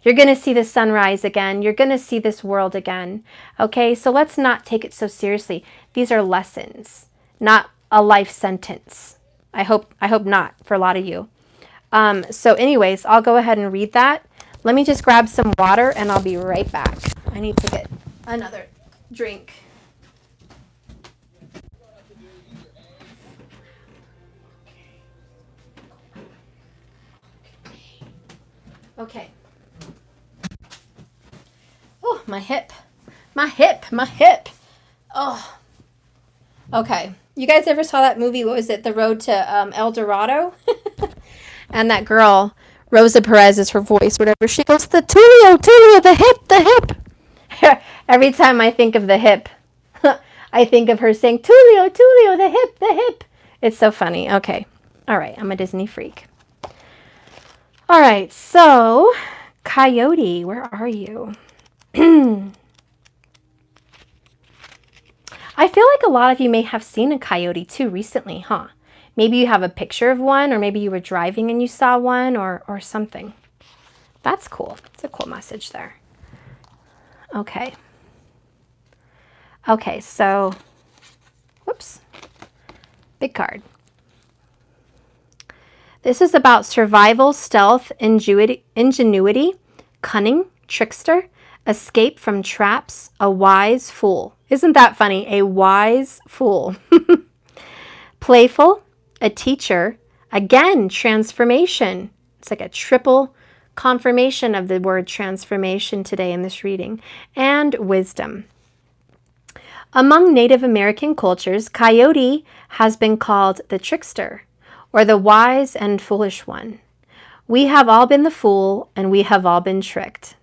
You're going to see the sunrise again. You're going to see this world again. Okay, so let's not take it so seriously. These are lessons, not a life sentence. I hope not for a lot of you. So anyways, I'll go ahead and read that. Let me just grab some water and I'll be right back. I need to get another drink. Okay. Oh, my hip. My hip. Oh. Okay. You guys ever saw that movie? What was it? The Road to El Dorado? And that girl, Rosa Perez is her voice, whatever. She goes, the Tulio, the hip. Every time I think of the hip, I think of her saying, Tulio, the hip. It's so funny. Okay. All right, I'm a Disney freak. All right, so Coyote, where are you? I feel like a lot of you may have seen a coyote too recently, huh? Maybe you have a picture of one, or maybe you were driving and you saw one, or something. That's cool. It's a cool message there. Okay. Okay, so, whoops, big card. This is about survival, stealth, ingenuity, cunning, trickster, escape from traps, a wise fool. Isn't that funny? A wise fool. Playful, a teacher, again, transformation. It's like a triple confirmation of the word transformation today in this reading, and wisdom. Among Native American cultures, coyote has been called the trickster, or the wise and foolish one. We have all been the fool, and we have all been tricked.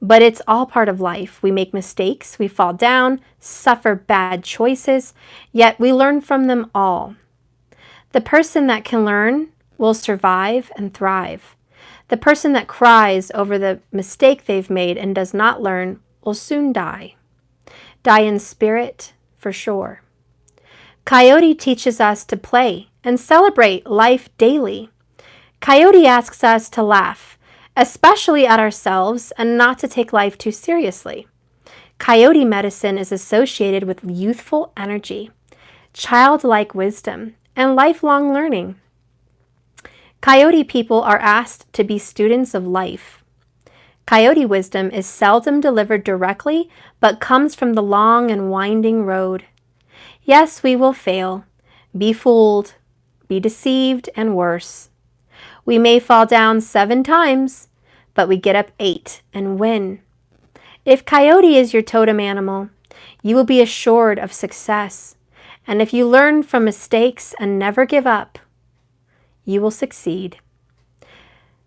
But it's all part of life. We make mistakes, we fall down, suffer bad choices, yet we learn from them all. The person that can learn will survive and thrive. The person that cries over the mistake they've made and does not learn will soon die. Die in spirit, for sure. Coyote teaches us to play and celebrate life daily. Coyote asks us to laugh, especially at ourselves, and not to take life too seriously. Coyote medicine is associated with youthful energy, childlike wisdom, and lifelong learning. Coyote people are asked to be students of life. Coyote wisdom is seldom delivered directly, but comes from the long and winding road. Yes, we will fail, be fooled, be deceived, and worse. We may fall down 7 times, but we get up 8 and win. If coyote is your totem animal, you will be assured of success. And if you learn from mistakes and never give up, you will succeed.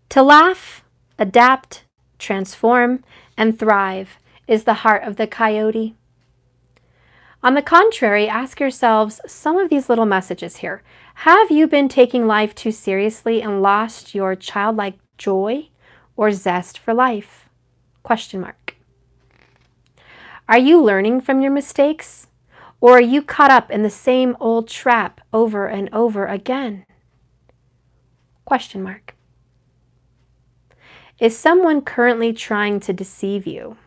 To laugh, adapt, transform, and thrive is the heart of the coyote. On the contrary, ask yourselves some of these little messages here. Have you been taking life too seriously and lost your childlike joy or zest for life? Question mark. Are you learning from your mistakes, or are you caught up in the same old trap over and over again? Question mark. Is someone currently trying to deceive you?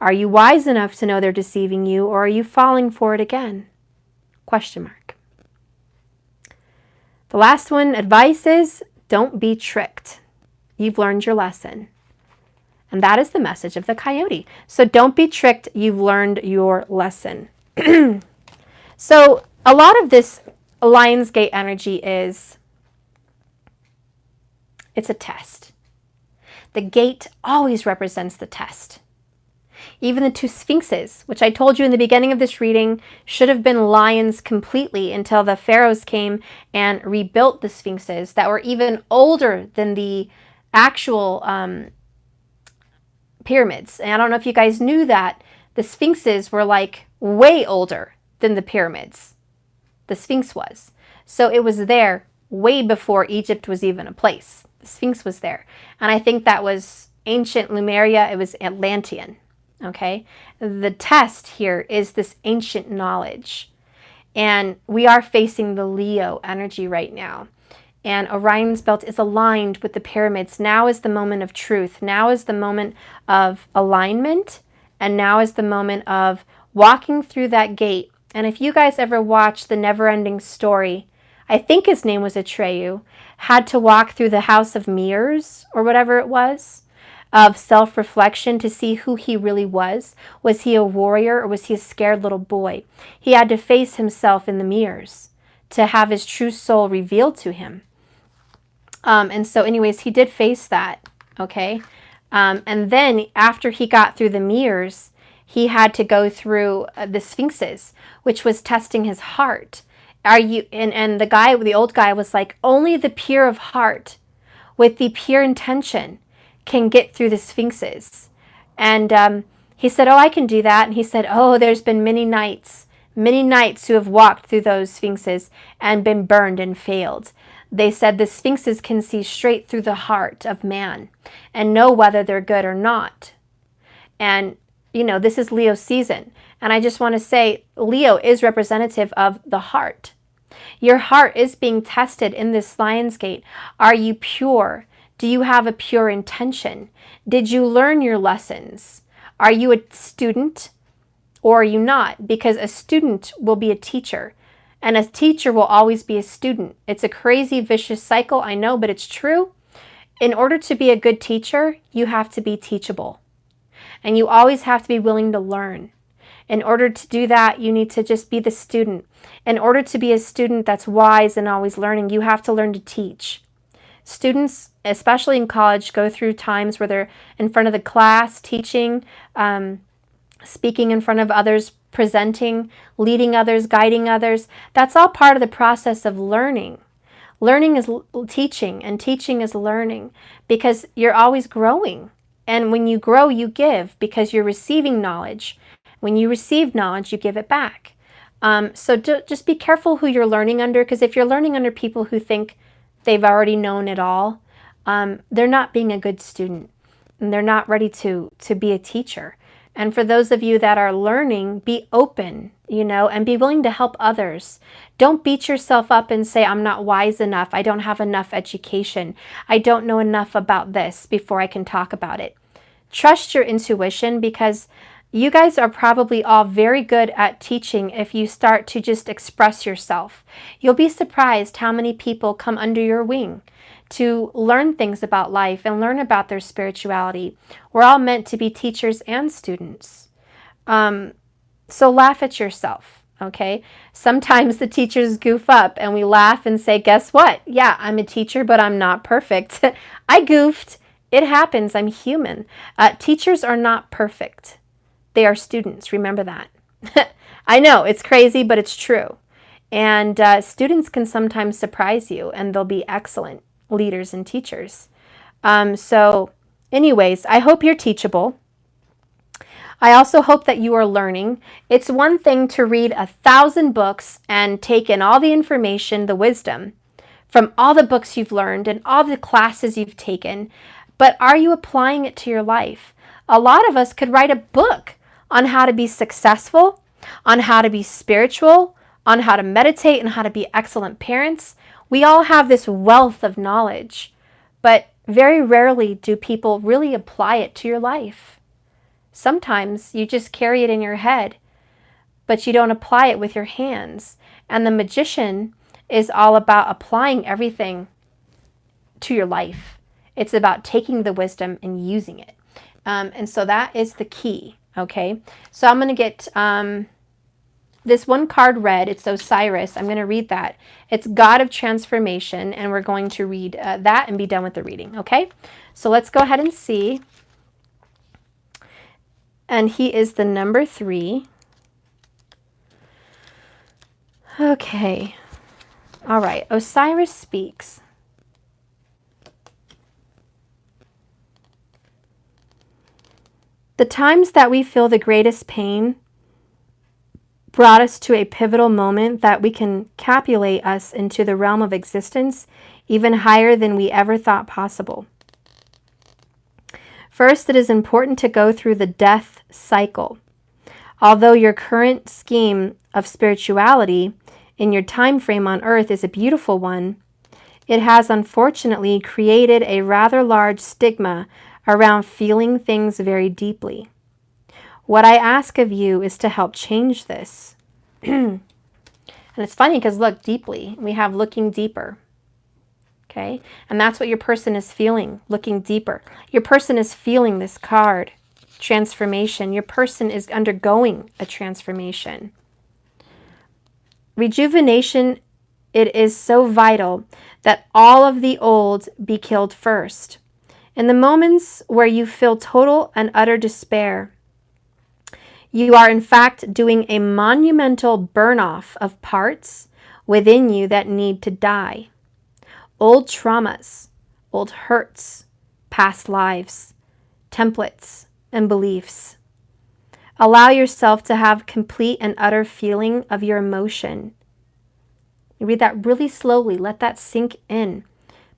Are you wise enough to know they're deceiving you, or are you falling for it again? Question mark. The last one, advice is, don't be tricked. You've learned your lesson. And that is the message of the coyote. So don't be tricked. You've learned your lesson. So a lot of this Lionsgate energy is, it's a test. The gate always represents the test. Even the 2 sphinxes, which I told you in the beginning of this reading, should have been lions completely until the pharaohs came and rebuilt the sphinxes that were even older than the actual pyramids. And I don't know if you guys knew that the sphinxes were like way older than the pyramids. The Sphinx was. So it was there way before Egypt was even a place. The Sphinx was there. And I think that was ancient Lemuria. It was Atlantean. Okay? The test here is this ancient knowledge. And we are facing the Leo energy right now. And Orion's belt is aligned with the pyramids. Now is the moment of truth. Now is the moment of alignment. And now is the moment of walking through that gate. And if you guys ever watched the Never-Ending Story, I think his name was Atreyu, had to walk through the House of Mirrors, or whatever it was, of self-reflection to see who he really was. Was he a warrior, or was he a scared little boy? He had to face himself in the mirrors to have his true soul revealed to him. And so anyways, he did face that, okay? And then after he got through the mirrors, he had to go through the sphinxes, which was testing his heart. Are you? And the old guy was like, only the pure of heart with the pure intention can get through the sphinxes. And he said, oh, I can do that. And he said, oh, there's been many nights, many knights who have walked through those sphinxes and been burned and failed. They said the sphinxes can see straight through the heart of man and know whether they're good or not. And, you know, this is Leo season. And I just want to say, Leo is representative of the heart. Your heart is being tested in this Lionsgate. Are you pure? Do you have a pure intention? Did you learn your lessons? Are you a student or are you not? Because a student will be a teacher, and a teacher will always be a student. It's a crazy, vicious cycle, I know, but it's true. In order to be a good teacher, you have to be teachable. And you always have to be willing to learn. In order to do that, you need to just be the student. In order to be a student that's wise and always learning, you have to learn to teach. Students, especially in college, go through times where they're in front of the class, teaching, speaking in front of others, presenting, leading others, guiding others. That's all part of the process of learning. Learning is teaching, and teaching is learning, because you're always growing. And when you grow, you give, because you're receiving knowledge. When you receive knowledge, you give it back. So just be careful who you're learning under, because if you're learning under people who think they've already known it all, they're not being a good student, and they're not ready to be a teacher. And for those of you that are learning, be open, you know, and be willing to help others. Don't beat yourself up and say, I'm not wise enough. I don't have enough education. I don't know enough about this before I can talk about it. Trust your intuition, because you guys are probably all very good at teaching if you start to just express yourself. You'll be surprised how many people come under your wing to learn things about life and learn about their spirituality. We're all meant to be teachers and students. So laugh at yourself, okay? Sometimes the teachers goof up and we laugh and say, guess what? Yeah, I'm a teacher, but I'm not perfect. I goofed. It happens. I'm human. Teachers are not perfect. They are students. Remember that. I know it's crazy, but it's true. And students can sometimes surprise you, and they'll be excellent leaders and teachers. So anyways, I hope you're teachable. I also hope that you are learning. It's one thing to read 1,000 books and take in all the information, the wisdom from all the books you've learned and all the classes you've taken, but are you applying it to your life? A lot of us could write a book on how to be successful, on how to be spiritual, on how to meditate, and how to be excellent parents. We all have this wealth of knowledge, but very rarely do people really apply it to your life. Sometimes you just carry it in your head, but you don't apply it with your hands. And the magician is all about applying everything to your life. It's about taking the wisdom and using it. And so that is the key, okay? So I'm going to get this one card read. It's Osiris. I'm going to read that. It's God of Transformation, and we're going to read that and be done with the reading, okay? So let's go ahead and see. And he is the number 3. Okay. All right. Osiris speaks. The times that we feel the greatest pain brought us to a pivotal moment that we can capulate us into the realm of existence even higher than we ever thought possible. First, it is important to go through the death cycle. Although your current scheme of spirituality in your time frame on earth is a beautiful one, it has unfortunately created a rather large stigma around feeling things very deeply. What I ask of you is to help change this. And it's funny because look, deeply, we have looking deeper. Okay? And that's what your person is feeling, looking deeper. Your person is feeling this card, transformation. Your person is undergoing a transformation. Rejuvenation, it is so vital that all of the old be killed first. In the moments where you feel total and utter despair, you are in fact doing a monumental burn-off of parts within you that need to die. Old traumas, old hurts, past lives, templates, and beliefs. Allow yourself to have complete and utter feeling of your emotion. You read that really slowly. Let that sink in.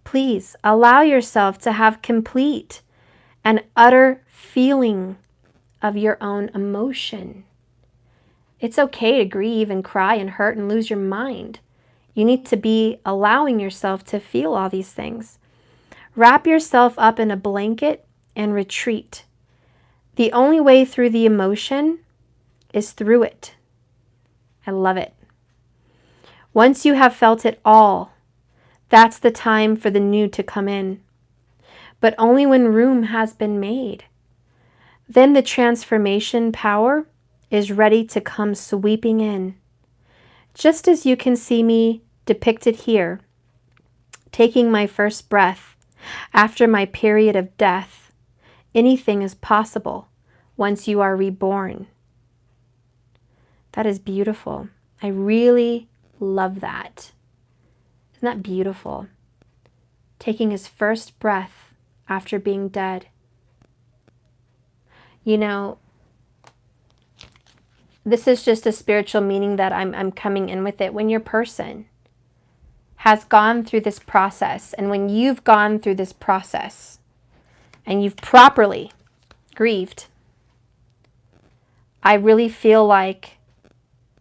Please allow yourself to have complete and utter feeling of your own emotion. It's okay to grieve and cry and hurt and lose your mind. You need to be allowing yourself to feel all these things. Wrap yourself up in a blanket and retreat. The only way through the emotion is through it. I love it. Once you have felt it all, that's the time for the new to come in. But only when room has been made. Then the transformation power is ready to come sweeping in. Just as you can see me depicted here, taking my first breath after my period of death, anything is possible once you are reborn. That is beautiful. I really love that. Isn't that beautiful? Taking his first breath after being dead. You know, this is just a spiritual meaning that I'm coming in with it. When your person has gone through this process, and when you've gone through this process and you've properly grieved, I really feel like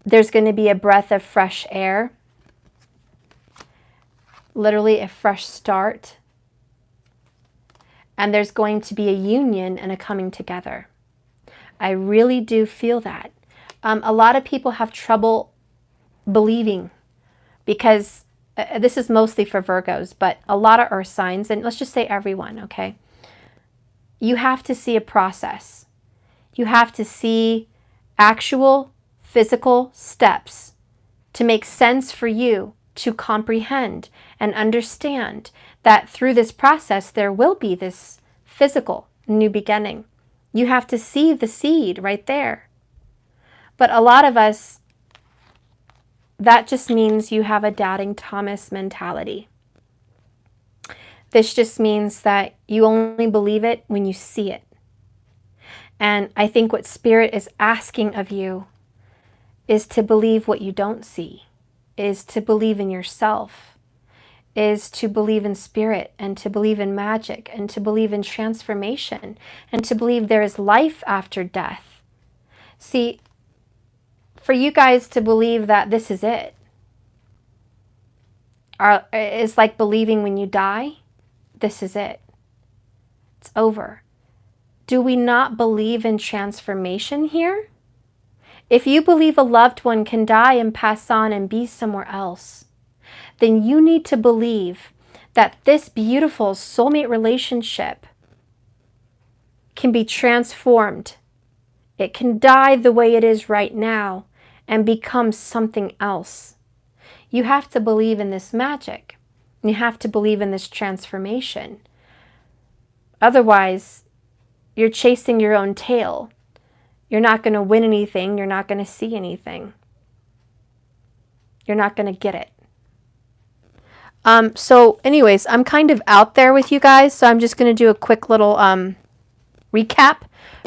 there's going to be a breath of fresh air, literally a fresh start, and there's going to be a union and a coming together. I really do feel that. A lot of people have trouble believing because this is mostly for Virgos, but a lot of earth signs, and let's just say everyone, okay? You have to see a process. You have to see actual physical steps to make sense for you to comprehend and understand that through this process there will be this physical new beginning. You have to see the seed right there. But a lot of us, that just means you have a doubting Thomas mentality. This just means that you only believe it when you see it. And I think what Spirit is asking of you is to believe what you don't see, is to believe in yourself, is to believe in Spirit, and to believe in magic, and to believe in transformation, and to believe there is life after death. See, for you guys to believe that this is it is like believing when you die, this is it. It's over. Do we not believe in transformation here? If you believe a loved one can die and pass on and be somewhere else, then you need to believe that this beautiful soulmate relationship can be transformed. It can die the way it is right now and become something else. You have to believe in this magic. You have to believe in this transformation. Otherwise, you're chasing your own tail. You're not going to win anything. You're not going to see anything. You're not going to get it. So anyways, I'm kind of out there with you guys, so I'm just going to do a quick little recap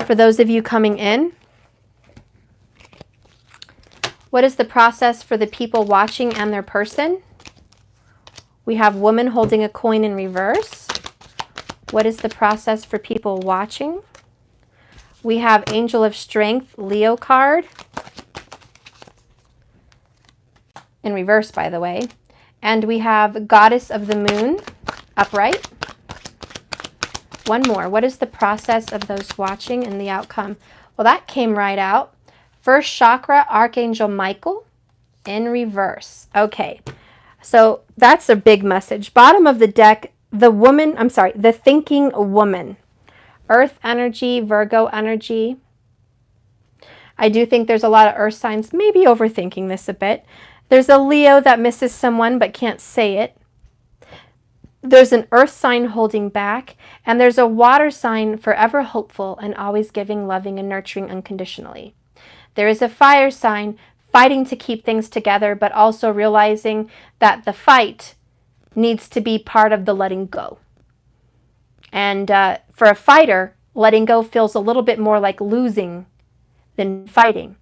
for those of you coming in. What is the process for the people watching and their person? We have woman holding a coin in reverse. What is the process for people watching? We have Angel of Strength, Leo card. In reverse, by the way. And we have Goddess of the Moon, upright. One more. What is the process of those watching and the outcome? Well, that came right out. First chakra, Archangel Michael, in reverse. Okay, so that's a big message. Bottom of the deck, the thinking woman. Earth energy, Virgo energy. I do think there's a lot of earth signs maybe overthinking this a bit. There's a Leo that misses someone but can't say it. There's an earth sign holding back, and there's a water sign forever hopeful and always giving, loving, and nurturing unconditionally. There is a fire sign fighting to keep things together, but also realizing that the fight needs to be part of the letting go. And for a fighter, letting go feels a little bit more like losing than fighting.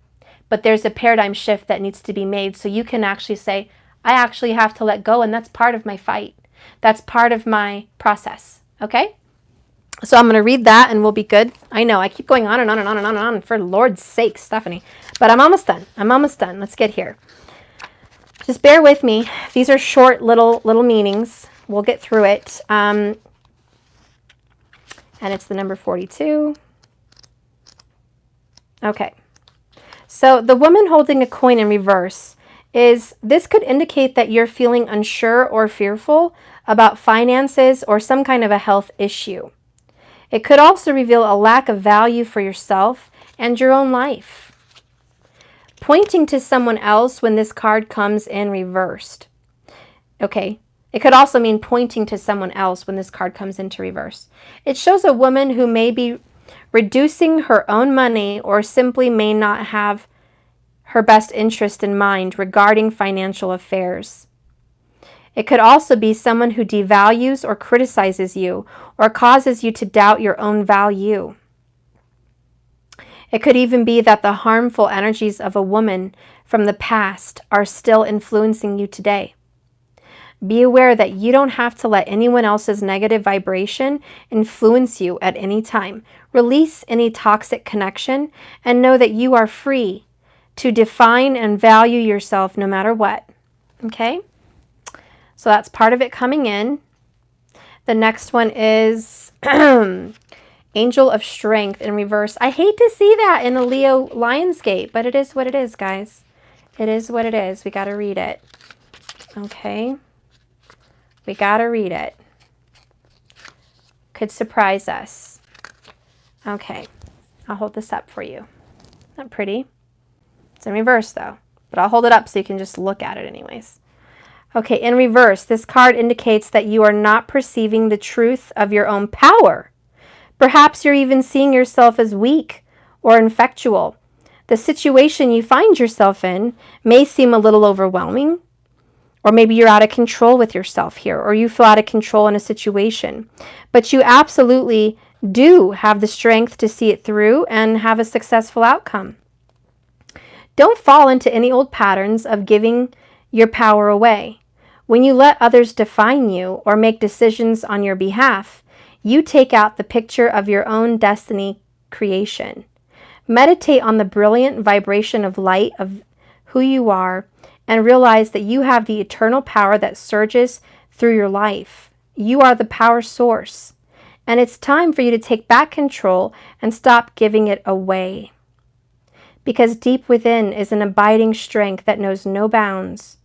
But there's a paradigm shift that needs to be made so you can actually say, I actually have to let go, and that's part of my fight. That's part of my process, okay? So I'm going to read that and we'll be good. I know, I keep going on and on and on and on and on, for Lord's sake, Stephanie. But I'm almost done. I'm almost done. Let's get here. Just bear with me. These are short little meanings. We'll get through it. And it's the number 42. Okay. So the woman holding a coin in reverse this could indicate that you're feeling unsure or fearful about finances or some kind of a health issue. It could also reveal a lack of value for yourself and your own life. Pointing to someone else when this card comes in reversed. Okay. It could also mean pointing to someone else when this card comes into reverse. It shows a woman who may be reducing her own money or simply may not have her best interest in mind regarding financial affairs. It could also be someone who devalues or criticizes you or causes you to doubt your own value. It could even be that the harmful energies of a woman from the past are still influencing you today. Be aware that you don't have to let anyone else's negative vibration influence you at any time. Release any toxic connection and know that you are free to define and value yourself no matter what. Okay? So that's part of it coming in. The next one is Angel of Strength in reverse. I hate to see that in a Leo Lionsgate, but it is what it is, guys. It is what it is. We got to read it. Okay? We got to read it. Could surprise us. Okay. I'll hold this up for you. Not pretty. It's in reverse, though. But I'll hold it up so you can just look at it anyways. Okay, in reverse, this card indicates that you are not perceiving the truth of your own power. Perhaps you're even seeing yourself as weak or ineffectual. The situation you find yourself in may seem a little overwhelming, or maybe you're out of control with yourself here, or you feel out of control in a situation. But you absolutely do have the strength to see it through and have a successful outcome. Don't fall into any old patterns of giving your power away. When you let others define you or make decisions on your behalf, you take out the picture of your own destiny creation. Meditate on the brilliant vibration of light of who you are and realize that you have the eternal power that surges through your life. You are the power source, and it's time for you to take back control and stop giving it away. Because deep within is an abiding strength that knows no bounds.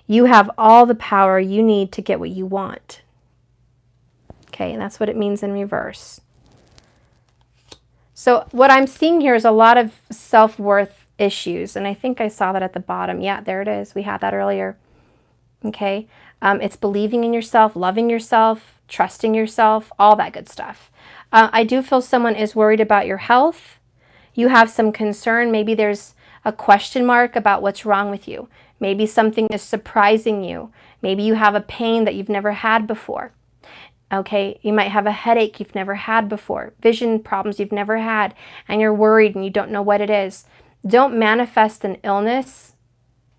You have all the power you need to get what you want. Okay, and that's what it means in reverse. So what I'm seeing here is a lot of self-worth issues, and I think I saw that at the bottom. Yeah, there it is. We had that earlier. Okay, it's believing in yourself, loving yourself, trusting yourself, all that good stuff. I do feel someone is worried about your health. You have some concern. Maybe there's a question mark about what's wrong with you. Maybe something is surprising you. Maybe you have a pain that you've never had before. Okay, you might have a headache you've never had before, vision problems you've never had, and you're worried and you don't know what it is. Don't manifest an illness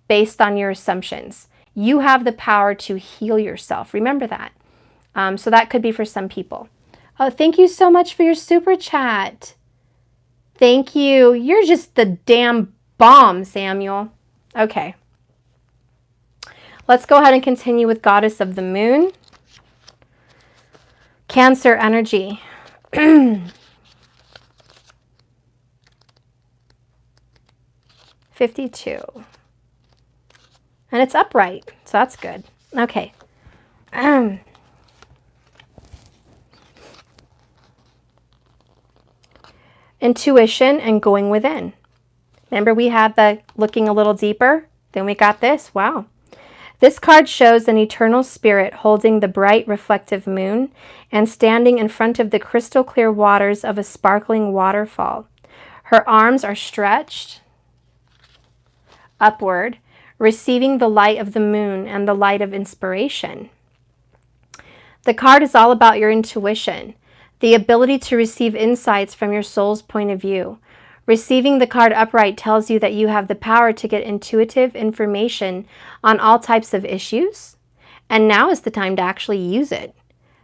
based on your assumptions. You have the power to heal yourself. Remember that. So that could be for some people. Oh, thank you so much for your super chat. Thank you. You're just the damn bomb, Samuel. Okay. Let's go ahead and continue with Goddess of the Moon. Cancer energy. 52. And it's upright, so that's good. Okay. Intuition and going within. Remember we had the looking a little deeper? Then we got this. Wow. This card shows an eternal spirit holding the bright reflective moon and standing in front of the crystal clear waters of a sparkling waterfall. Her arms are stretched upward, receiving the light of the moon and the light of inspiration. The card is all about your intuition, the ability to receive insights from your soul's point of view. Receiving the card upright tells you that you have the power to get intuitive information on all types of issues, and now is the time to actually use it.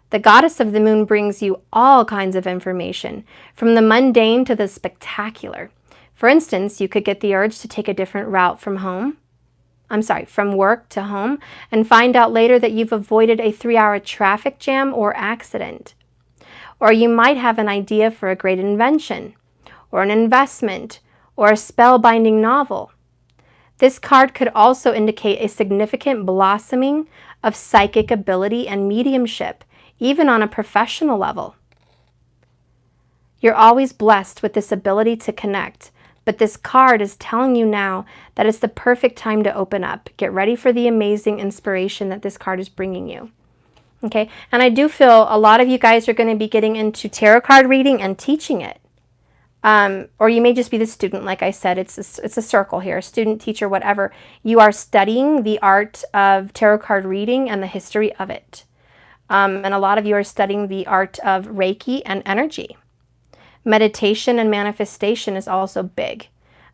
The goddess of the moon brings you all kinds of information, from the mundane to the spectacular. For instance, you could get the urge to take a different route from work to home, and find out later that you've avoided a 3-hour traffic jam or accident. Or you might have an idea for a great invention, or an investment, or a spellbinding novel. This card could also indicate a significant blossoming of psychic ability and mediumship, even on a professional level. You're always blessed with this ability to connect, but this card is telling you now that it's the perfect time to open up. Get ready for the amazing inspiration that this card is bringing you. Okay, and I do feel a lot of you guys are going to be getting into tarot card reading and teaching it. Or you may just be the student, like I said, it's a circle here, student, teacher, whatever. You are studying the art of tarot card reading and the history of it. And a lot of you are studying the art of Reiki and energy. Meditation and manifestation is also big,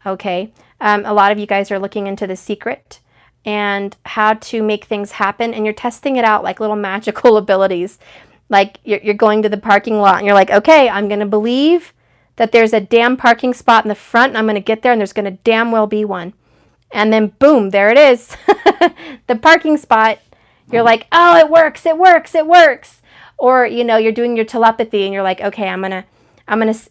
okay? A lot of you guys are looking into The Secret and how to make things happen, and you're testing it out like little magical abilities. Like you're going to the parking lot and you're like, okay, I'm going to believe that there's a damn parking spot in the front, and I'm going to get there, and there's going to damn well be one. And then boom, there it is. The parking spot. You're like, oh, it works, it works, it works. Or, you know, you're doing your telepathy and you're like, okay,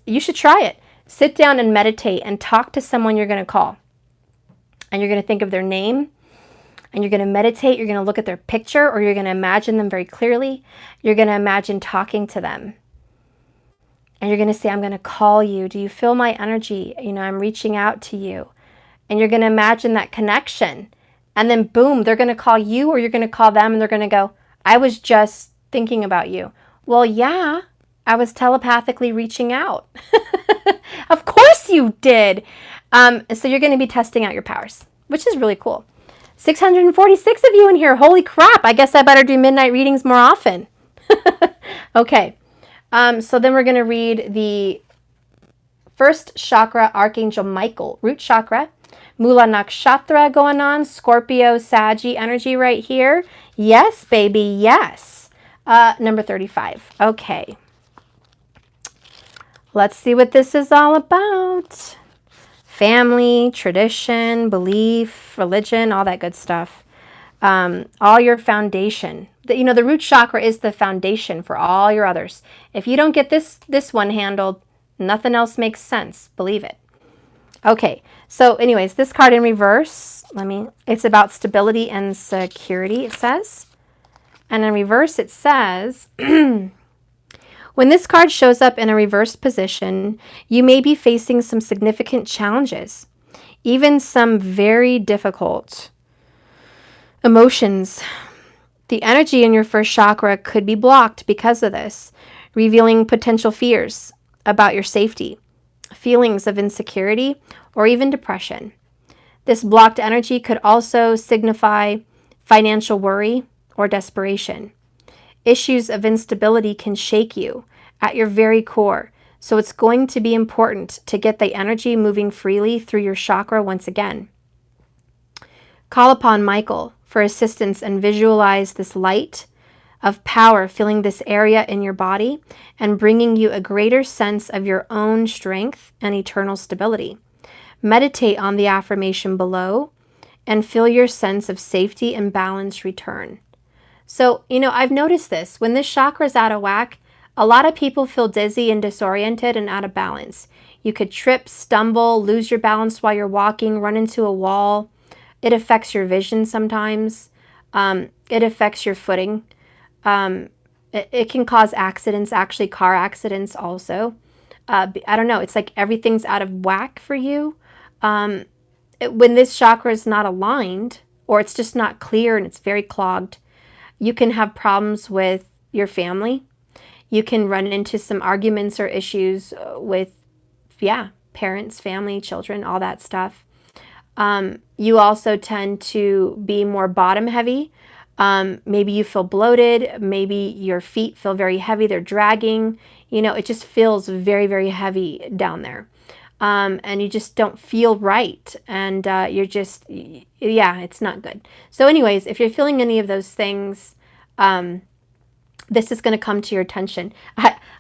you should try it. Sit down and meditate and talk to someone you're going to call. And you're going to think of their name, and you're going to meditate. You're going to look at their picture, or you're going to imagine them very clearly. You're going to imagine talking to them. And you're going to say, I'm going to call you. Do you feel my energy? You know, I'm reaching out to you. And you're going to imagine that connection. And then boom, they're going to call you, or you're going to call them, and they're going to go, I was just thinking about you. Well, yeah, I was telepathically reaching out. Of course you did. So you're going to be testing out your powers, which is really cool. 646 of you in here. Holy crap. I guess I better do midnight readings more often. Okay. So then we're going to read the first chakra, Archangel Michael, root chakra. Mula Nakshatra going on, Scorpio, Saggy energy right here. Yes, baby, yes. Number 35. Okay. Let's see what this is all about. Family, tradition, belief, religion, all that good stuff. All your foundation. The root chakra is the foundation for all your others. If you don't get this one handled, nothing else makes sense. Believe it. Okay, so anyways, this card in reverse, it's about stability and security, it says. And in reverse, it says, when this card shows up in a reversed position, you may be facing some significant challenges, even some very difficult emotions. The energy in your first chakra could be blocked because of this, revealing potential fears about your safety, feelings of insecurity, or even depression. This blocked energy could also signify financial worry or desperation. Issues of instability can shake you at your very core, so it's going to be important to get the energy moving freely through your chakra once again. Call upon Michael for assistance and visualize this light of power filling this area in your body and bringing you a greater sense of your own strength and eternal stability. Meditate on the affirmation below and feel your sense of safety and balance return. So, I've noticed this. When this chakra is out of whack, a lot of people feel dizzy and disoriented and out of balance. You could trip, stumble, lose your balance while you're walking, run into a wall. It affects your vision sometimes. It affects your footing. It can cause accidents, actually car accidents also. I don't know. It's like everything's out of whack for you. When this chakra is not aligned, or it's just not clear and it's very clogged, you can have problems with your family. You can run into some arguments or issues with, parents, family, children, all that stuff. You also tend to be more bottom heavy. Maybe you feel bloated. Maybe your feet feel very heavy. They're dragging. It just feels very, very heavy down there. and you just don't feel right, and you're just, yeah, it's not good. So anyways, if you're feeling any of those things, this is going to come to your attention.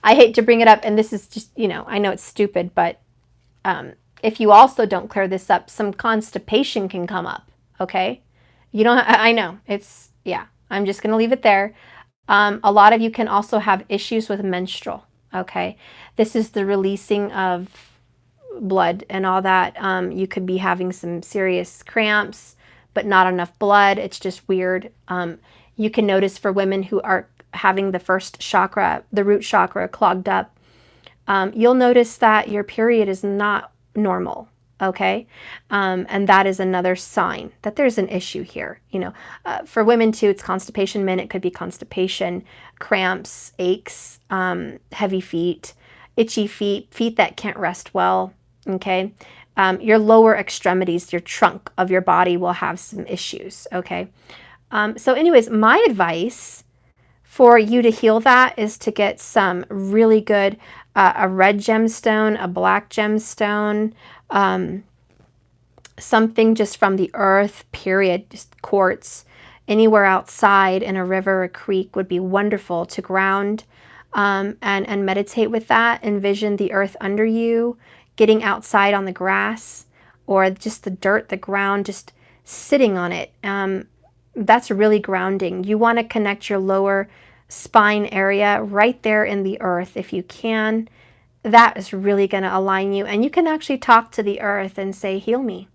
I hate to bring it up, and this is just, I know it's stupid, but if you also don't clear this up, some constipation can come up, okay? You don't, I know, it's, yeah, I'm just going to leave it there. A lot of you can also have issues with menstrual, okay? This is the releasing of blood and all that. You could be having some serious cramps, but not enough blood. It's just weird. You can notice for women who are having the first chakra, the root chakra, clogged up, you'll notice that your period is not normal, okay? And that is another sign that there's an issue here. For women too, it's constipation. Men, it could be constipation, cramps, aches, heavy feet, itchy feet, feet that can't rest well, okay? Your lower extremities, your trunk of your body will have some issues, okay? So anyways, my advice for you to heal that is to get some really good, a red gemstone, a black gemstone, something just from the earth, period, just quartz. Anywhere outside in a river, a creek would be wonderful to ground and meditate with that. Envision the earth under you, getting outside on the grass or just the dirt, the ground, just sitting on it. That's really grounding. You want to connect your lower spine area right there in the earth if you can. That is really going to align you. And you can actually talk to the earth and say, heal me.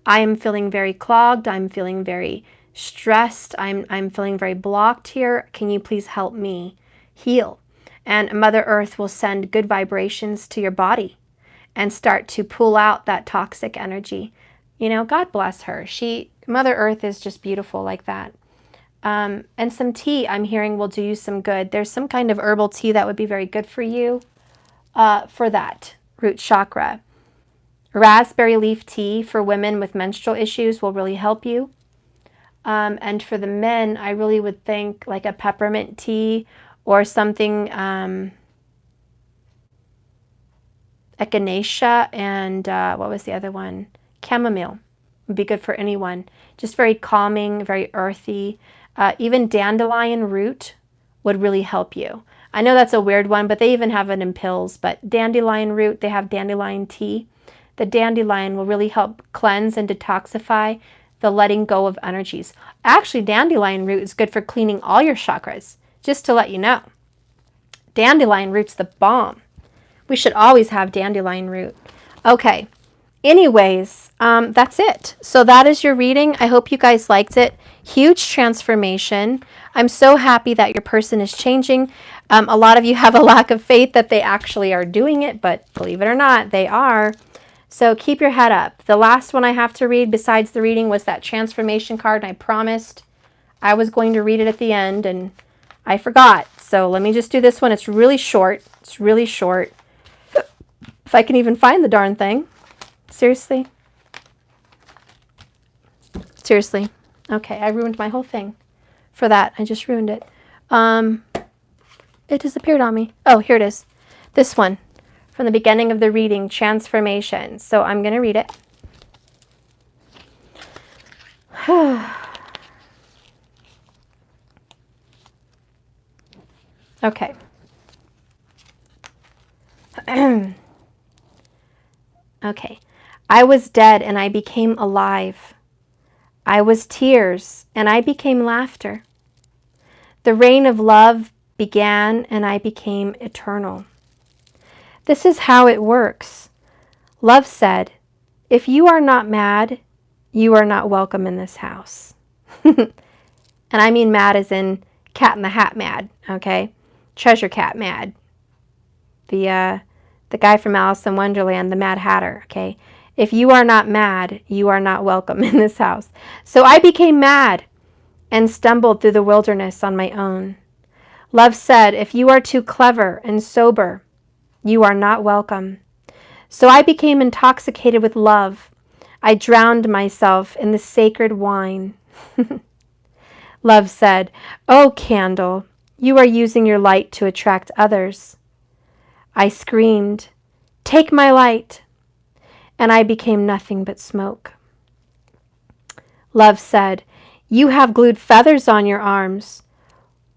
I am feeling very clogged. I'm feeling very stressed. I'm feeling very blocked here. Can you please help me heal? And Mother Earth will send good vibrations to your body and start to pull out that toxic energy. God bless her. Mother Earth is just beautiful like that. And some tea, I'm hearing, will do you some good. There's some kind of herbal tea that would be very good for you for that root chakra. Raspberry leaf tea for women with menstrual issues will really help you. And for the men, I really would think like a peppermint tea or something, echinacea and what was the other one? Chamomile would be good for anyone. Just very calming, very earthy. Even dandelion root would really help you. I know that's a weird one, but they even have it in pills. But dandelion root, they have dandelion tea. The dandelion will really help cleanse and detoxify the letting go of energies. Actually, dandelion root is good for cleaning all your chakras, just to let you know. Dandelion root's the bomb. We should always have dandelion root. Okay. Anyways, that's it. So that is your reading. I hope you guys liked it. Huge transformation. I'm so happy that your person is changing. A lot of you have a lack of faith that they actually are doing it, but believe it or not, they are. So keep your head up. The last one I have to read besides the reading was that transformation card, and I promised I was going to read it at the end, and I forgot. So let me just do this one. It's really short. It's really short. If I can even find the darn thing. Seriously? Seriously. Okay, I ruined my whole thing for that. I just ruined it. It disappeared on me. Oh, here it is. This one from the beginning of the reading, transformation. So I'm going to read it. Okay. Okay. I was dead and I became alive. I was tears and I became laughter. The reign of love began and I became eternal. This is how it works. Love said, if you are not mad, you are not welcome in this house. And I mean mad as in Cat in the Hat mad, okay? Treasure Cat mad. The guy from Alice in Wonderland, the Mad Hatter, okay? If you are not mad, you are not welcome in this house. So I became mad and stumbled through the wilderness on my own. Love said, if you are too clever and sober, you are not welcome. So I became intoxicated with love. I drowned myself in the sacred wine. Love said, oh, candle, you are using your light to attract others. I screamed, take my light. and I became nothing but smoke. Love said, "You have glued feathers on your arms.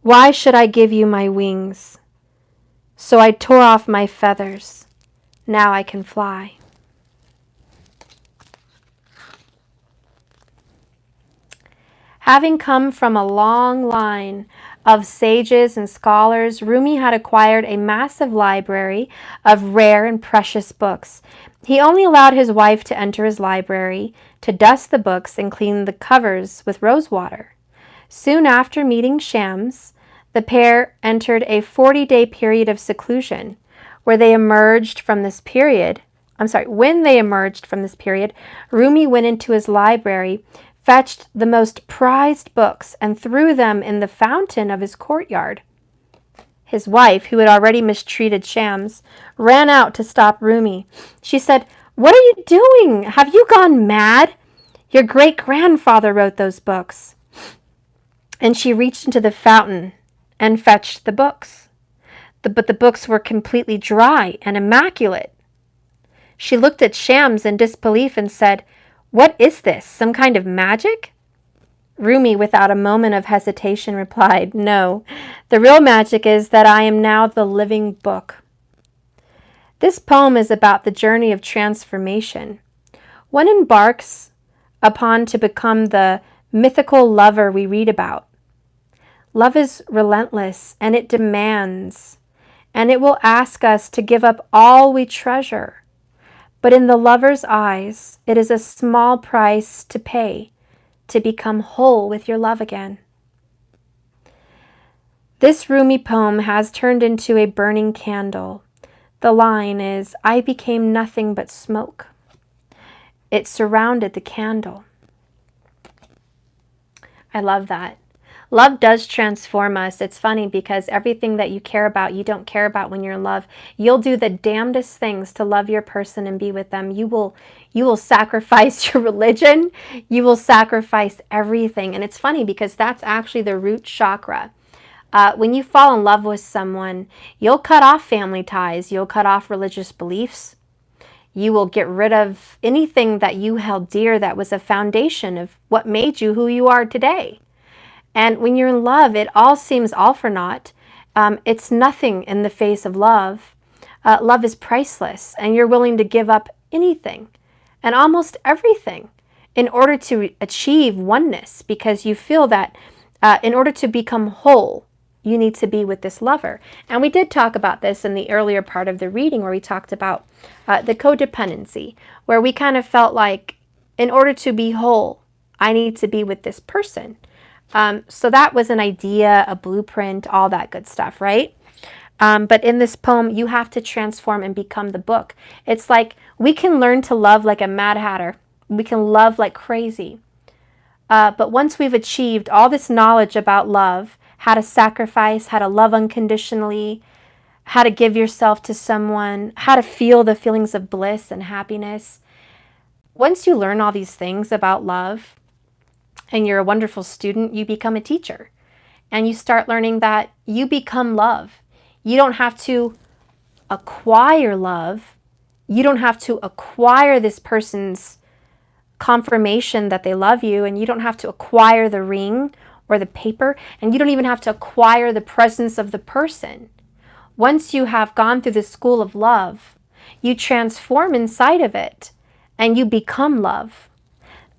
Why should I give you my wings?" So I tore off my feathers. Now I can fly. Having come from a long line of sages and scholars, Rumi had acquired a massive library of rare and precious books. He only allowed his wife to enter his library, to dust the books and clean the covers with rose water. Soon after meeting Shams, the pair entered a 40-day period of seclusion, when they emerged from this period, Rumi went into his library, fetched the most prized books, and threw them in the fountain of his courtyard. His wife, who had already mistreated Shams, ran out to stop Rumi. She said, "What are you doing? Have you gone mad? Your great-grandfather wrote those books." And she reached into the fountain and fetched the books. But the books were completely dry and immaculate. She looked at Shams in disbelief and said, "What is this, some kind of magic?" Rumi, without a moment of hesitation, replied, "No, the real magic is that I am now the living book." This poem is about the journey of transformation. One embarks upon to become the mythical lover we read about. Love is relentless, and it demands, and it will ask us to give up all we treasure. But in the lover's eyes, it is a small price to pay to become whole with your love again. This Rumi poem has turned into a burning candle. The line is, "I became nothing but smoke." It surrounded the candle. I love that. Love does transform us. It's funny because everything that you care about, you don't care about when you're in love. You'll do the damnedest things to love your person and be with them. You will sacrifice your religion. You will sacrifice everything. And it's funny because that's actually the root chakra. When you fall in love with someone, you'll cut off family ties. You'll cut off religious beliefs. You will get rid of anything that you held dear that was a foundation of what made you who you are today. And when you're in love, it all seems all for naught. It's nothing in the face of love. Love is priceless, and you're willing to give up anything and almost everything in order to achieve oneness, because you feel that in order to become whole, you need to be with this lover. And we did talk about this in the earlier part of the reading, where we talked about the codependency, where we kind of felt like in order to be whole, I need to be with this person. So that was an idea, a blueprint, all that good stuff, right? But in this poem, you have to transform and become the book. It's like we can learn to love like a Mad Hatter. We can love like crazy. But once we've achieved all this knowledge about love, how to sacrifice, how to love unconditionally, how to give yourself to someone, how to feel the feelings of bliss and happiness. Once you learn all these things about love, and you're a wonderful student, you become a teacher. And you start learning that you become love. You don't have to acquire love. You don't have to acquire this person's confirmation that they love you, and you don't have to acquire the ring or the paper, and you don't even have to acquire the presence of the person. Once you have gone through the school of love, you transform inside of it, and you become love.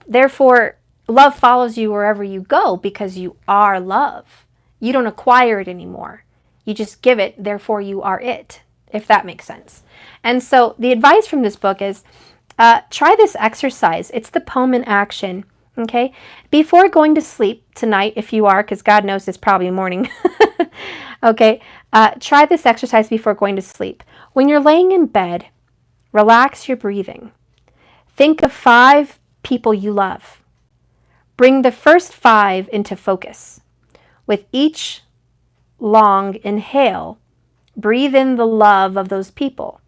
Therefore, love follows you wherever you go because you are love. You don't acquire it anymore. You just give it, therefore you are it, if that makes sense. And so the advice from this book is try this exercise. It's the poem in action, okay? Before going to sleep tonight, if you are, because God knows it's probably morning, okay? Try this exercise before going to sleep. When you're laying in bed, relax your breathing. Think of 5 people you love. Bring the first 5 into focus. With each long inhale, breathe in the love of those people.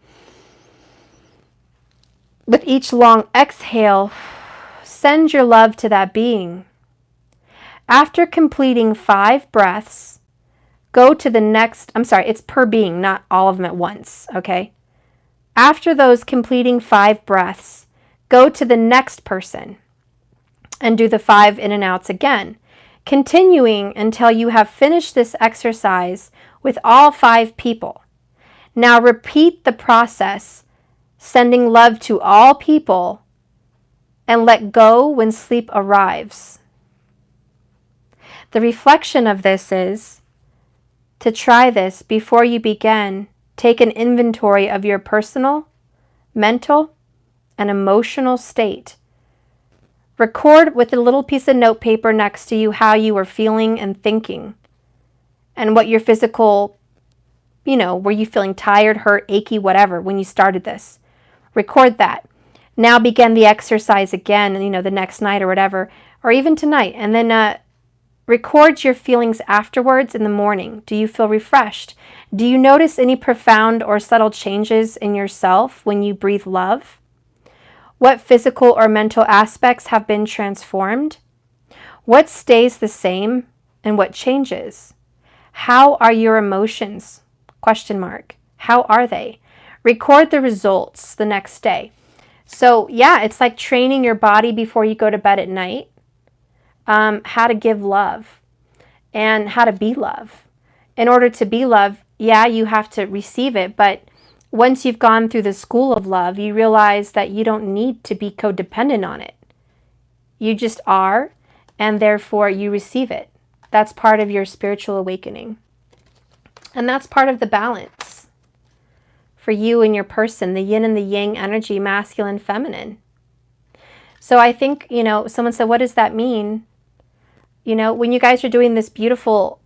With each long exhale, send your love to that being. After completing 5 breaths, go to the next, it's per being, not all of them at once, okay? After those completing 5 breaths, go to the next person and do the 5 in and outs again, continuing until you have finished this exercise with all 5 people. Now repeat the process, sending love to all people, and let go when sleep arrives. The reflection of this is to try this before you begin. Take an inventory of your personal, mental, and emotional state. Record with a little piece of note paper next to you how you were feeling and thinking, and what your physical, were you feeling tired, hurt, achy, whatever, when you started this. Record that. Now begin the exercise again, the next night or whatever, or even tonight, and then record your feelings afterwards in the morning. Do you feel refreshed? Do you notice any profound or subtle changes in yourself when you breathe love? What physical or mental aspects have been transformed? What stays the same and what changes? How are your emotions? Question mark. How are they? Record the results the next day. So yeah, it's like training your body before you go to bed at night. How to give love and how to be love. In order to be love, yeah, you have to receive it, but once you've gone through the school of love, you realize that you don't need to be codependent on it. You just are, and therefore you receive it. That's part of your spiritual awakening. And that's part of the balance for you and your person, the yin and the yang energy, masculine, feminine. So I think, someone said, what does that mean? When you guys are doing this beautiful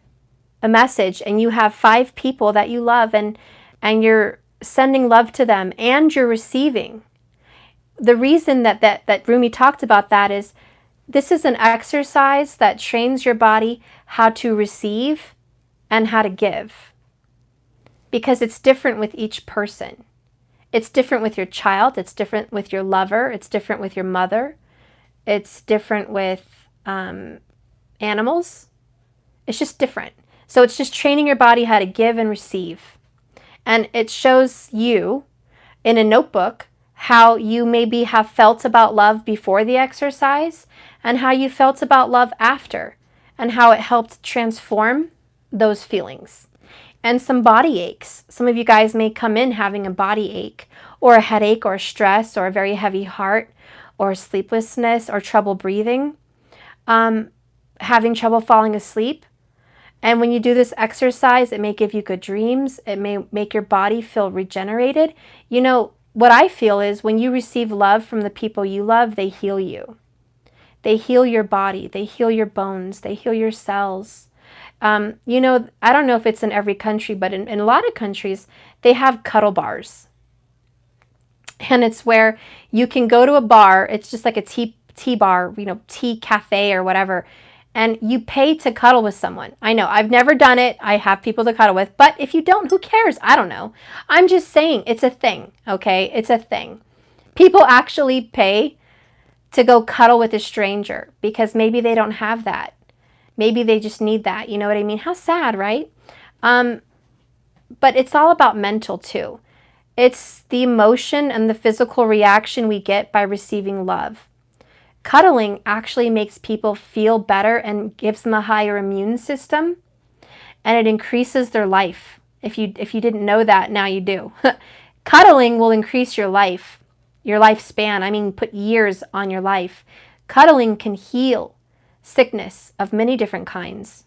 message and you have 5 people that you love and you're sending love to them and you're receiving. The reason that Rumi talked about that is this is an exercise that trains your body how to receive and how to give. Because it's different with each person. It's different with your child. It's different with your lover. It's different with your mother. It's different with animals. It's just different. So it's just training your body how to give and receive. And it shows you in a notebook how you maybe have felt about love before the exercise and how you felt about love after and how it helped transform those feelings. And some body aches. Some of you guys may come in having a body ache or a headache or stress or a very heavy heart or sleeplessness or trouble breathing, having trouble falling asleep. And when you do this exercise, it may give you good dreams. It may make your body feel regenerated. What I feel is when you receive love from the people you love, they heal you. They heal your body. They heal your bones. They heal your cells. I don't know if it's in every country, but in a lot of countries, they have cuddle bars. And it's where you can go to a bar. It's just like a tea bar, tea cafe or whatever. And you pay to cuddle with someone. I know, I've never done it. I have people to cuddle with. But if you don't, who cares? I don't know. I'm just saying it's a thing, okay? It's a thing. People actually pay to go cuddle with a stranger because maybe they don't have that. Maybe they just need that. You know what I mean? How sad, right? But it's all about mental too. It's the emotion and the physical reaction we get by receiving love. Cuddling actually makes people feel better and gives them a higher immune system, and it increases their life. If you didn't know that, now you do. Cuddling will increase your lifespan. I mean, put years on your life. Cuddling can heal sickness of many different kinds.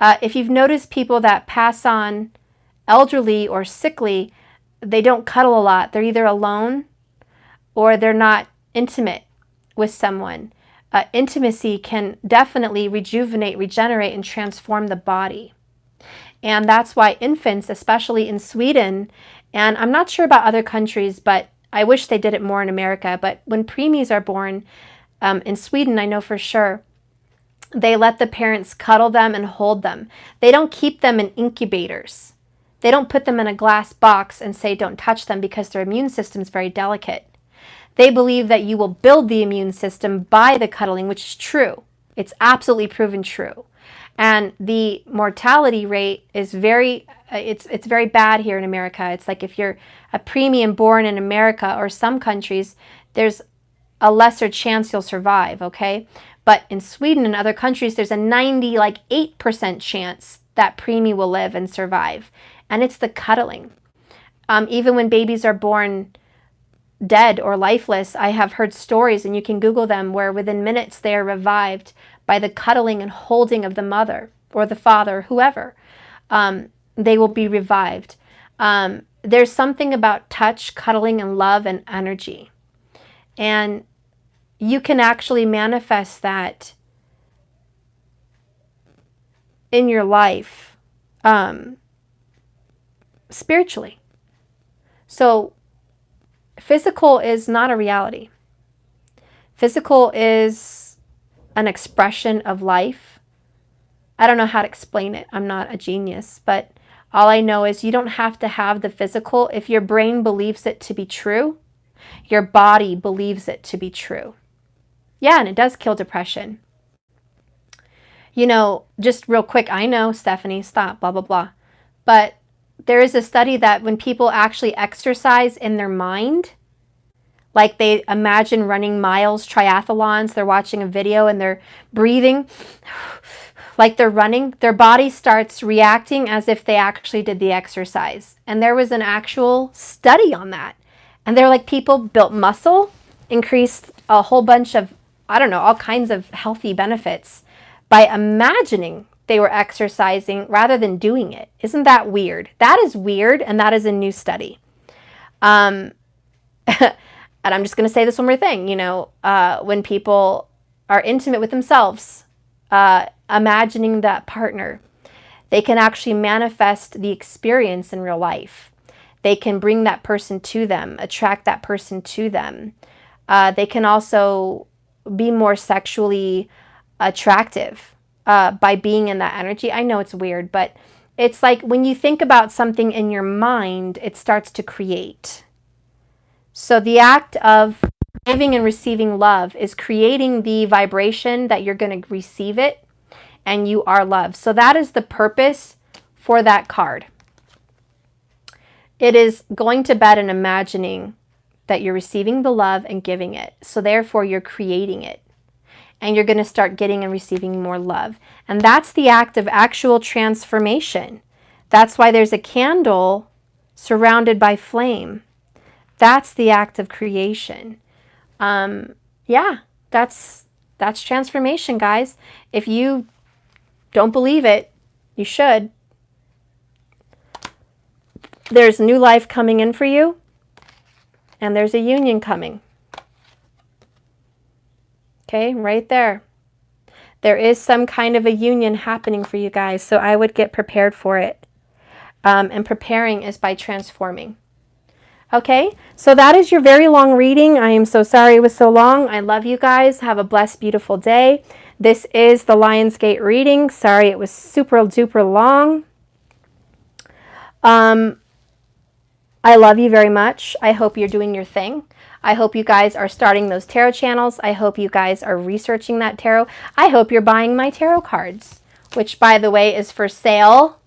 If you've noticed people that pass on elderly or sickly, they don't cuddle a lot. They're either alone or they're not intimate with someone. Intimacy can definitely rejuvenate, regenerate, and transform the body. And that's why infants, especially in Sweden, and I'm not sure about other countries, but I wish they did it more in America, but when preemies are born, in Sweden, I know for sure, they let the parents cuddle them and hold them. They don't keep them in incubators. They don't put them in a glass box and say don't touch them because their immune system is very delicate. They believe that you will build the immune system by the cuddling, which is true. It's absolutely proven true. And the mortality rate is very, it's very bad here in America. It's like if you're a premium born in America or some countries, there's a lesser chance you'll survive, okay? But in Sweden and other countries, there's a 8% chance that preemie will live and survive. And it's the cuddling. Even when babies are born dead or lifeless, I have heard stories, and you can Google them, where within minutes they are revived by the cuddling and holding of the mother or the father, whoever. They will be revived. There's something about touch, cuddling, and love and energy. And you can actually manifest that in your life spiritually. So physical is not a reality. Physical is an expression of life. I don't know how to explain it. I'm not a genius, but all I know is you don't have to have the physical. If your brain believes it to be true, your body believes it to be true. Yeah, and it does kill depression. You know, just real quick, I know, Stephanie, stop, blah, blah, blah. But there is a study that when people actually exercise in their mind, like they imagine running miles, triathlons, they're watching a video and they're breathing like they're running, their body starts reacting as if they actually did the exercise. And there was an actual study on that. And they're like, people built muscle, increased a whole bunch of, I don't know, all kinds of healthy benefits by imagining they were exercising rather than doing it. Isn't that weird? That is weird, and that is a new study. And I'm just going to say this one more thing. You know, when people are intimate with themselves, imagining that partner, they can actually manifest the experience in real life. They can bring that person to them, attract that person to them. They can also be more sexually attractive by being in that energy. I know it's weird, but it's like when you think about something in your mind, it starts to create. So the act of giving and receiving love is creating the vibration that you're going to receive it, and you are love. So that is the purpose for that card. It is going to bed and imagining that you're receiving the love and giving it. So therefore, you're creating it. And you're going to start getting and receiving more love. And that's the act of actual transformation. That's why there's a candle surrounded by flame. That's the act of creation. Yeah, that's transformation, guys. If you don't believe it, you should. There's new life coming in for you, and there's a union coming. Okay, right there. There is some kind of a union happening for you guys, so I would get prepared for it. And preparing is by transforming. Okay, so that is your very long reading. I am so sorry it was so long. I love you guys. Have a blessed, beautiful day. This is the Lionsgate reading. Sorry it was super duper long. I love you very much. I hope you're doing your thing. I hope you guys are starting those tarot channels. I hope you guys are researching that tarot. I hope you're buying my tarot cards, which, by the way, is for sale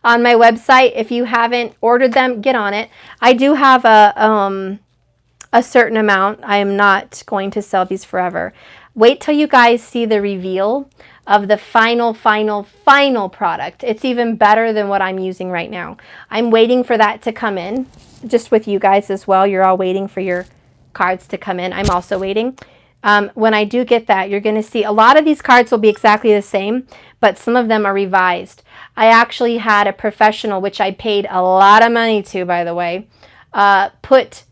on my website. If you haven't ordered them, get on it. I do have a certain amount. I am not going to sell these forever. Wait till you guys see the reveal of the final product. It's even better than what I'm using right now. I'm waiting for that to come in, just with you guys as well. You're all waiting for your cards to come in. I'm also waiting. When I do get that, you're going to see a lot of these cards will be exactly the same, but some of them are revised. I actually had a professional, which I paid a lot of money to, by the way, put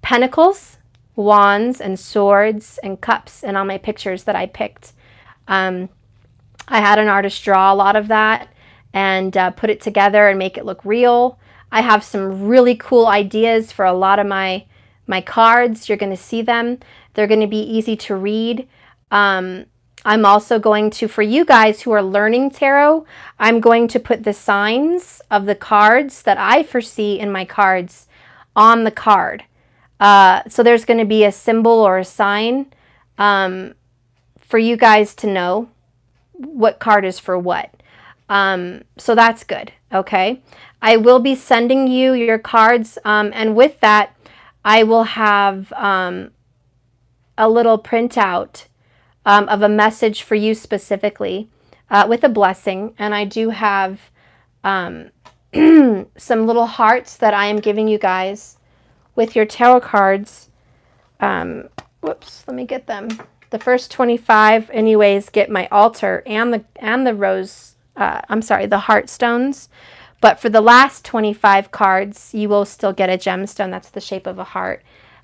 pentacles, wands, and swords, and cups in all my pictures that I picked. I had an artist draw a lot of that and put it together and make it look real. I have some really cool ideas for a lot of my cards. You're going to see them. They're going to be easy to read. I'm also going to, for you guys who are learning tarot, I'm going to put the signs of the cards that I foresee in my cards on the card. So there's going to be a symbol or a sign for you guys to know what card is for what. So that's good, okay? I will be sending you your cards, and with that, I will have a little printout of a message for you specifically with a blessing. And I do have some little hearts that I am giving you guys with your tarot cards. Whoops, let me get them. The first 25 anyways get my altar and the rose, the heart stones. But for the last 25 cards, you will still get a gemstone that's the shape of a heart.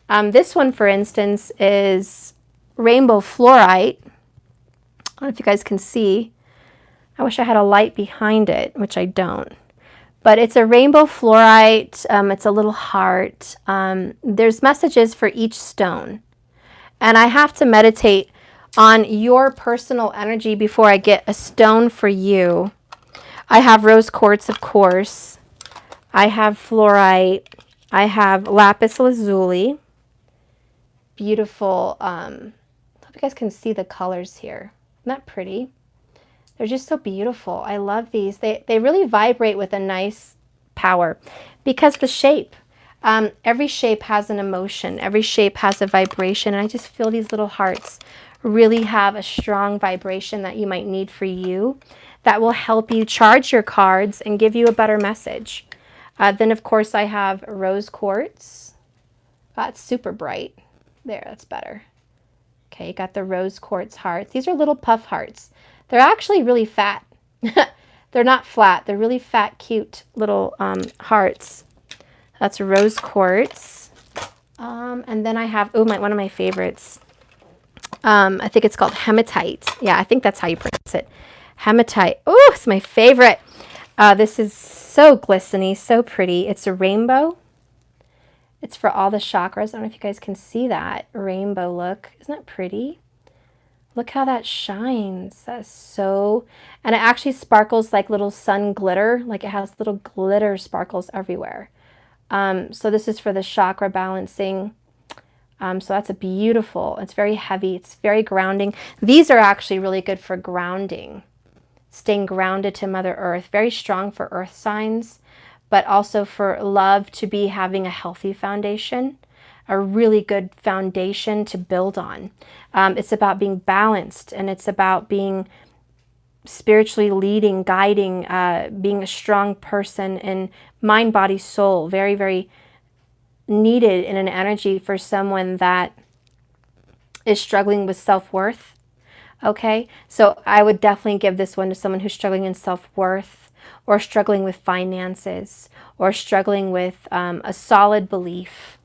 This one, for instance, is rainbow fluorite. I don't know if you guys can see. I wish I had a light behind it, which I don't. But it's a rainbow fluorite. It's a little heart. There's messages for each stone. And I have to meditate on your personal energy before I get a stone for you. I have rose quartz, of course. I have fluorite. I have lapis lazuli. Beautiful. I hope you guys can see the colors here. Isn't that pretty? They're just so beautiful. I love these. They really vibrate with a nice power because the shape. Every shape has an emotion. Every shape has a vibration. And I just feel these little hearts really have a strong vibration that you might need for you that will help you charge your cards and give you a better message. Then, of course, I have rose quartz. That's super bright. There, that's better. Okay, you got the rose quartz hearts. These are little puff hearts. They're actually really fat. They're not flat. They're really fat, cute little hearts. That's rose quartz. And then I have, one of my favorites. I think it's called hematite. Yeah, I think that's how you pronounce it. Hematite. Oh, it's my favorite. This is so glistening, so pretty. It's a rainbow. It's for all the chakras. I don't know if you guys can see that rainbow look. Isn't that pretty? Look how that shines. That's so, and it actually sparkles like little sun glitter. Like it has little glitter sparkles everywhere. So this is for the chakra balancing. So that's a beautiful, it's very heavy. It's very grounding. These are actually really good for grounding, staying grounded to Mother Earth. Very strong for earth signs, but also for love to be having a healthy foundation, a really good foundation to build on. It's about being balanced, and it's about being spiritually leading, guiding, being a strong person in mind, body, soul. Very, very needed in an energy for someone that is struggling with self-worth. Okay, so I would definitely give this one to someone who's struggling in self-worth, or struggling with finances, or struggling with a solid belief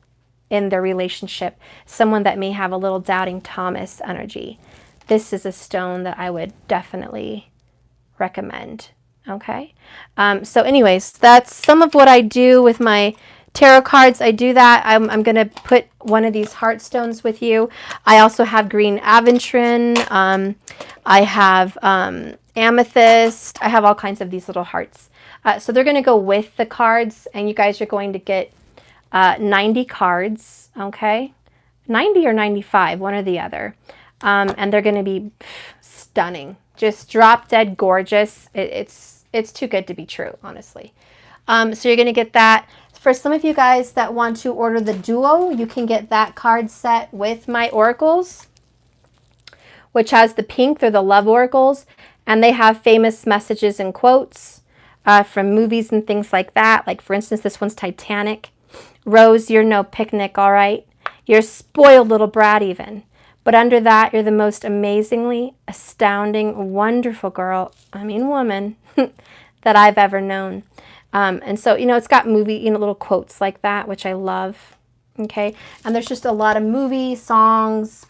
in their relationship. Someone that may have a little doubting Thomas energy. This is a stone that I would definitely recommend. Okay, so anyways, that's some of what I do with my tarot cards. I do that. I'm going to put one of these heart stones with you. I also have green aventurine. I have amethyst. I have all kinds of these little hearts. So they're going to go with the cards, and you guys are going to get 90 cards, okay? 90 or 95, one or the other. And they're going to be stunning. Just drop dead gorgeous. It's too good to be true, honestly. So you're going to get that. For some of you guys that want to order the duo, you can get that card set with my oracles, which has the pink. They're the love oracles, and they have famous messages and quotes from movies and things like that. Like, for instance, this one's Titanic. Rose, you're no picnic, all right? You're a spoiled little brat even. But under that, you're the most amazingly, astounding, wonderful girl, woman, that I've ever known. And so, it's got movie, little quotes like that, which I love. Okay. And there's just a lot of movie, songs,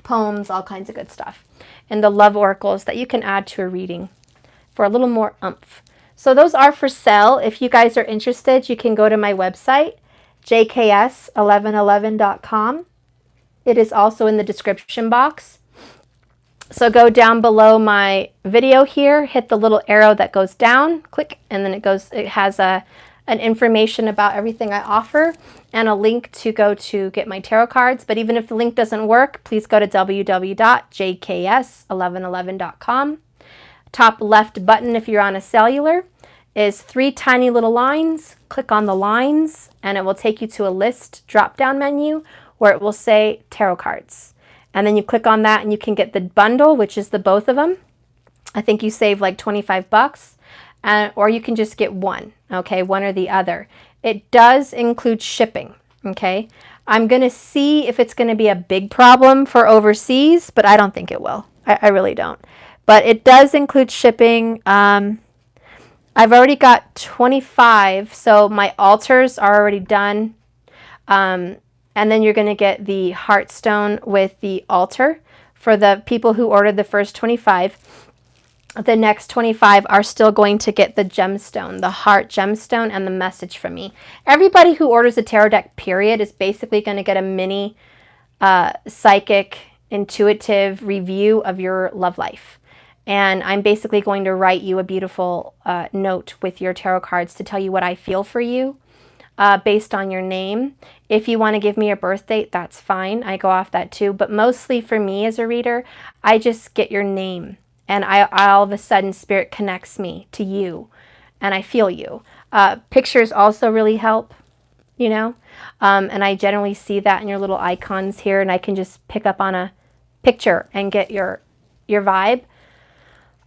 poems, all kinds of good stuff. And the love oracles that you can add to a reading for a little more oomph. So those are for sale. If you guys are interested, you can go to my website, jks1111.com. It is also in the description box. So go down below my video here, hit the little arrow that goes down, click, and then it has a an information about everything I offer and a link to go to get my tarot cards. But even if the link doesn't work, please go to www.jks1111.com. Top left button, if you're on a cellular, is 3 tiny little lines. Click on the lines and it will take you to a list drop-down menu where it will say tarot cards. And then you click on that and you can get the bundle, which is the both of them. I think you save like 25 bucks. Or you can just get one, okay, one or the other. It does include shipping, okay? I'm going to see if it's going to be a big problem for overseas, but I don't think it will. I really don't. But it does include shipping. I've already got 25, so my altars are already done. And then you're going to get the heartstone with the altar for the people who ordered the first 25. The next 25 are still going to get the gemstone, the heart gemstone, and the message from me. Everybody who orders a tarot deck, period, is basically going to get a mini psychic, intuitive review of your love life. And I'm basically going to write you a beautiful note with your tarot cards to tell you what I feel for you based on your name. If you want to give me a birth date, that's fine. I go off that too. But mostly for me as a reader, I just get your name. And I all of a sudden, Spirit connects me to you, and I feel you. Pictures also really help, you know, and I generally see that in your little icons here, and I can just pick up on a picture and get your vibe.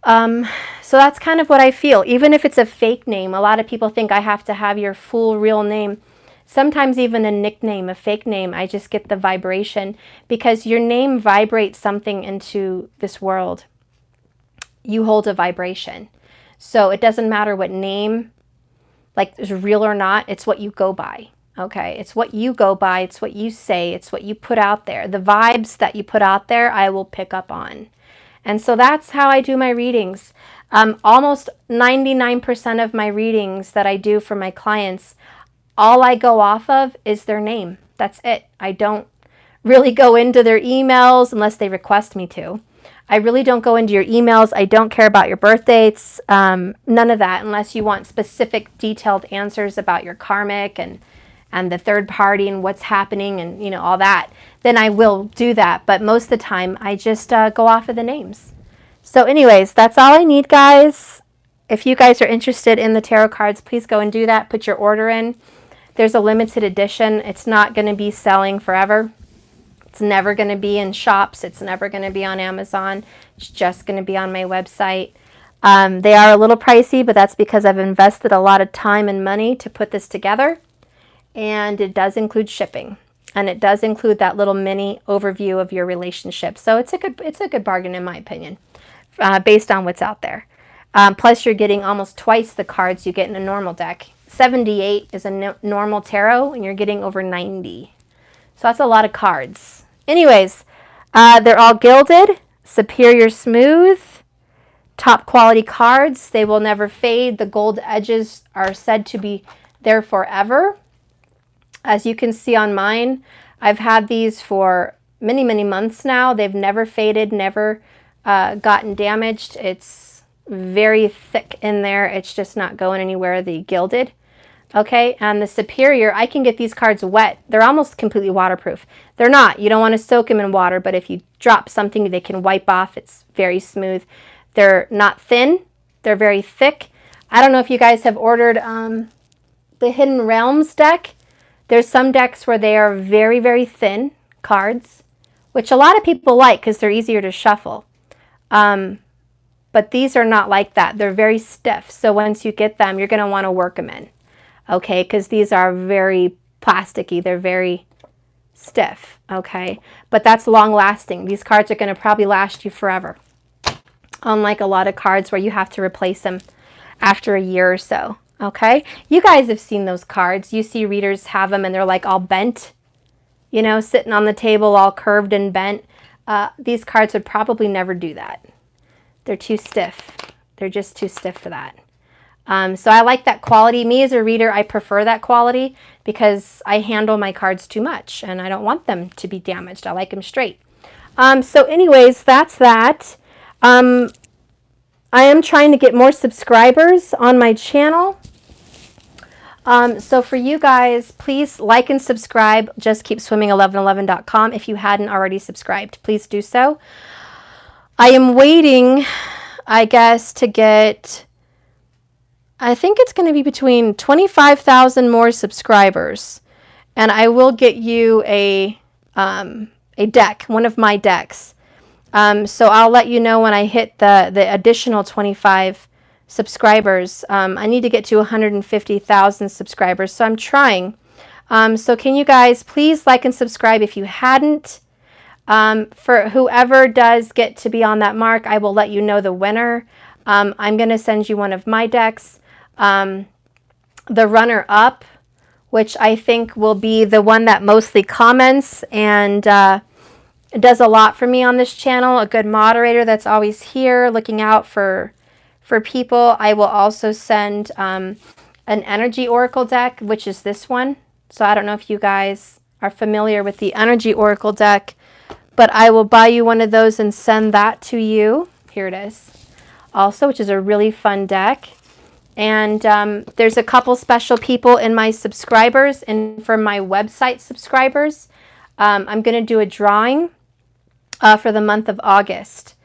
So that's kind of what I feel. Even if it's a fake name, a lot of people think I have to have your full real name. Sometimes even a nickname, a fake name, I just get the vibration because your name vibrates something into this world. You hold a vibration. So it doesn't matter what name, like is real or not, it's what you go by. Okay, it's what you go by, it's what you say, it's what you put out there. The vibes that you put out there, I will pick up on. And so that's how I do my readings. Almost 99% of my readings that I do for my clients, all I go off of is their name. That's it. I don't really go into their emails unless they request me to. I really don't go into your emails. I don't care about your birth dates. None of that unless you want specific detailed answers about your karmic and the third party and what's happening and, you know, all that. Then I will do that. But most of the time, I just go off of the names. So anyways, that's all I need, guys. If you guys are interested in the tarot cards, please go and do that. Put your order in. There's a limited edition. It's not going to be selling forever. It's never going to be in shops. It's never going to be on Amazon. It's just going to be on my website. They are a little pricey, but that's because I've invested a lot of time and money to put this together. And it does include shipping. And it does include that little mini overview of your relationship. So it's a good bargain in my opinion, based on what's out there. Plus you're getting almost twice the cards you get in a normal deck. 78 is a normal tarot and you're getting over 90. So that's a lot of cards. Anyways, they're all gilded, superior smooth, top quality cards. They will never fade. The gold edges are said to be there forever. As you can see on mine, I've had these for many, many months now. They've never faded, never gotten damaged. It's very thick in there. It's just not going anywhere, the gilded. Okay, and the superior, I can get these cards wet. They're almost completely waterproof. They're not. You don't want to soak them in water, but if you drop something, they can wipe off. It's very smooth. They're not thin. They're very thick. I don't know if you guys have ordered the Hidden Realms deck. There's some decks where they are very, very thin cards, which a lot of people like because they're easier to shuffle. But these are not like that. They're very stiff. So once you get them, you're going to want to work them in. Okay, because these are very plasticky. They're very stiff, okay? But that's long lasting. These cards are going to probably last you forever. Unlike a lot of cards where you have to replace them after a year or so, okay? You guys have seen those cards. You see readers have them and they're like all bent, you know, sitting on the table all curved and bent. These cards would probably never do that. They're too stiff. They're just too stiff for that. So I like that quality. Me as a reader, I prefer that quality because I handle my cards too much and I don't want them to be damaged. I like them straight. So anyways, that's that. I am trying to get more subscribers on my channel. So for you guys, please like and subscribe. Just keep swimming 1111.com. If you hadn't already subscribed, please do so. I am waiting, I guess, to get, I think it's going to be between 25,000 more subscribers. And I will get you a deck, one of my decks. So I'll let you know when I hit the additional 25 subscribers. I need to get to 150,000 subscribers, so I'm trying. So can you guys please like and subscribe if you hadn't? For whoever does get to be on that mark, I will let you know the winner. I'm going to send you one of my decks. The runner-up, which I think will be the one that mostly comments and does a lot for me on this channel, a good moderator that's always here looking out for people. I will also send an energy oracle deck, which is this one. So I don't know if you guys are familiar with the energy oracle deck, but I will buy you one of those and send that to you. Here it is also, which is a really fun deck. And there's a couple special people in my subscribers, and for my website subscribers, I'm going to do a drawing for the month of August.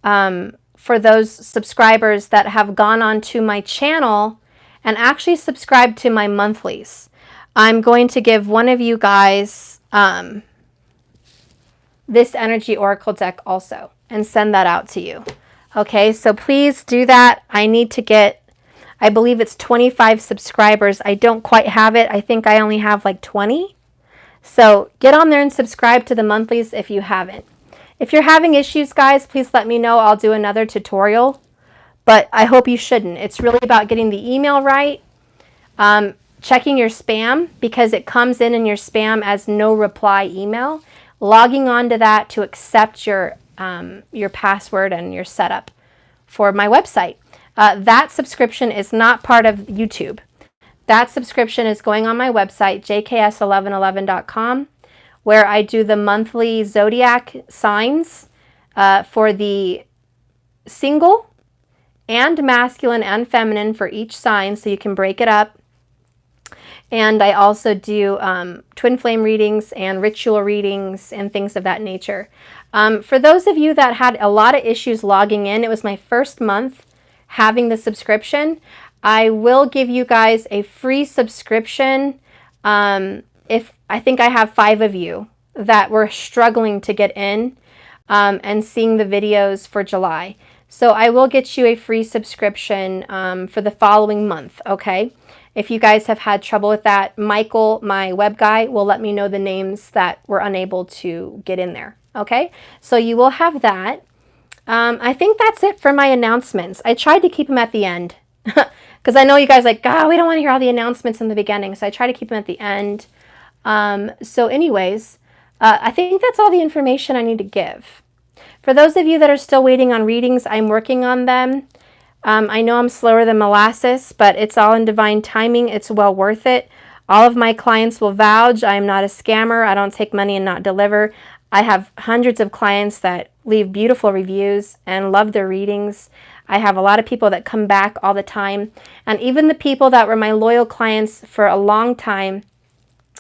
For those subscribers that have gone on to my channel and actually subscribed to my monthlies, I'm going to give one of you guys this energy oracle deck also and send that out to you. Okay, so please do that. I need to get, I believe it's 25 subscribers. I don't quite have it. I think I only have like 20. So get on there and subscribe to the monthlies if you haven't. If you're having issues, guys, please let me know. I'll do another tutorial, but I hope you shouldn't. It's really about getting the email right, checking your spam because it comes in your spam as no reply email, logging on to that to accept your password and your setup for my website. That subscription is not part of YouTube. That subscription is going on my website, jks1111.com, where I do the monthly zodiac signs for the single and masculine and feminine for each sign, so you can break it up. And I also do twin flame readings and ritual readings and things of that nature. For those of you that had a lot of issues logging in, it was my first month having the subscription. I will give you guys a free subscription if I think I have 5 of you that were struggling to get in and seeing the videos for July. So I will get you a free subscription for the following month, okay? If you guys have had trouble with that, Michael, my web guy, will let me know the names that were unable to get in there, okay? So you will have that. I think that's it for my announcements. I tried to keep them at the end because I know you guys are like, God, we don't want to hear all the announcements in the beginning. So I try to keep them at the end. So anyways, I think that's all the information I need to give. For those of you that are still waiting on readings, I'm working on them. I know I'm slower than molasses, but it's all in divine timing. It's well worth it. All of my clients will vouch. I am not a scammer. I don't take money and not deliver. I have hundreds of clients that leave beautiful reviews and love their readings. I have a lot of people that come back all the time. And even the people that were my loyal clients for a long time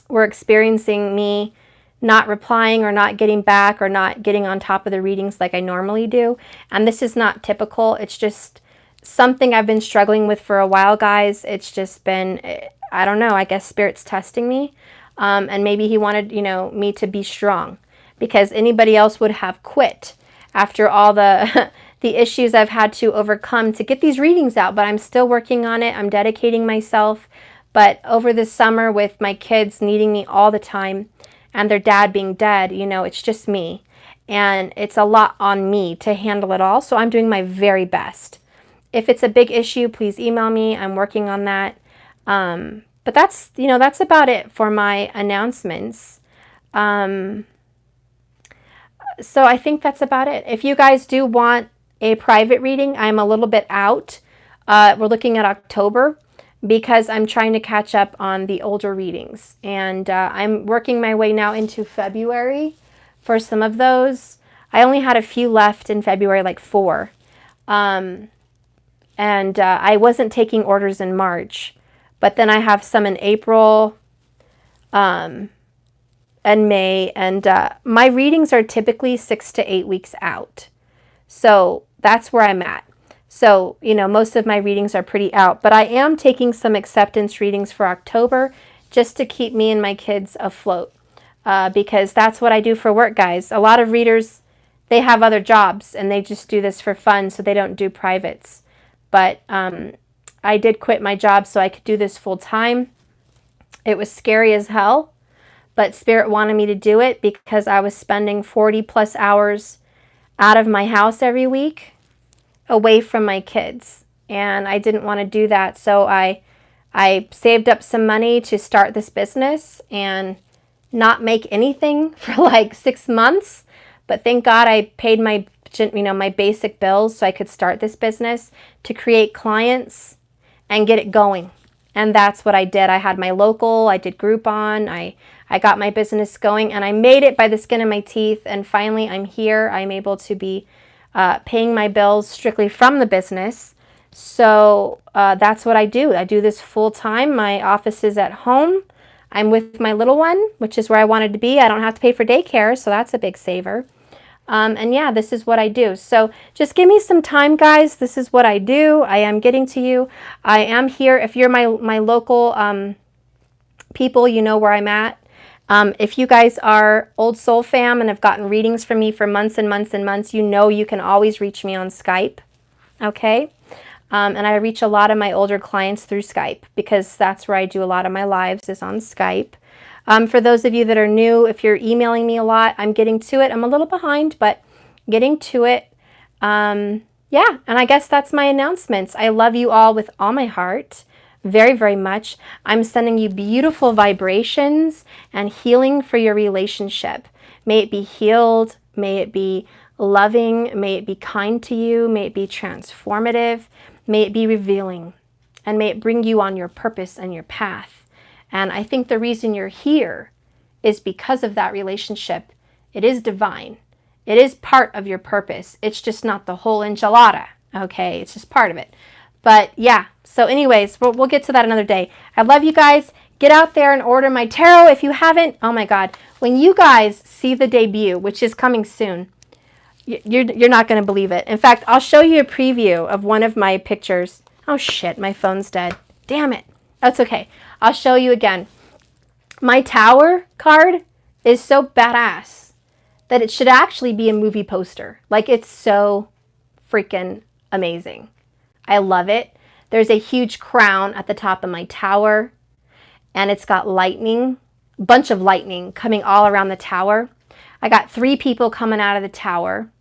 were experiencing me not replying or not getting back or not getting on top of the readings like I normally do. And this is not typical. It's just something I've been struggling with for a while, guys. It's just been, I don't know, I guess Spirit's testing me. And maybe he wanted, you know, me to be strong, because anybody else would have quit after all the the issues I've had to overcome to get these readings out. But I'm still working on it. I'm dedicating myself. But over this summer, with my kids needing me all the time and their dad being dead, you know, it's just me. And it's a lot on me to handle it all. So I'm doing my very best. If it's a big issue, please email me. I'm working on that. But that's, you know, that's about it for my announcements. So I think that's about it. If you guys do want a private reading, I'm a little bit out. We're looking at October because I'm trying to catch up on the older readings. And I'm working my way now into February for some of those. I only had a few left in February, like 4. I wasn't taking orders in March. But then I have some in April and May. And my readings are typically 6 to 8 weeks out. So that's where I'm at. So, you know, most of my readings are pretty out. But I am taking some acceptance readings for October just to keep me and my kids afloat. Because that's what I do for work, guys. A lot of readers, they have other jobs and they just do this for fun, so they don't do privates. But I did quit my job so I could do this full time. It was scary as hell, but Spirit wanted me to do it because I was spending 40 plus hours out of my house every week away from my kids. And I didn't want to do that, so I saved up some money to start this business and not make anything for like 6 months. But thank God I paid my, you know, my basic bills so I could start this business to create clients and get it going. And that's what I did. I had my local, I did Groupon, I got my business going, and I made it by the skin of my teeth. And finally I'm here. I'm able to be paying my bills strictly from the business. So that's what I do. I do this full time. My office is at home. I'm with my little one, which is where I wanted to be. I don't have to pay for daycare, so that's a big saver. And yeah, this is what I do. So just give me some time, guys. This is what I do. I am getting to you. I am here. If you're my local people, you know where I'm at. If you guys are Old Soul fam and have gotten readings from me for months and months and months, you know you can always reach me on Skype. Okay? And I reach a lot of my older clients through Skype because that's where I do a lot of my lives, is on Skype. For those of you that are new, if you're emailing me a lot, I'm getting to it. I'm a little behind, but getting to it. Yeah, and I guess that's my announcements. I love you all with all my heart, very, very much. I'm sending you beautiful vibrations and healing for your relationship. May it be healed. May it be loving. May it be kind to you. May it be transformative. May it be revealing. And may it bring you on your purpose and your path. And I think the reason you're here is because of that relationship. It is divine. It is part of your purpose. It's just not the whole enchilada, okay? It's just part of it. But yeah, so anyways, we'll get to that another day. I love you guys. Get out there and order my tarot if you haven't. Oh my God. When you guys see the debut, which is coming soon, you're not going to believe it. In fact, I'll show you a preview of one of my pictures. Oh shit, my phone's dead. Damn it. That's okay. I'll show you again. My tower card is so badass that it should actually be a movie poster. Like, it's so freaking amazing. I love it. There's a huge crown at the top of my tower, and it's got lightning, a bunch of lightning coming all around the tower. I got 3 people coming out of the tower.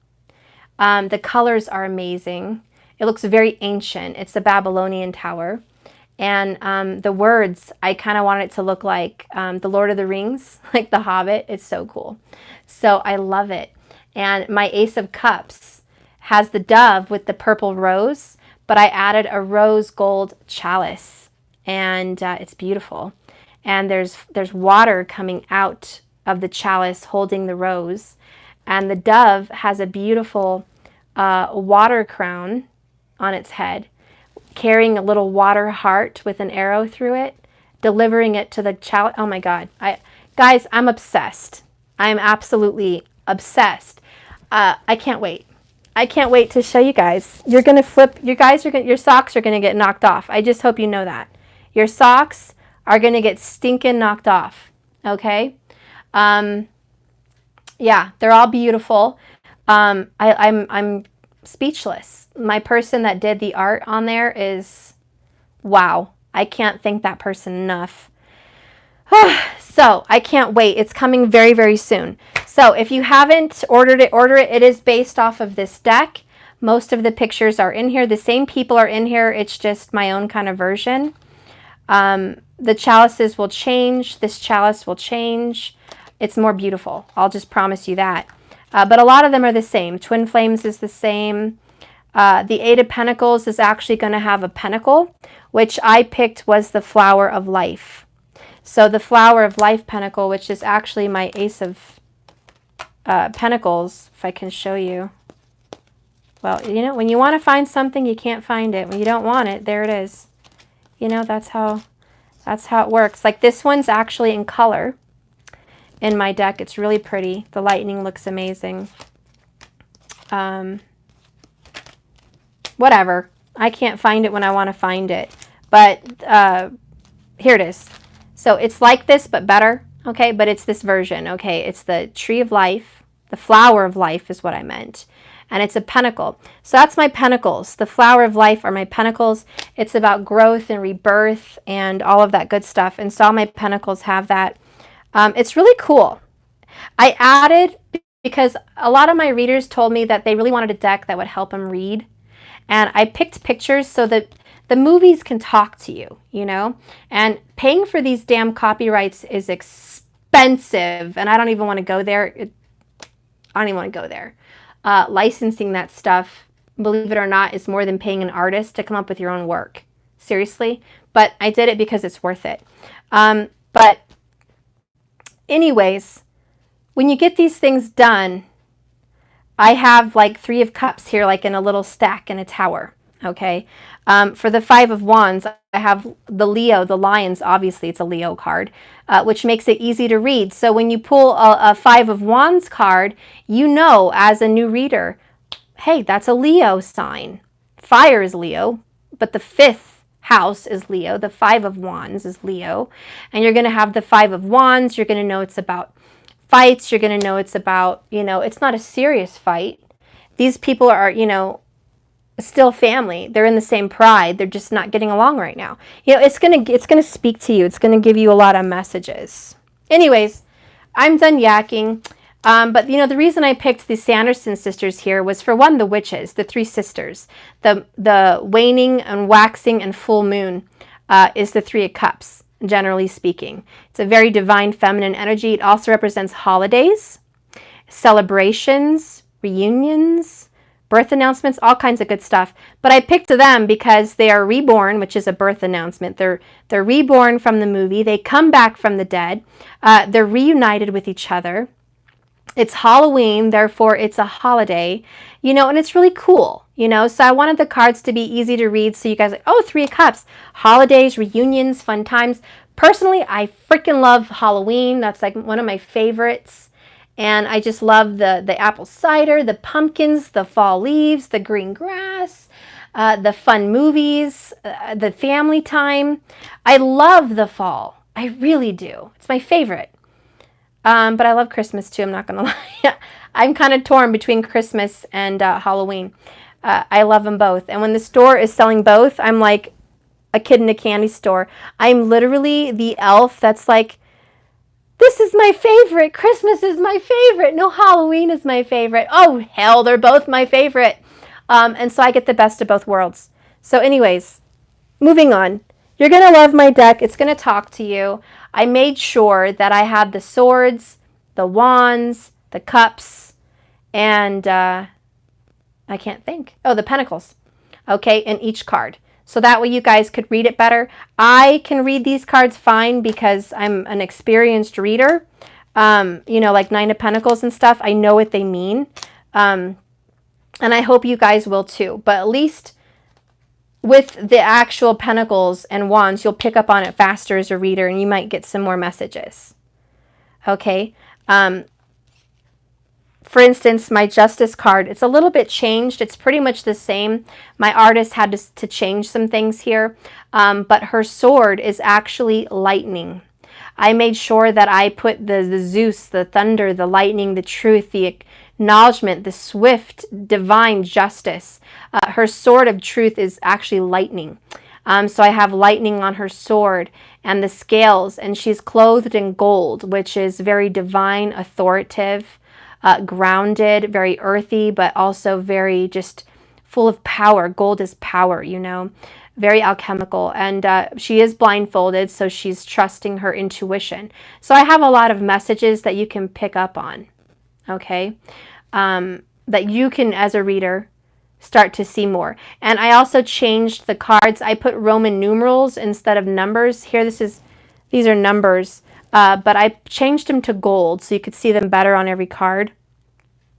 The colors are amazing. It looks very ancient. It's the Babylonian tower. And the words, I kind of want it to look like the Lord of the Rings, like the Hobbit. It's so cool. So I love it. And my Ace of Cups has the dove with the purple rose, but I added a rose gold chalice. And it's beautiful. And there's water coming out of the chalice holding the rose. And the dove has a beautiful water crown on its head, carrying a little water heart with an arrow through it, delivering it to the chalice. Oh my God. Guys, I'm obsessed. I'm absolutely obsessed. I can't wait. I can't wait to show you guys. You're going to flip. You guys your socks are going to get knocked off. I just hope you know that. Your socks are going to get stinking knocked off. Okay? Yeah, they're all beautiful. I'm speechless. My person that did the art on there is, wow. I can't thank that person enough. So I can't wait. It's coming very, very soon. So if you haven't ordered it, order it. It is based off of this deck. Most of the pictures are in here. The same people are in here. It's just my own kind of version. The chalices will change. This chalice will change. It's more beautiful. I'll just promise you that. But a lot of them are the same. Twin Flames is the same. The 8 of Pentacles is actually going to have a pentacle, which I picked was the Flower of Life. So the Flower of Life pentacle, which is actually my Ace of Pentacles, if I can show you. Well, you know, when you want to find something, you can't find it. When you don't want it, there it is. You know, that's how That's how it works. Like this one's actually in color in my deck. It's really pretty. The lightning looks amazing. Whatever. I can't find it when I want to find it. But here it is. So it's like this, but better. Okay, but it's this version. Okay, it's the tree of life. The flower of life is what I meant. And it's a pentacle. So that's my pentacles. The flower of life are my pentacles. It's about growth and rebirth and all of that good stuff. And so all my pentacles have that. It's really cool. I added, because a lot of my readers told me that they really wanted a deck that would help them read. And I picked pictures so that the movies can talk to you, you know? And paying for these damn copyrights is expensive. And I don't even want to go there. I don't even want to go there. Licensing that stuff, believe it or not, is more than paying an artist to come up with your own work. Seriously. But I did it because it's worth it. But anyways, when you get these things done, I have like 3 of Cups here, like in a little stack in a tower. Okay. For the 5 of Wands, I have the Leo, the Lions. Obviously, it's a Leo card, which makes it easy to read. So when you pull a 5 of Wands card, you know, as a new reader, hey, that's a Leo sign. Fire is Leo, but the 5th house is Leo. The 5 of Wands is Leo. And you're going to have the 5 of Wands. You're going to know it's about fights. You're going to know it's about, you know, it's not a serious fight. These people are, you know, still family. They're in the same pride. They're just not getting along right now. You know, it's gonna speak to you. It's gonna give you a lot of messages. Anyways, I'm done yakking. But you know, the reason I picked the Sanderson sisters here was, for one, the witches, the 3 sisters. The waning and waxing and full moon is the 3 of Cups, generally speaking. It's a very divine feminine energy. It also represents holidays, celebrations, reunions, birth announcements, all kinds of good stuff. But I picked them because they are reborn, which is a birth announcement. They're reborn from the movie. They come back from the dead. They're reunited with each other. It's Halloween, therefore it's a holiday, you know, and it's really cool, you know. So I wanted the cards to be easy to read, so you guys are like, oh, 3 of Cups, holidays, reunions, fun times. Personally, I freaking love Halloween. That's like one of my favorites. And I just love the apple cider, the pumpkins, the fall leaves, the green grass, the fun movies, the family time. I love the fall. I really do. It's my favorite. But I love Christmas too, I'm not going to lie. I'm kind of torn between Christmas and Halloween. I love them both. And when the store is selling both, I'm like a kid in a candy store. I'm literally the elf that's like, this is my favorite. Christmas is my favorite. No, Halloween is my favorite. Oh, hell, they're both my favorite. And so I get the best of both worlds. So anyways, moving on. You're going to love my deck. It's going to talk to you. I made sure that I had the swords, the wands, the cups, and I can't think. Oh, the pentacles. Okay, in each card. So that way you guys could read it better. I can read these cards fine because I'm an experienced reader. You know, like 9 of Pentacles and stuff. I know what they mean. And I hope you guys will too. But at least with the actual Pentacles and Wands, you'll pick up on it faster as a reader and you might get some more messages. Okay. For instance, my Justice card, it's a little bit changed. It's pretty much the same. My artist had to change some things here, but her sword is actually lightning. I made sure that I put the Zeus, the thunder, the lightning, the truth, the acknowledgement, the swift, divine justice. Her sword of truth is actually lightning. So I have lightning on her sword and the scales, and she's clothed in gold, which is very divine, authoritative, grounded, very earthy, but also very just full of power. Gold is power, you know, very alchemical. And she is blindfolded, so she's trusting her intuition. So I have a lot of messages that you can pick up on, okay, that you can, as a reader, start to see more. And I also changed the cards. I put Roman numerals instead of numbers. Here, these are numbers. But I changed them to gold so you could see them better on every card.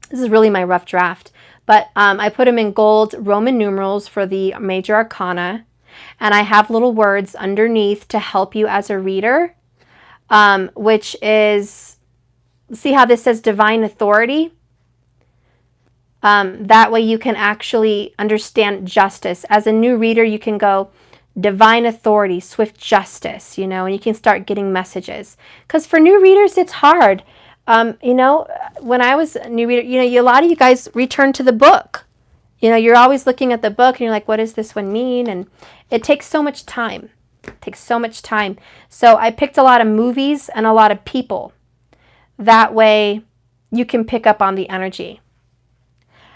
This is really my rough draft. But I put them in gold Roman numerals for the major arcana. And I have little words underneath to help you as a reader, which is, see how this says divine authority? That way you can actually understand justice. As a new reader, you can go divine authority, swift justice, you know, and you can start getting messages. Because for new readers, it's hard. You know, when I was a new reader, you know, a lot of you guys return to the book. You know, you're always looking at the book and you're like, what does this one mean? And it takes so much time. It takes so much time. So I picked a lot of movies and a lot of people. That way you can pick up on the energy.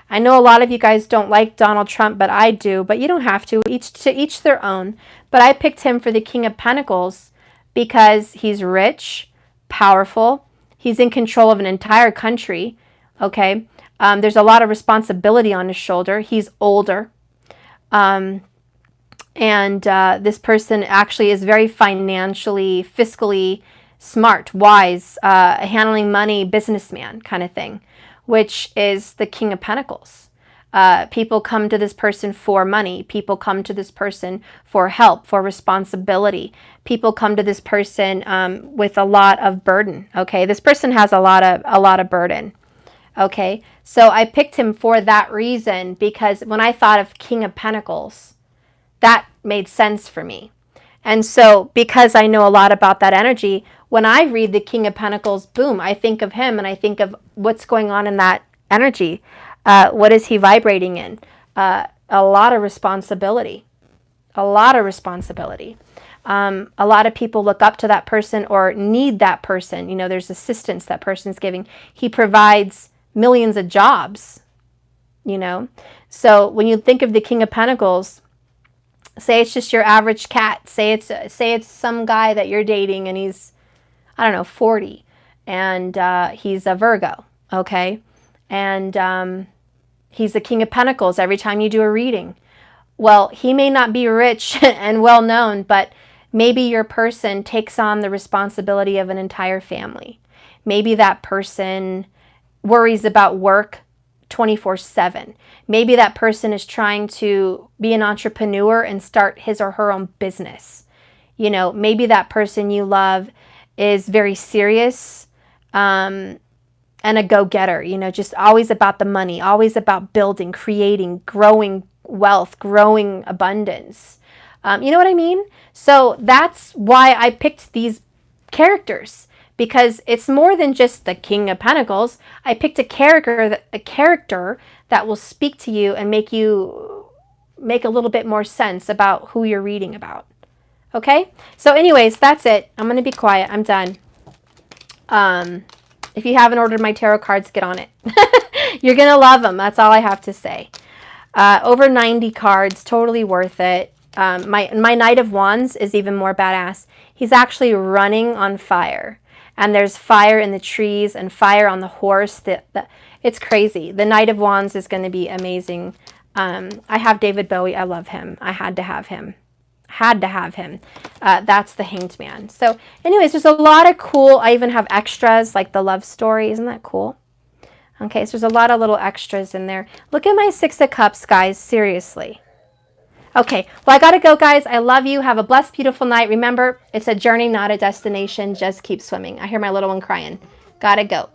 I know a lot of you guys don't like Donald Trump, but I do. But you don't have to. Each their own. But I picked him for the King of Pentacles because he's rich, powerful. He's in control of an entire country. Okay. There's a lot of responsibility on his shoulder. He's older. And this person actually is very financially, fiscally smart, wise, handling money, businessman kind of thing, which is the King of Pentacles. People come to this person for money. People come to this person for help, for responsibility. People come to this person with a lot of burden. Okay, this person has a lot of burden. Okay, so I picked him for that reason because when I thought of King of Pentacles, that made sense for me. And so because I know a lot about that energy, when I read the King of Pentacles, boom, I think of him and I think of what's going on in that energy. What is he vibrating in? A lot of responsibility. A lot of responsibility. A lot of people look up to that person or need that person. You know, there's assistance that person's giving. He provides millions of jobs, you know. So when you think of the King of Pentacles, say it's just your average cat. Say it's some guy that you're dating and he's, I don't know, 40 and he's a Virgo, okay? And he's the King of Pentacles every time you do a reading. Well, he may not be rich and well known, but maybe your person takes on the responsibility of an entire family. Maybe that person worries about work 24/7. Maybe that person is trying to be an entrepreneur and start his or her own business. You know, maybe that person you love is very serious and a go-getter, you know, just always about the money, always about building, creating, growing wealth, growing abundance. You know what I mean? So that's why I picked these characters, because it's more than just the King of Pentacles. I picked a character that will speak to you and make a little bit more sense about who you're reading about. Okay? So anyways, that's it. I'm going to be quiet. I'm done. If you haven't ordered my tarot cards, get on it. You're going to love them. That's all I have to say. Over 90 cards, totally worth it. My Knight of Wands is even more badass. He's actually running on fire. And there's fire in the trees and fire on the horse. It's crazy. The Knight of Wands is going to be amazing. I have David Bowie. I love him. I had to have him. That's the Hanged Man. So anyways, there's a lot of cool, I even have extras like the love story. Isn't that cool? Okay, so there's a lot of little extras in there. Look at my Six of Cups, guys. Seriously. Okay, well, I got to go, guys. I love you. Have a blessed, beautiful night. Remember, it's a journey, not a destination. Just keep swimming. I hear my little one crying. Got to go.